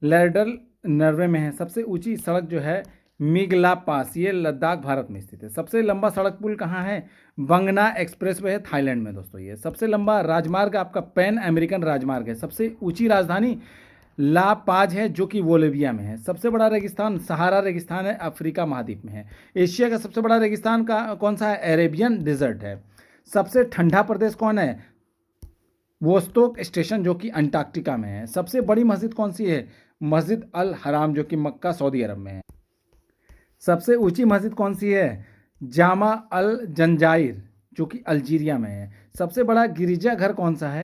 लैडल, नॉर्वे में है। सबसे ऊंची सड़क जो है मिगला पास, ये लद्दाख, भारत में स्थित है। सबसे लंबा सड़क पुल कहाँ है? बंगना एक्सप्रेस वे है, थाईलैंड में दोस्तों ये। सबसे लंबा राजमार्ग आपका पैन अमेरिकन राजमार्ग है। सबसे ऊंची राजधानी ला पाज है, जो कि बोलिविया में है। सबसे बड़ा रेगिस्तान सहारा रेगिस्तान है, अफ्रीका महाद्वीप में है। एशिया का सबसे बड़ा रेगिस्तान का कौन सा है? अरेबियन डिजर्ट है। सबसे ठंडा प्रदेश कौन है? वोस्तोक स्टेशन, जो कि अंटार्कटिका में है। सबसे बड़ी मस्जिद कौन सी है? मस्जिद अल हराम, जो कि मक्का, सऊदी अरब में है। सबसे ऊंची मस्जिद कौन सी है? जामा अल जंजाइर, जो कि अल्जीरिया में है। सबसे बड़ा गिरजाघर कौन सा है?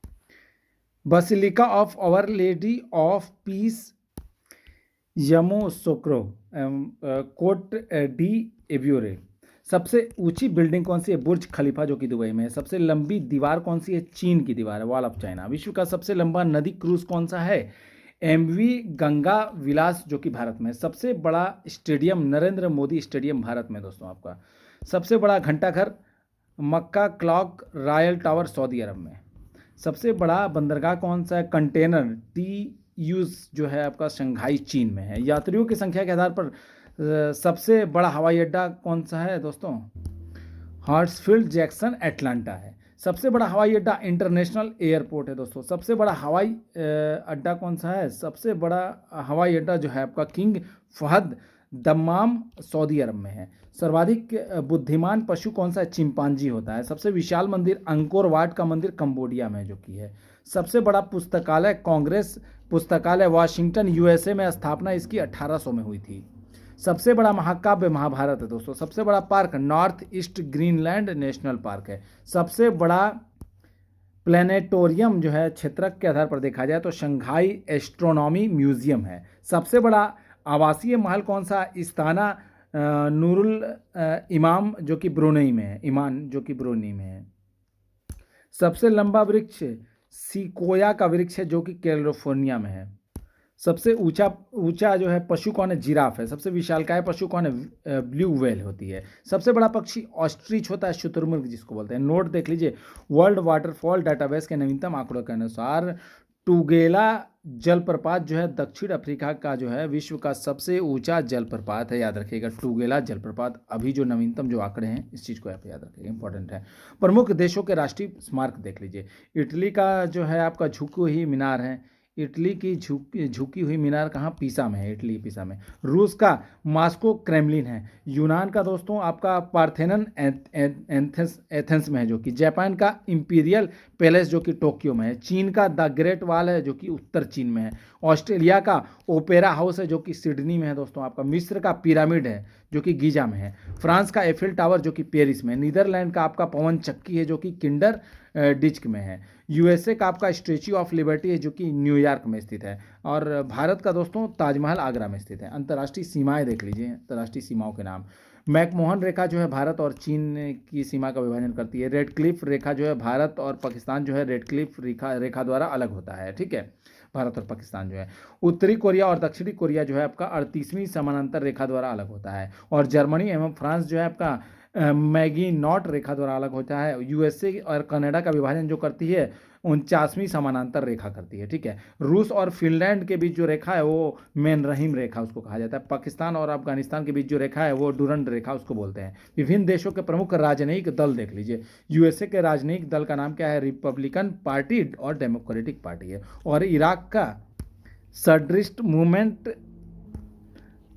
Basilica of Our Lady of Peace, Yamoussoukro, Côte d'Ivoire. सबसे ऊंची बिल्डिंग कौन सी है? बुर्ज खलीफा, जो कि दुबई में है। सबसे लंबी दीवार कौन सी है? चीन की दीवार है, वॉल ऑफ चाइना। विश्व का सबसे लंबा नदी क्रूज कौन सा है? एमवी गंगा विलास, जो कि भारत में है। सबसे बड़ा स्टेडियम नरेंद्र मोदी स्टेडियम, भारत में दोस्तों आपका। सबसे बड़ा घंटाघर मक्का क्लॉक रॉयल टावर, सऊदी अरब में। सबसे बड़ा बंदरगाह कौन सा है? कंटेनर टी यूज, जो है आपका शंघाई, चीन में है। यात्रियों की संख्या के आधार पर सबसे बड़ा हवाई अड्डा कौन सा है दोस्तों? हार्ट्सफील्ड जैक्सन एटलांटा है। सबसे बड़ा हवाई अड्डा इंटरनेशनल एयरपोर्ट है दोस्तों। सबसे बड़ा हवाई अड्डा कौन सा है? सबसे बड़ा हवाई अड्डा जो है आपका किंग फहद, दम्माम, सऊदी अरब में है। सर्वाधिक बुद्धिमान पशु कौन सा है? चिंपांजी होता है। सबसे विशाल मंदिर अंकोर वाट का मंदिर, कंबोडिया में जो कि है। सबसे बड़ा पुस्तकालय कांग्रेस पुस्तकालय, वाशिंगटन, यूएसए में। स्थापना इसकी 1800 में हुई थी। सबसे बड़ा महाकाव्य महाभारत है दोस्तों। सबसे बड़ा park north east Greenland national park है। सबसे बड़ा प्लेनेटोरियम जो है क्षेत्रक के आधार पर देखा जाए तो शंघाई एस्ट्रोनॉमी म्यूजियम है। सबसे बड़ा आवासीय महल कौन सा? इस्ताना नूरुल इमाम, जो कि ब्रुनेई में है, ईमान, जो कि ब्रुनेई में है। सबसे लंबा वृक्ष सिकोया का वृक्ष है, जो कि कैलिफोर्निया में है। सबसे ऊंचा जो है पशु कौन है? जिराफ है। सबसे विशालकाय पशु कौन है? ब्लू व्हेल होती है। सबसे बड़ा पक्षी ऑस्ट्रिच होता है, शुतुरमुर्ग जिसको बोलते हैं। नोट देख लीजिए, वर्ल्ड वाटरफॉल डाटाबेस के नवीनतम आंकड़ों के अनुसार टुगेला जलप्रपात जो है दक्षिण अफ्रीका का जो है विश्व का सबसे ऊंचा जलप्रपात है, याद रखिएगा। टुगेला जलप्रपात, अभी जो नवीनतम जो आंकड़े हैं इस चीज़ को आप याद रखिएगा, इंपॉर्टेंट है। प्रमुख देशों के राष्ट्रीय स्मारक देख लीजिए। इटली का जो है आपका झुकी हुई मीनार है। इटली की झुकी हुई मीनार कहाँ? पीसा में है, इटली पीसा में। रूस का मॉस्को क्रेमलिन है। यूनान का दोस्तों आपका पार्थेनन एथेंस में है, जो कि। जापान का इंपीरियल पैलेस, जो कि टोक्यो में है। चीन का द ग्रेट वॉल है, जो कि उत्तर चीन में है। ऑस्ट्रेलिया का ओपेरा हाउस है, जो कि सिडनी में है दोस्तों आपका। मिस्र का पिरामिड है, जो कि गीजा में है। फ्रांस का एफिल टावर, जो कि पेरिस में। नीदरलैंड का आपका पवन चक्की है, जो कि किंडर डिस्क में है। यूएसए का आपका स्टैच्यू ऑफ लिबर्टी है, जो कि न्यूयॉर्क में स्थित है। और भारत का दोस्तों ताजमहल आगरा में स्थित है। अंतर्राष्ट्रीय सीमाएं देख लीजिए, अंतर्राष्ट्रीय सीमाओं के नाम। मैकमोहन रेखा जो है भारत और चीन की सीमा का विभाजन करती है। रेड क्लिफ रेखा जो है भारत और पाकिस्तान जो है रेड क्लिफ रेखा द्वारा अलग होता है, ठीक है। भारत और पाकिस्तान जो है। उत्तरी कोरिया और दक्षिणी कोरिया जो है आपका 38वीं समानांतर रेखा द्वारा अलग होता है। और जर्मनी एवं फ्रांस जो है आपका मैगी नॉट रेखा द्वारा अलग होता है। यूएसए और कनाडा का विभाजन जो करती है 49वीं समानांतर रेखा करती है, ठीक है। रूस और फिनलैंड के बीच जो रेखा है वो मेनरहीम रेखा उसको कहा जाता है। पाकिस्तान और अफगानिस्तान के बीच जो रेखा है वो डुरंड रेखा उसको बोलते हैं। विभिन्न देशों के प्रमुख राजनयिक दल देख लीजिए। यूएसए के राजनयिक दल का नाम क्या है? रिपब्लिकन पार्टी और डेमोक्रेटिक पार्टी है। और इराक का Sadrist movement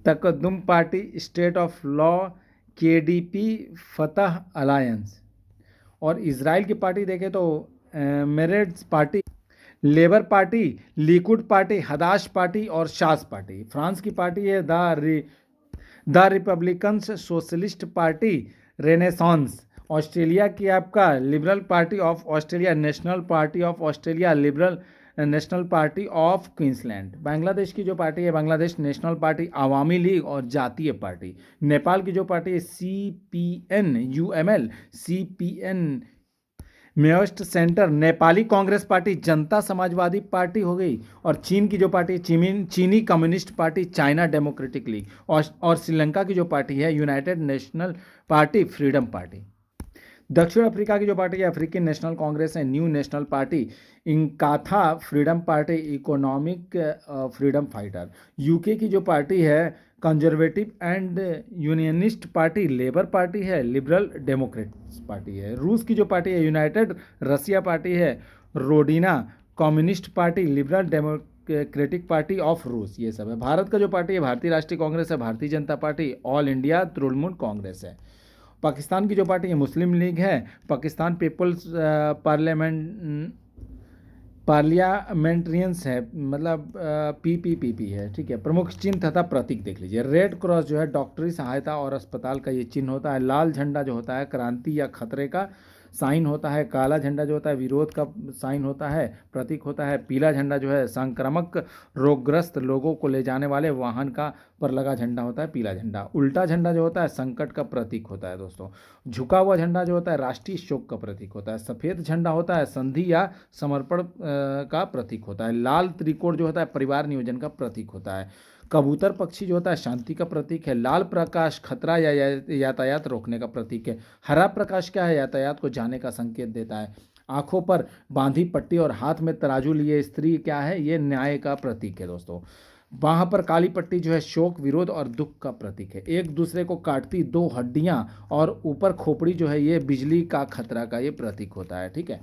Taqaddum party, State of Law, KDP, Fatah Alliance. और इजराइल की पार्टी देखें तो Meretz party, Labour party, Likud party, Hadash party और शास पार्टी। फ्रांस की पार्टी है the Republicans Socialist Party, Renaissance. Australia की आपका Liberal Party of Australia, National Party of Australia, Liberal National Party of Queensland. Bangladesh की जो party है Bangladesh national party, Awami league और जातीय पार्टी। नेपाल की जो पार्टी है CPN UML, CPN Maoist Centre, Nepali Congress party, Janata Samajwadi party हो गई। और चीन की जो पार्टी चीनी Communist Party, China Democratic League. और श्रीलंका की जो पार्टी है United National Party, Freedom Party. दक्षिण अफ्रीका की जो पार्टी है अफ्रीकन नेशनल कांग्रेस है, New National Party, Inkatha Freedom Party, Economic Freedom Fighter. UK की जो पार्टी है Conservative and Unionist Party, Labour Party है, लिबरल डेमोक्रेट्स पार्टी है। रूस की जो पार्टी है यूनाइटेड रसिया पार्टी है, Rodina Communist Party, Liberal Democratic Party of रूस, ये सब है। भारत का जो पार्टी है भारतीय राष्ट्रीय कांग्रेस है, Bharatiya Janata party, all India Trinamool Congress है। पाकिस्तान की जो पार्टी है मुस्लिम लीग है, पाकिस्तान पीपल्स पार्लियामेंट्रियंस है, मतलब PPPP है, ठीक है। प्रमुख चिन्ह तथा प्रतीक देख लीजिए। रेड क्रॉस जो है डॉक्टरी सहायता और अस्पताल का ये चिन्ह होता है। लाल झंडा जो होता है क्रांति या खतरे का साइन होता है। काला झंडा जो होता है विरोध का साइन होता है, प्रतीक होता है। पीला झंडा जो है संक्रामक रोगग्रस्त लोगों को ले जाने वाले वाहन का पर लगा झंडा होता है, पीला झंडा। उल्टा झंडा जो होता है संकट का प्रतीक होता है दोस्तों। झुका हुआ झंडा जो होता है राष्ट्रीय शोक का प्रतीक होता है। सफ़ेद झंडा होता है संधि या समर्पण का प्रतीक होता है। लाल त्रिकोण जो होता है परिवार नियोजन का प्रतीक होता है। कबूतर पक्षी जो होता है शांति का प्रतीक है। लाल प्रकाश खतरा या यातायात रोकने का प्रतीक है। हरा प्रकाश क्या है, यातायात को जाने का संकेत देता है। आंखों पर बांधी पट्टी और हाथ में तराजू लिए स्त्री क्या है, ये न्याय का प्रतीक है दोस्तों। बाह पर काली पट्टी जो है शोक, विरोध और दुख का प्रतीक है। एक दूसरे को काटती दो हड्डियां और ऊपर खोपड़ी जो है ये बिजली का खतरा का ये प्रतीक होता है, ठीक है।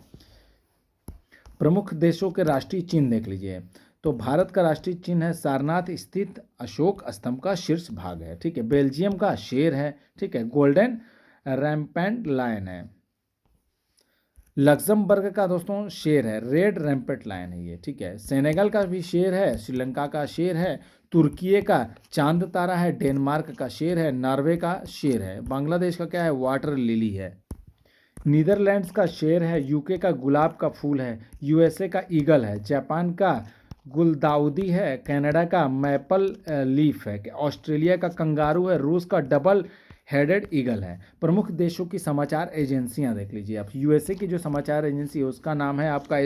प्रमुख देशों के राष्ट्रीय चिन्ह देख लीजिए। तो भारत का राष्ट्रीय चिन्ह है सारनाथ स्थित अशोक स्तंभ का शीर्ष भाग है, ठीक है। बेल्जियम का शेर है, ठीक है। गोल्डन रैम्पेंट लायन है। लक्जमबर्ग का दोस्तों शेर है, रेड रैम्पेट लायन है ये, ठीक है। सेनेगल का भी शेर है, श्रीलंका का शेर है, तुर्की का चांद तारा है, डेनमार्क का शेर है, नॉर्वे का शेर है। बांग्लादेश का क्या है, वाटर लिली है। नीदरलैंड्स का शेर है, यूके का गुलाब का फूल है, USA का ईगल है, जापान का गुलदाउदी है, कनाडा का मैपल लीफ है, ऑस्ट्रेलिया का कंगारू है, रूस का डबल हेडेड ईगल है। प्रमुख देशों की समाचार एजेंसियां देख लीजिए आप। USA की जो समाचार एजेंसी है उसका नाम है आपका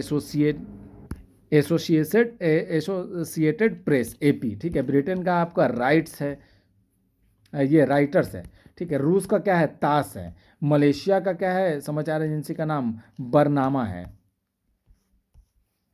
एसोसिएटेड प्रेस, AP, ठीक है। ब्रिटेन का आपका राइट्स है, ये राइटर्स है, ठीक है। रूस का क्या है, तास है। मलेशिया का क्या है समाचार एजेंसी का नाम, बरनामा है।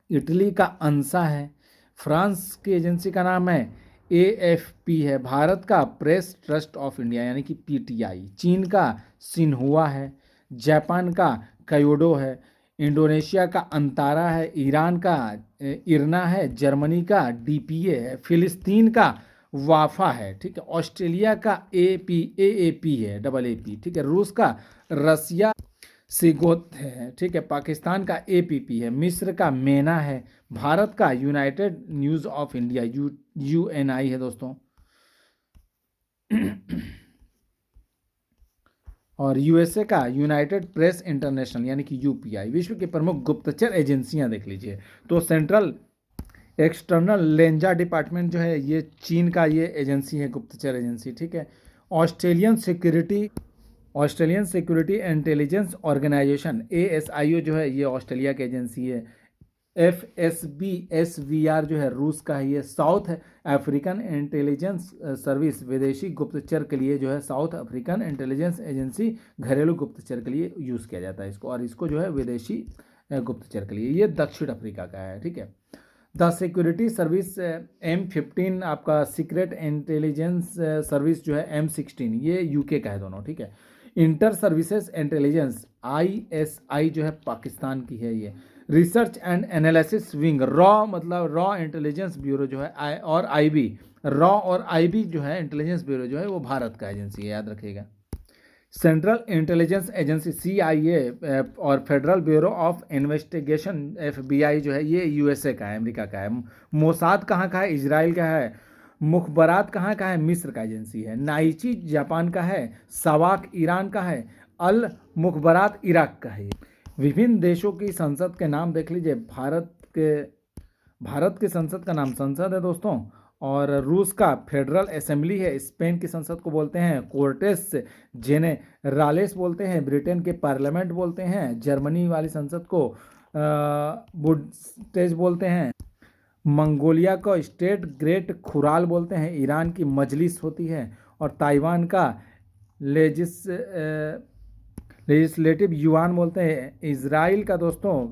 इटली का अंसा है। फ्रांस की एजेंसी का नाम है AFP है। भारत का प्रेस ट्रस्ट ऑफ इंडिया यानी कि PTI। चीन का सिन्हुआ है। जापान का कयोडो है। इंडोनेशिया का अंतारा है। ईरान का इरना है। जर्मनी का DPA है। फिलिस्तीन का वाफा है, ठीक है। ऑस्ट्रेलिया का AAP है, AA, ठीक है। रूस का रसिया सिगोत है, ठीक है। पाकिस्तान का APP है। मिस्र का मेना है। भारत का United news of India UNI है दोस्तों। और USA का यूनाइटेड प्रेस इंटरनेशनल यानी कि UPI। विश्व की प्रमुख गुप्तचर एजेंसियां देख लीजिए। तो सेंट्रल एक्सटर्नल लेंजा डिपार्टमेंट जो है ये चीन का ये एजेंसी है, गुप्तचर एजेंसी, ठीक है। Australian security intelligence organisation ASIO जो है ये ऑस्ट्रेलिया की एजेंसी है। FSB SVR जो है रूस का है। ये साउथ अफ्रीकन इंटेलिजेंस सर्विस विदेशी गुप्तचर के लिए जो है, साउथ अफ्रीकन इंटेलिजेंस एजेंसी घरेलू गुप्तचर के लिए यूज़ किया जाता है इसको, और इसको जो है विदेशी गुप्तचर के लिए। ये दक्षिण अफ्रीका का है, ठीक है। द सिक्योरिटी सर्विस M15 आपका सीक्रेट इंटेलिजेंस सर्विस जो है M16 ये UK का है दोनों, ठीक है। इंटर सर्विसेज इंटेलिजेंस ISI जो है पाकिस्तान की है ये। Research and analysis wing, raw मतलब रॉ इंटेलिजेंस ब्यूरो जो है और आईबी, रॉ और आईबी जो है इंटेलिजेंस ब्यूरो जो है वो भारत का एजेंसी है, याद रखिएगा। सेंट्रल इंटेलिजेंस एजेंसी CIA और federal bureau of investigation FBI जो है ये USA का है, अमेरिका का है। मोसाद कहाँ का है? इजराइल का है। मुखबरात कहाँ का है? मिस्र का एजेंसी है। नाइची जापान का है। सवाक ईरान का है। अल मुखबरात इराक का है। विभिन्न देशों की संसद के नाम देख लीजिए। भारत की संसद का नाम संसद है दोस्तों, और रूस का फेडरल असेंबली है। स्पेन की संसद को बोलते हैं कोर्टेस जेनेरालेस बोलते हैं। ब्रिटेन के पार्लियामेंट बोलते हैं। जर्मनी वाली संसद को बुंडस्टेज बोलते हैं। मंगोलिया को स्टेट ग्रेट खुराल बोलते हैं। ईरान की मजलिस होती है। और ताइवान का लेजिस्लेटिव युआन बोलते हैं। इजराइल का दोस्तों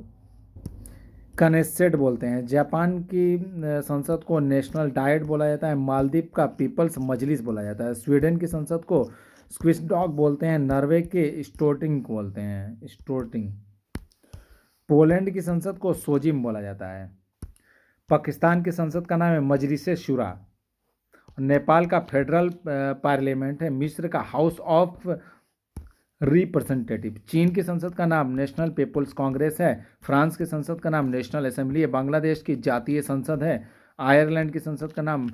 कनेसेट बोलते हैं। जापान की संसद को नेशनल डाइट बोला जाता है। मालदीव का पीपल्स मजलिस बोला जाता है। स्वीडन की संसद को स्क्विस डॉग बोलते हैं। नॉर्वे के स्टोर्टिंग बोलते हैं, स्टोर्टिंग। पोलैंड की संसद को सोजिम बोला जाता है। पाकिस्तान की संसद का नाम है मजलिस शुरा। नेपाल का फेडरल पार्लियामेंट है। मिस्र का हाउस ऑफ रिप्रेजेंटेटिव। चीन की संसद का नाम नेशनल पीपुल्स कांग्रेस है। फ्रांस की संसद का नाम नेशनल असेंबली है। बांग्लादेश की जातीय संसद है। आयरलैंड की संसद का नाम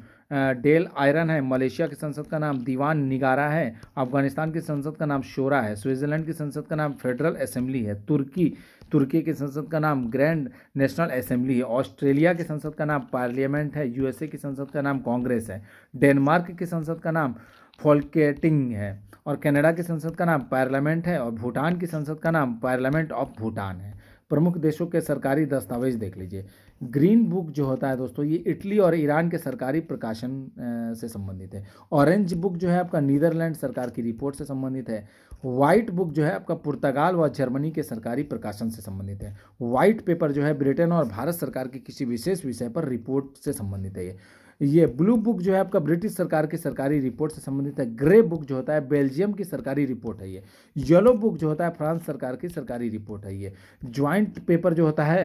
डेल आयरन है। मलेशिया की संसद का नाम दीवान निगारा है। अफगानिस्तान की संसद का नाम शोरा है। स्विट्जरलैंड की संसद का नाम फेडरल असेंबली है। तुर्की की संसद का नाम ग्रैंड नेशनल असेंबली है। ऑस्ट्रेलिया की संसद का नाम पार्लियामेंट है। USA की संसद का नाम कांग्रेस है। डेनमार्क की संसद का नाम फोल्केटिंग है। और कनाडा की संसद का नाम पार्लियामेंट है। और भूटान की संसद का नाम पार्लियामेंट ऑफ भूटान है। प्रमुख देशों के सरकारी दस्तावेज देख लीजिए। ग्रीन बुक जो होता है दोस्तों ये इटली और ईरान के सरकारी प्रकाशन से संबंधित है। ऑरेंज बुक जो है आपका नीदरलैंड सरकार की रिपोर्ट से संबंधित है। वाइट बुक जो है आपका पुर्तगाल व जर्मनी के सरकारी प्रकाशन से संबंधित है। वाइट पेपर जो है ब्रिटेन और भारत सरकार की किसी विशेष विषय पर रिपोर्ट से संबंधित है। ये ब्लू बुक जो है आपका ब्रिटिश सरकार की सरकारी रिपोर्ट से संबंधित है। ग्रे बुक जो होता है बेल्जियम की सरकारी रिपोर्ट है ये। येलो बुक जो होता है फ्रांस सरकार की सरकारी रिपोर्ट है ये। ज्वाइंट पेपर जो होता है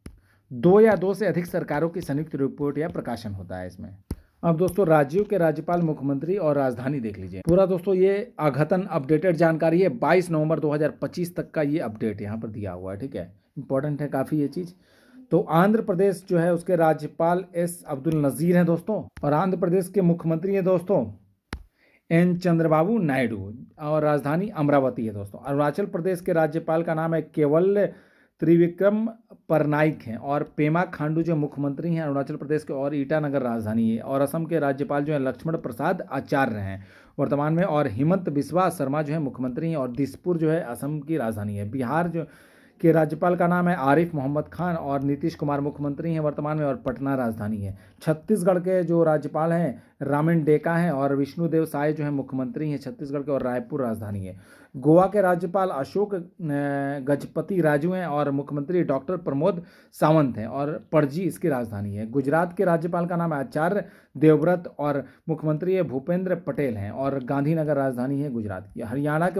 दो या दो से अधिक सरकारों की संयुक्त रिपोर्ट या प्रकाशन होता है इसमें। अब दोस्तों राज्यों के राज्यपाल, मुख्यमंत्री और राजधानी देख लीजिए। पूरा दोस्तों ये अद्यतन अपडेटेड जानकारी है। 22 नवंबर 2025 तक का ये अपडेट यहाँ पर दिया हुआ है, ठीक है। इंपॉर्टेंट है काफ़ी ये चीज़। तो आंध्र प्रदेश जो है उसके राज्यपाल S अब्दुल नज़ीर हैं दोस्तों। और आंध्र प्रदेश के मुख्यमंत्री हैं दोस्तों N चंद्रबाबू नायडू। और राजधानी अमरावती है दोस्तों। अरुणाचल प्रदेश के राज्यपाल का नाम है केवल त्रिविक्रम परनाइक हैं। और पेमा खांडू जो मुख्यमंत्री हैं अरुणाचल प्रदेश के, और ईटानगर राजधानी है। और असम के राज्यपाल जो है लक्ष्मण प्रसाद आचार्य हैं वर्तमान में। और हिमंत बिस्वा शर्मा जो है मुख्यमंत्री हैं। और दिसपुर जो है असम की राजधानी है। बिहार जो के राज्यपाल का नाम है आरिफ मोहम्मद खान। और नीतीश कुमार मुख्यमंत्री हैं वर्तमान में। और पटना राजधानी है। छत्तीसगढ़ के जो राज्यपाल हैं रामेन डेका हैं। और विष्णुदेव साय जो है मुख्यमंत्री हैं छत्तीसगढ़ के। और रायपुर राजधानी है। गोवा के राज्यपाल अशोक गजपति राजू हैं। और मुख्यमंत्री डॉक्टर प्रमोद सावंत हैं। और पणजी इसकी राजधानी है। गुजरात के राज्यपाल का नाम है आचार्य देवव्रत। और मुख्यमंत्री भूपेंद्र पटेल हैं। और गांधीनगर राजधानी है गुजरात की। हरियाणा के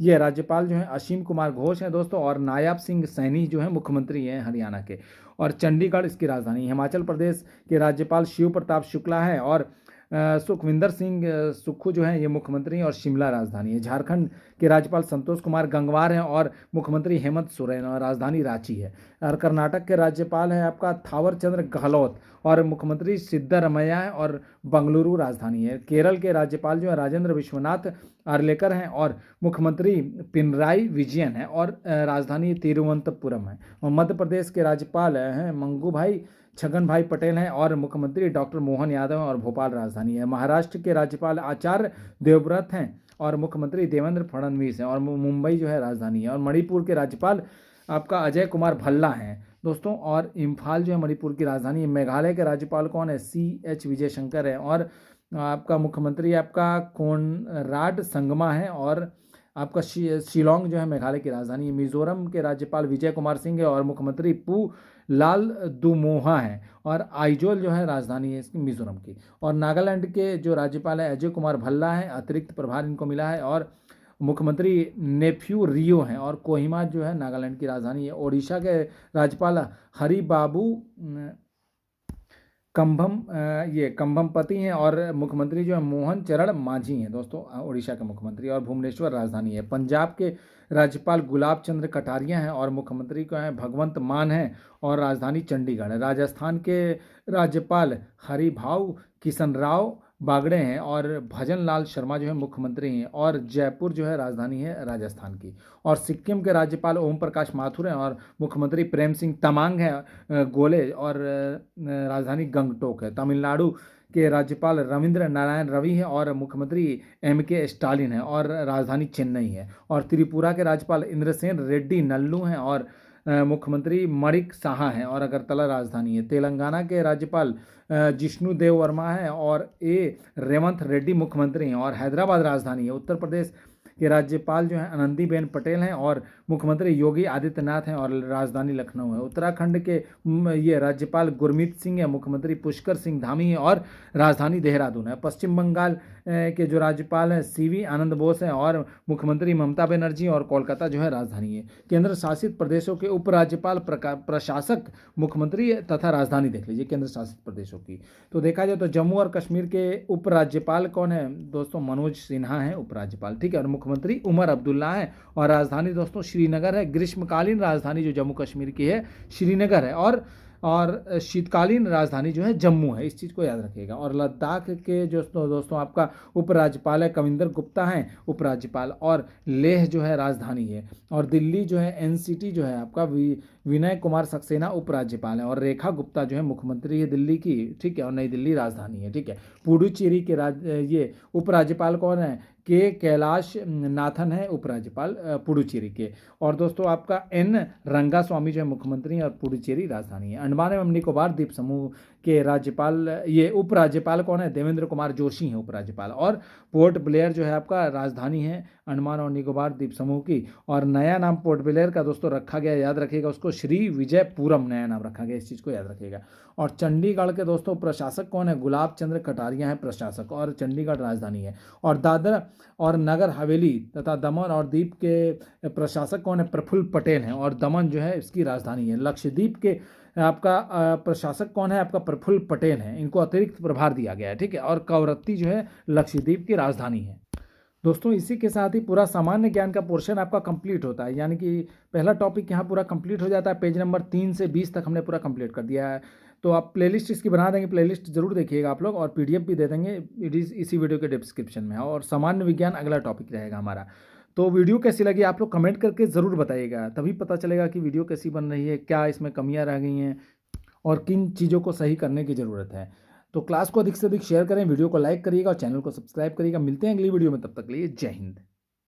ये राज्यपाल जो हैं असीम कुमार घोष हैं दोस्तों। और नायब सिंह सैनी जो है मुख्यमंत्री हैं हरियाणा के। और चंडीगढ़ इसकी राजधानी। हिमाचल प्रदेश के राज्यपाल शिव प्रताप शुक्ला है। और सुखविंदर सिंह सुक्खू जो हैं ये मुख्यमंत्री हैं। और शिमला राजधानी है। झारखंड के राज्यपाल संतोष कुमार गंगवार हैं। और मुख्यमंत्री हेमंत सोरेन। और राजधानी रांची है। और कर्नाटक के राज्यपाल हैं आपका थावर चंद्र गहलोत। और मुख्यमंत्री सिद्धरमैया है। और बंगलुरु राजधानी है। केरल के राज्यपाल जो है राजेंद्र विश्वनाथ आर्लेकर हैं। और मुख्यमंत्री पिनराई विजयन है। और राजधानी तिरुवनंतपुरम है। और मध्य प्रदेश के राज्यपाल हैं मंगू भाई छगन भाई पटेल हैं। और मुख्यमंत्री डॉक्टर मोहन यादव हैं। और भोपाल राजधानी है। महाराष्ट्र के राज्यपाल आचार्य देवव्रत हैं। और मुख्यमंत्री देवेंद्र फडणवीस हैं। और मुंबई जो है राजधानी है। और मणिपुर के राज्यपाल आपका अजय कुमार भल्ला हैं दोस्तों। और इम्फाल जो है मणिपुर की राजधानी है। मेघालय के राज्यपाल कौन है? CH विजयशंकर है। और आपका मुख्यमंत्री आपका कोनराड संगमा है। और आपका शिलोंग जो है मेघालय की राजधानी है। मिजोरम के राज्यपाल विजय कुमार सिंह है। और मुख्यमंत्री पू लाल दुमोहा है। और आइजोल जो है राजधानी है इसकी मिजोरम की। और नागालैंड के जो राज्यपाल है अजय कुमार भल्ला है। अतिरिक्त प्रभार इनको मिला है। और मुख्यमंत्री नेफ्यू रियो हैं, और कोहिमा जो है नागालैंड की राजधानी है। ओडिशा के राज्यपाल हरिबाबू ये कंभमपति हैं, और मुख्यमंत्री जो है मोहन चरण मांझी हैं दोस्तों, उड़ीसा के मुख्यमंत्री, और भुवनेश्वर राजधानी है। पंजाब के राज्यपाल गुलाब चंद्र कटारिया हैं, और मुख्यमंत्री जो हैं भगवंत मान हैं, और राजधानी चंडीगढ़ है। राजस्थान के राज्यपाल हरिभाऊ किशन राव बागड़े हैं, और भजन लाल शर्मा जो है मुख्यमंत्री हैं, और जयपुर जो है राजधानी है राजस्थान की। और सिक्किम के राज्यपाल ओम प्रकाश माथुर हैं, और मुख्यमंत्री प्रेम सिंह तमांग हैं गोले, और राजधानी गंगटोक है। तमिलनाडु के राज्यपाल रविंद्र नारायण रवि हैं, और मुख्यमंत्री MK स्टालिन है, और राजधानी चेन्नई है। और त्रिपुरा के राज्यपाल इंद्रसेन रेड्डी नल्लू हैं, और मुख्यमंत्री मणिक साहा हैं, और अगरतला राजधानी है। तेलंगाना के राज्यपाल जिष्णु देव वर्मा है, और रेवंत रेड्डी मुख्यमंत्री हैं, और हैदराबाद राजधानी है। उत्तर प्रदेश के राज्यपाल जो हैं आनंदीबेन पटेल हैं, और मुख्यमंत्री योगी आदित्यनाथ हैं, और राजधानी लखनऊ है। उत्तराखंड के ये राज्यपाल गुरमीत सिंह है, मुख्यमंत्री पुष्कर सिंह धामी है, और राजधानी देहरादून है। पश्चिम बंगाल के जो राज्यपाल हैं CV आनंद बोस हैं, और मुख्यमंत्री ममता बनर्जी, और कोलकाता जो है राजधानी है। केंद्र शासित प्रदेशों के उपराज्यपाल प्रशासक मुख्यमंत्री तथा राजधानी देख लीजिए केंद्र शासित प्रदेशों की। तो देखा जाए तो जम्मू और कश्मीर के उपराज्यपाल कौन है दोस्तों? मनोज सिन्हा हैं उपराज्यपाल, ठीक है। और मुख्यमंत्री उमर अब्दुल्ला है, और राजधानी दोस्तों श्रीनगर है। ग्रीष्मकालीन राजधानी जो जम्मू कश्मीर की है श्रीनगर है, और शीतकालीन राजधानी जो है जम्मू है, इस चीज़ को याद रखिएगा। और लद्दाख के जो दोस्तों आपका उपराज्यपाल है कविंदर गुप्ता हैं उपराज्यपाल, और लेह जो है राजधानी है। और दिल्ली जो है NCT जो है आपका विनय कुमार सक्सेना उपराज्यपाल है, और रेखा गुप्ता जो है मुख्यमंत्री है दिल्ली की, ठीक है, और नई दिल्ली राजधानी है, ठीक है। पुडुचेरी के ये उपराज्यपाल कौन है? कैलाश नाथन है उपराज्यपाल पुडुचेरी के। और दोस्तों आपका N रंगास्वामी जो है मुख्यमंत्री है, और पुडुचेरी राजधानी है। अंडमान एवं निकोबार द्वीप समूह के राज्यपाल ये उपराज्यपाल कौन है? देवेंद्र कुमार जोशी हैं उपराज्यपाल। और पोर्ट ब्लेयर जो है आपका राजधानी है अंडमान और निकोबार द्वीप समूह की, और नया नाम पोर्ट ब्लेयर का दोस्तों रखा गया, याद रखिएगा उसको, श्री विजयपुरम नया नाम रखा गया, इस चीज़ को याद रखिएगा। और चंडीगढ़ के दोस्तों प्रशासक कौन है? गुलाब चंद्र कटारिया हैं प्रशासक, और चंडीगढ़ राजधानी है। और दादरा और नगर हवेली तथा दमन और दीप के प्रशासक कौन है? प्रफुल्ल पटेल हैं, और दमन जो है इसकी राजधानी है। लक्षद्वीप के आपका प्रशासक कौन है? आपका प्रफुल्ल पटेल हैं, इनको अतिरिक्त प्रभार दिया गया है, ठीक है। और कवरत्ती जो है लक्षद्वीप की राजधानी है। दोस्तों इसी के साथ ही पूरा सामान्य ज्ञान का पोर्शन आपका कंप्लीट होता है, यानी कि पहला टॉपिक यहाँ पूरा कंप्लीट हो जाता है। पेज नंबर 3 से 20 तक हमने पूरा कंप्लीट कर दिया है। तो आप प्लेलिस्ट इसकी बना देंगे, प्लेलिस्ट जरूर देखिएगा आप लोग, और PDF भी दे देंगे, इसी वीडियो के डिस्क्रिप्शन में। और सामान्य विज्ञान अगला टॉपिक रहेगा हमारा। तो वीडियो कैसी लगी आप लोग कमेंट करके ज़रूर बताइएगा, तभी पता चलेगा कि वीडियो कैसी बन रही है, क्या इसमें कमियाँ रह गई हैं, और किन चीज़ों को सही करने की ज़रूरत है। तो क्लास को अधिक से अधिक शेयर करें, वीडियो को लाइक करिएगा, और चैनल को सब्सक्राइब करिएगा। मिलते हैं अगली वीडियो में, तब तक के लिए जय हिंद।